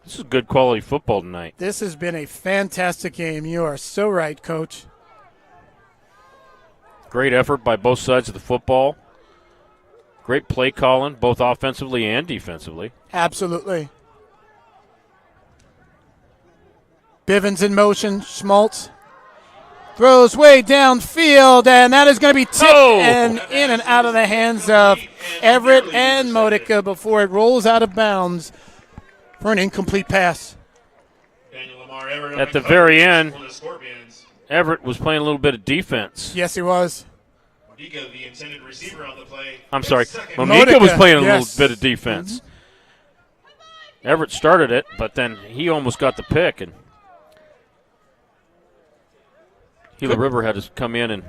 This is good quality football tonight. This has been a fantastic game. You are so right, Coach. Great effort by both sides of the football. Great play calling, both offensively and defensively. Absolutely. Bivens in motion. Schmaltz throws way downfield, and that is going to be tipped and in and out of the hands of Everett and Modica before it rolls out of bounds for an incomplete pass. At the very end, Everett was playing a little bit of defense. Yes, he was. Monica, the intended receiver on the play. I'm sorry. Monica was playing a little bit of defense. Everett started it, but then he almost got the pick, and Gila River had to come in and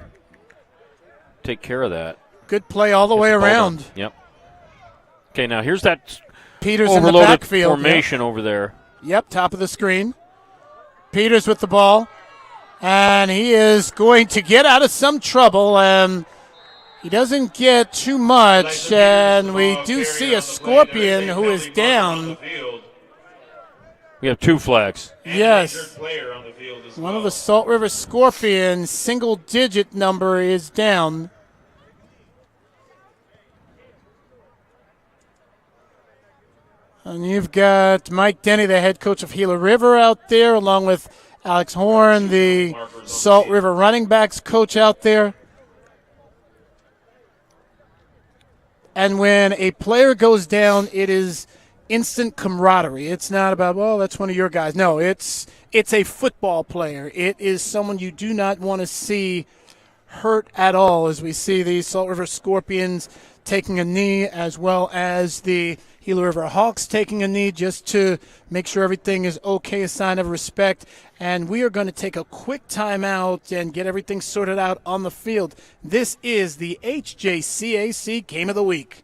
take care of that. Good play all the way around. Yep. Okay, now here's that Peters overloaded in the backfield formation over there. Yep, top of the screen. Peters with the ball, and he is going to get out of some trouble, and he doesn't get too much, and we do see a Scorpion who is down. We have 2 flags. Yes. One of the Salt River Scorpions, single-digit number, is down. And you've got Mike Denny, the head coach of Gila River, out there, along with Alex Horn, the Salt River running backs coach out there. And when a player goes down, it is instant camaraderie. It's not about, well, that's one of your guys. No, it's a football player. It is someone you do not want to see hurt at all, as we see the Salt River Scorpions taking a knee, as well as the Gila River Hawks taking a knee, just to make sure everything is okay, a sign of respect. And we are going to take a quick timeout and get everything sorted out on the field. This is the HJCAC Game of the Week.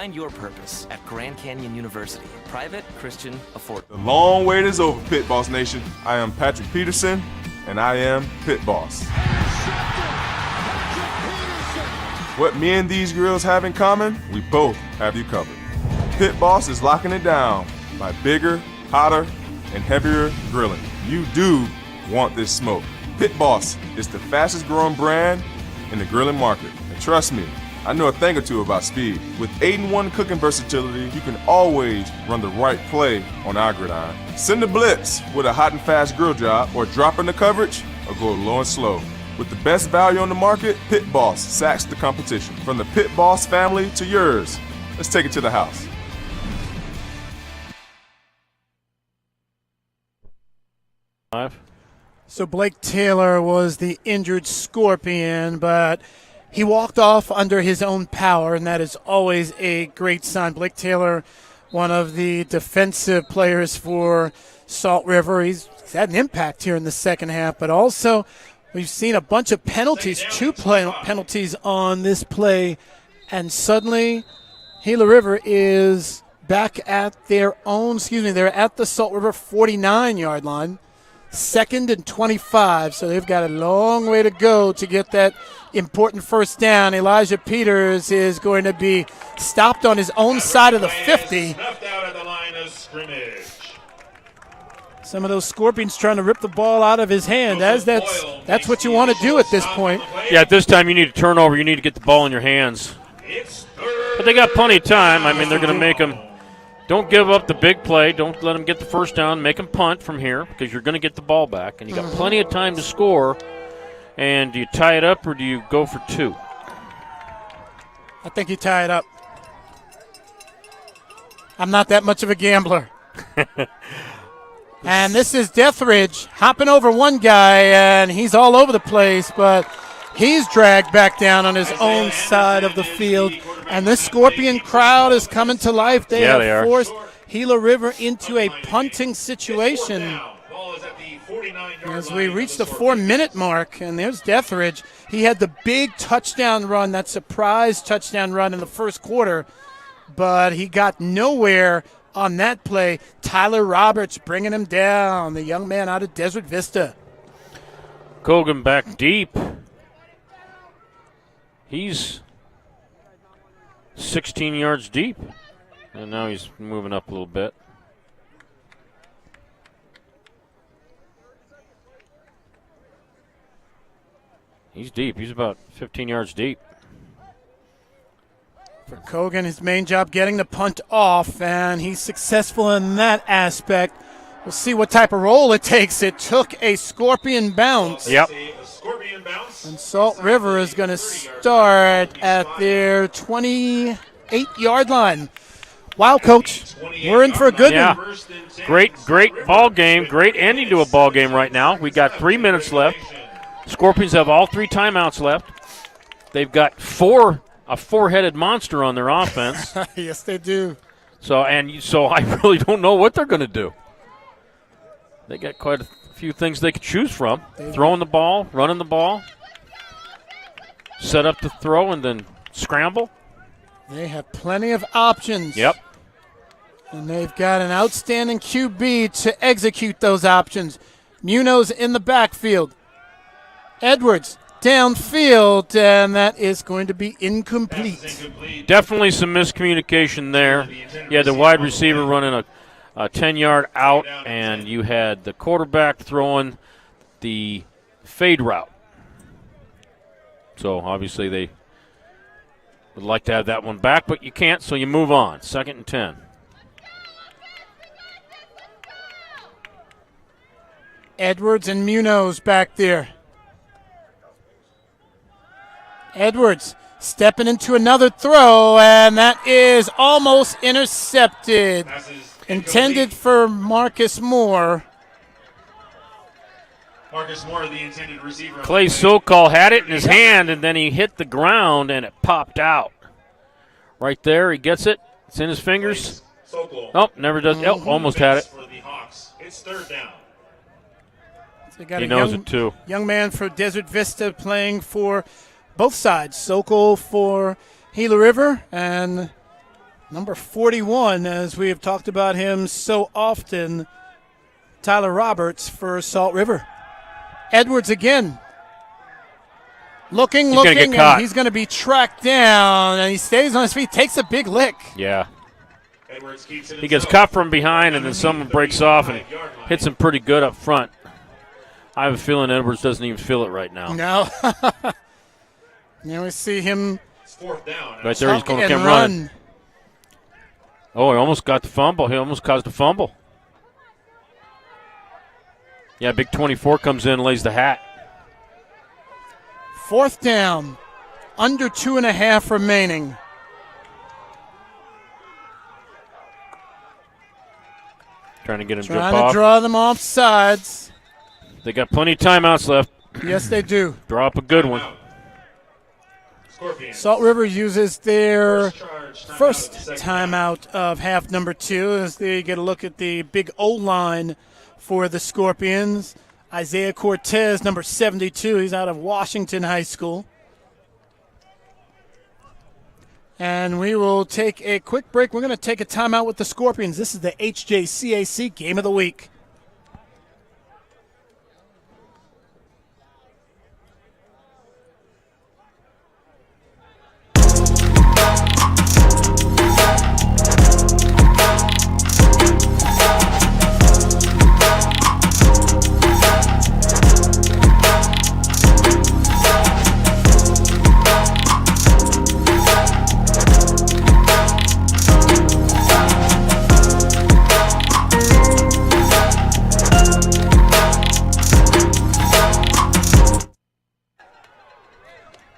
Find your purpose at Grand Canyon University. Private, Christian, affordable. The long wait is over, Pit Boss Nation. I am Patrick Peterson, and I am Pit Boss. What me and these girls have in common, we both have you covered. Pit Boss is locking it down by bigger, hotter, and heavier grilling. You do want this smoke. Pit Boss is the fastest growing brand in the grilling market. And trust me, I know a thing or two about speed. With 8-in-1 cooking versatility, you can always run the right play on our gridiron. Send a blitz with a hot and fast grill job, or drop in the coverage, or go low and slow. With the best value on the market, Pit Boss sacks the competition. From the Pit Boss family to yours, let's take it to the house. So Blake Taylor was the injured Scorpion, but he walked off under his own power, and that is always a great sign. Blake Taylor, one of the defensive players for Salt River. He's had an impact here in the second half, but also we've seen a bunch of penalties, penalties on this play, and suddenly Gila River is back at their own, they're at the Salt River 49-yard line. 2nd and 25, so they've got a long way to go to get that important first down. Elijah Peters is going to be stopped on his own side of the 50. Some of those Scorpions trying to rip the ball out of his hand. That's what you want to do at this point. Yeah, at this time you need a turnover. You need to get the ball in your hands. But they got plenty of time. I mean, they're going to make them. Don't give up the big play. Don't let them get the first down. Make them punt from here because you're going to get the ball back. And you got plenty of time to score. And do you tie it up or do you go for 2? I think you tie it up. I'm not that much of a gambler. And this is Deathridge hopping over one guy, and he's all over the place, but he's dragged back down on his own side of the field. And this Scorpion crowd is coming to life. They have forced Gila River into a punting situation. As we reach the 4-minute mark, and there's Deathridge. He had the big touchdown run, that surprise touchdown run in the first quarter, but he got nowhere on that play. Tyler Roberts bringing him down, the young man out of Desert Vista. Kogan back deep. He's 16 yards deep, and now he's moving up a little bit. He's deep. He's about 15 yards deep. For Kogan, his main job getting the punt off, and he's successful in that aspect. We'll see what type of roll it takes. It took a Scorpion bounce. Yep. And Salt River is going to start at their 28-yard line. Wow, Coach, we're in for a good one. Great ball game. Great ending to a ball game right now. We got 3 minutes left. Scorpions have all 3 timeouts left. They've got a four-headed monster on their offense. Yes, they do. So I really don't know what they're going to do. They got quite a few things they could choose from. Throwing the ball, running the ball, set up the throw, and then scramble. They have plenty of options. Yep. And they've got an outstanding QB to execute those options. Munoz in the backfield. Edwards downfield, and that is going to be incomplete. Definitely some miscommunication there. You had the wide receiver running a 10-yard out, and you had the quarterback throwing the fade route. So obviously they would like to have that one back, but you can't, so you move on. 2nd and 10. Edwards and Munoz back there. Edwards stepping into another throw, and that is almost intercepted. Intended for Marcus Moore. Marcus Moore, the intended receiver. Clay Sokol had it in his hand, and then he hit the ground, and it popped out. Right there, he gets it. It's in his fingers. Oh, never does. Oh, almost had it. It's 3rd down. He knows it, too. Young man for Desert Vista playing for both sides. Sokol for Gila River and Number 41, as we have talked about him so often, Tyler Roberts for Salt River. Edwards again. Looking, and he's going to be tracked down, and he stays on his feet, takes a big lick. Yeah. He gets caught from behind, and then someone breaks off and hits him pretty good up front. I have a feeling Edwards doesn't even feel it right now. No. Now we see him right there. He's going to come running. Oh, he almost got the fumble. He almost caused a fumble. Yeah, big 24 comes in and lays the hat. 4th down. Under 2.5 remaining. Trying to get him Trying jump off. to draw them off sides. They got plenty of timeouts left. Yes, they do. Draw up a good one. Salt River uses their first timeout of half number 2 as they get a look at the big O-line for the Scorpions. Isaiah Cortez, number 72. He's out of Washington High School. And we will take a quick break. We're going to take a timeout with the Scorpions. This is the HJCAC Game of the Week.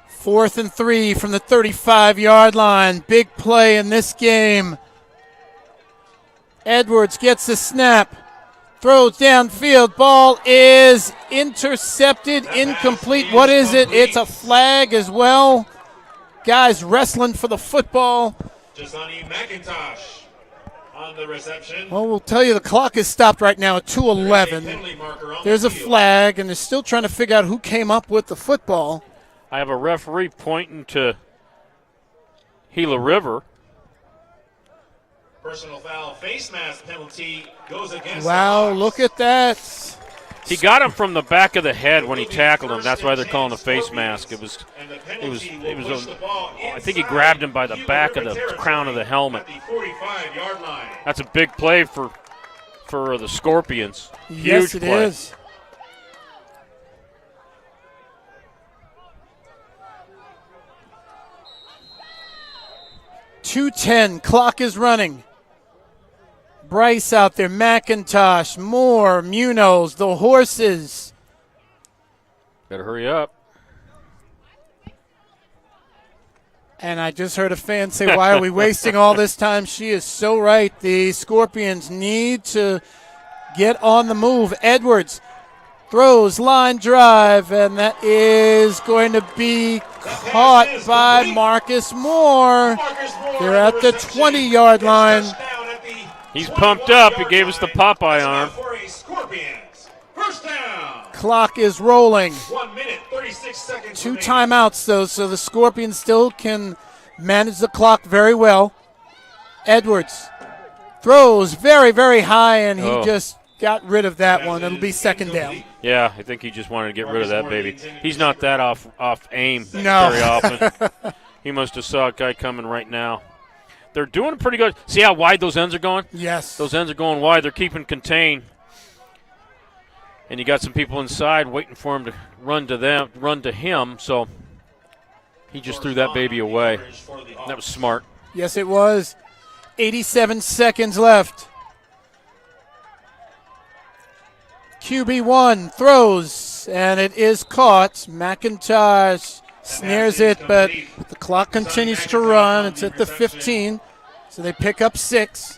Fourth and 3 from the 35-yard line. Big play in this game. Edwards gets the snap. Throws downfield. Ball is intercepted. Incomplete. What is it? It's a flag as well. Guys wrestling for the football. Jasani McIntosh on the reception. Well, we'll tell you the clock is stopped right now at 2:11. There's a flag, and they're still trying to figure out who came up with the football. I have a referee pointing to Gila River. Personal foul, face mask penalty goes against. Wow, look at that. He got him from the back of the head when he tackled him. That's why they're calling a face mask. I think he grabbed him by the back of the crown of the helmet. That's a big play for the Scorpions. Yes, Huge it play. is. .210, clock is running. Bryce out there, McIntosh, Moore, Munoz, the horses. Better hurry up. And I just heard a fan say, why are we wasting all this time? She is so right. The Scorpions need to get on the move. Edwards throws, line drive, and that is going to be caught by Marcus Moore. They're at the 20-yard line. He's pumped up. He gave us the Popeye arm. Clock is rolling. 1 minute, 36 seconds. 2 timeouts, though, so the Scorpions still can manage the clock very well. Edwards throws very, very high, and he just got rid of that one. It'll be 2nd down. Yeah, I think he just wanted to get rid of that baby. He's not that off aim very No. often. He must have saw a guy coming right now. They're doing pretty good. See how wide those ends are going? Yes. Those ends are going wide. They're keeping contained. And you got some people inside waiting for him to run to him. So he just threw that baby away. That was smart. Yes, it was. 87 seconds left. QB1 throws, and it is caught. McIntosh snares it, but the clock continues to run. It's at the 15, so they pick up 6.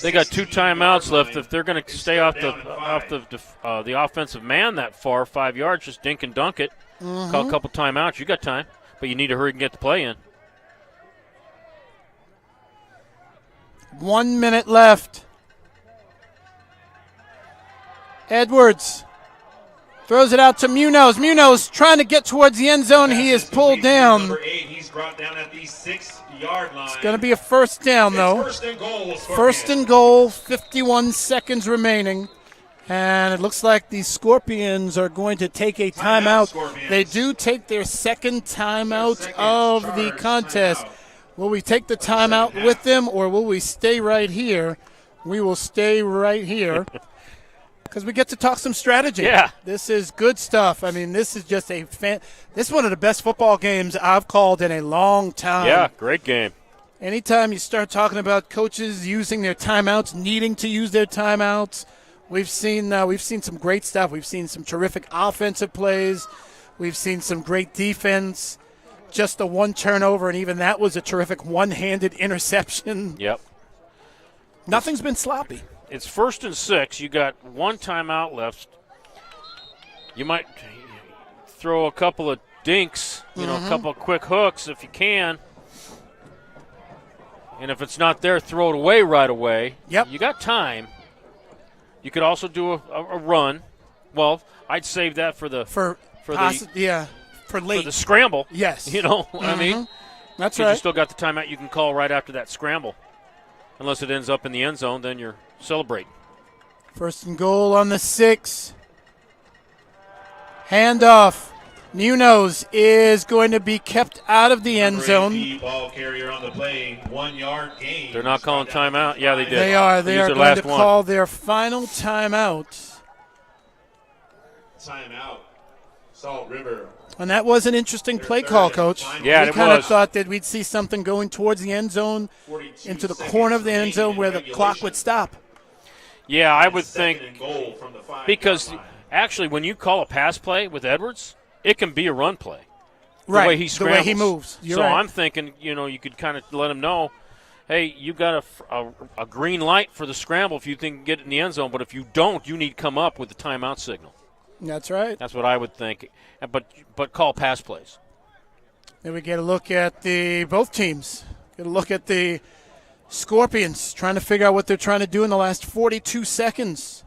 They got 2 timeouts left. If they're going to stay off the offensive man that far, 5 yards, just dink and dunk it. Call a couple timeouts. You got time, but you need to hurry and get the play in. 1 minute left. Edwards Throws it out to Munoz. Munoz trying to get towards the end zone. He is pulled down. Number 8, he's brought down at the 6-yard line. It's going to be a first down, though. First and goal. First and goal, 51 seconds remaining. And it looks like the Scorpions are going to take a timeout. They do take their second timeout of the contest. Will we take the timeout with them, or will we stay right here? We will stay right here because we get to talk some strategy. Yeah. This is good stuff. I mean, this is just this is one of the best football games I've called in a long time. Yeah, great game. Anytime you start talking about coaches using their timeouts, needing to use their timeouts, we've seen some great stuff. We've seen some terrific offensive plays. We've seen some great defense. Just the one turnover, and even that was a terrific one-handed interception. Yep. Nothing's been sloppy. It's 1st and 6. You got one timeout left. You might throw a couple of dinks, a couple of quick hooks if you can. And if it's not there, throw it away right away. Yep. You got time. You could also do a run. Well, I'd save that for late. For the scramble. Yes. I mean. That's right. You still got the timeout you can call right after that scramble. Unless it ends up in the end zone, then you're celebrating. First and goal on the 6. Handoff. Munoz is going to be kept out of the end zone. Ball carrier on the play, 1 yard gain. They're not calling timeout? Yeah, they did. They are. They are going to call their final timeout. Timeout. Salt River. And that was an interesting play call, Coach. Yeah, we kind of thought that we'd see something going towards the end zone, into the corner of the end zone where the clock would stop. Yeah, I would think, because actually when you call a pass play with Edwards, it can be a run play. Right, the way he scrambles. the way he moves. You're so right. I'm thinking, you could kind of let him know, hey, you got a green light for the scramble if you think you can get it in the end zone, but if you don't, you need to come up with the timeout signal. That's right. That's what I would think. But call pass plays. Then we get a look at both teams. Get a look at the Scorpions trying to figure out what they're trying to do in the last 42 seconds.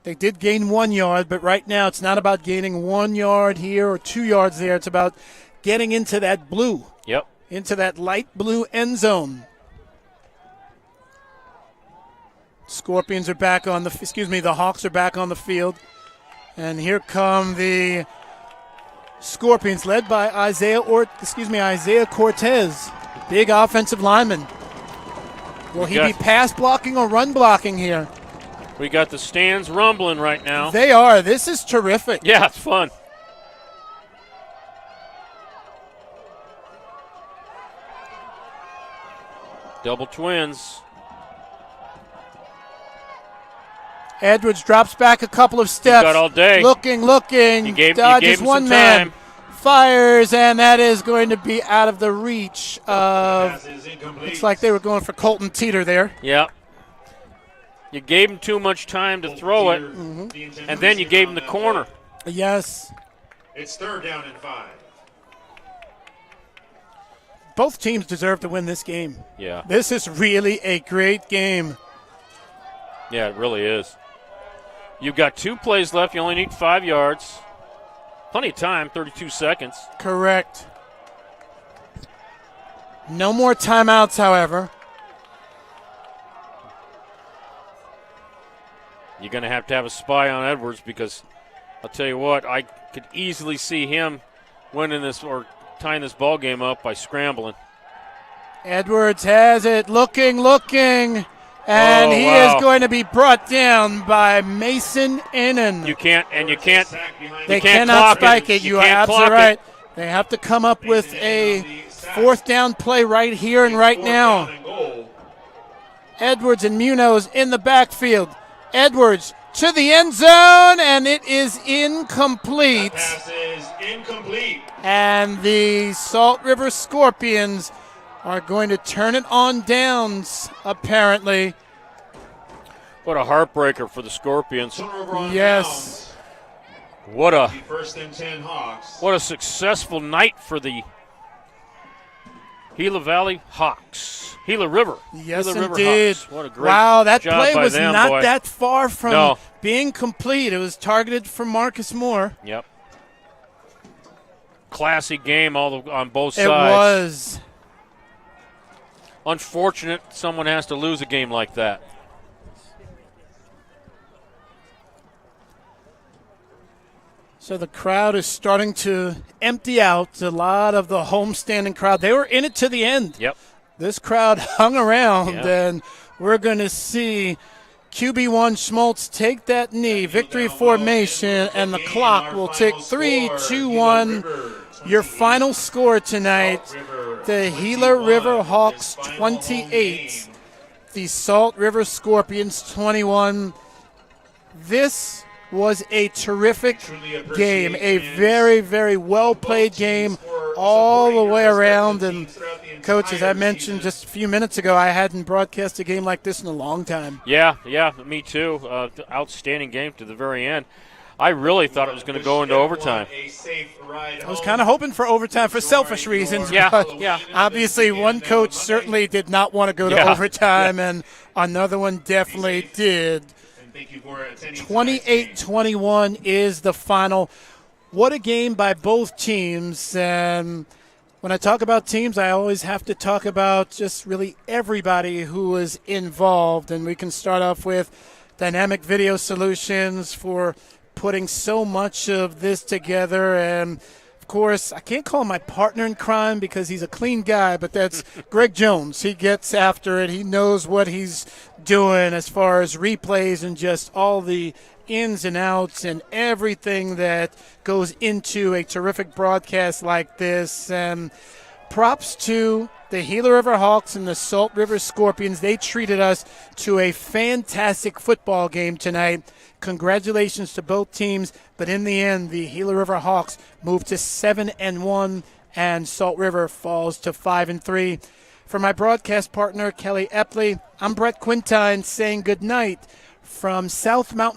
They did gain 1 yard, but right now it's not about gaining 1 yard here or 2 yards there. It's about getting into that blue. Yep. Into that light blue end zone. Scorpions are back on the Hawks are back on the field. And here come the Scorpions, led by Isaiah Cortez, big offensive lineman. Will he be pass blocking or run blocking here? We got the stands rumbling right now. They are. This is terrific. Yeah, it's fun. Double twins. Edwards drops back a couple of steps. Got all day. Looking. Dodges one man. Fires, and that is going to be out of the reach of. Looks like they were going for Colton Teeter there. Yep. You gave him too much time to throw it, and then you gave him the corner. Yes. It's 3rd down and 5. Both teams deserve to win this game. Yeah. This is really a great game. Yeah, it really is. You've got 2 plays left. You only need 5 yards. Plenty of time, 32 seconds. Correct. No more timeouts, however. You're going to have a spy on Edwards because I'll tell you what, I could easily see him winning this or tying this ball game up by scrambling. Edwards has it, looking, and he is going to be brought down by Mason Innan. They cannot spike it. You are absolutely right. They have to come up with a 4th down play right here and right now. Edwards and Munoz in the backfield. Edwards to the end zone, and it is incomplete. That pass is incomplete. And the Salt River Scorpions are going to turn it on downs, apparently. What a heartbreaker for the Scorpions. Yes. What a 1st and 10 Hawks. What a successful night for the Gila Valley Hawks. Gila River. Yes, Gila River indeed. Hawks. What a great wow, that job play by was them, not boy. that far from No. being complete. It was targeted for Marcus Moore. Yep. Classy game on both sides. It was. Unfortunate someone has to lose a game like that. So the crowd is starting to empty out. A lot of the homestanding crowd, they were in it to the end. Yep. This crowd hung around, Yeah. and we're going to see QB1 Schmaltz take that knee, victory formation, and the clock will tick 3, 2, 1. Your final score tonight, the Gila River Hawks 28, the Salt River Scorpions 21. This was a terrific game, a very, very well-played game all the way around. And, Coach, as I mentioned just a few minutes ago, I hadn't broadcast a game like this in a long time. Yeah, me too. Outstanding game to the very end. I really thought it was going to go into overtime. I was kind of hoping for overtime for selfish reasons. Yeah, but yeah. Obviously, one coach certainly did not want to go to overtime, and another one definitely did. 28-21 is the final. What a game by both teams. And when I talk about teams, I always have to talk about just really everybody who was involved. And we can start off with Dynamic Video Solutions for putting so much of this together. And, of course, I can't call him my partner in crime because he's a clean guy, but that's Greg Jones. He gets after it. He knows what he's doing as far as replays and just all the ins and outs and everything that goes into a terrific broadcast like this. And props to the Gila River Hawks and the Salt River Scorpions. They treated us to a fantastic football game tonight. Congratulations to both teams, but in the end, the Gila River Hawks moved to 7-1, and Salt River falls to 5-3. For my broadcast partner, Kelly Epley, I'm Brett Quintine saying good night from South Mountain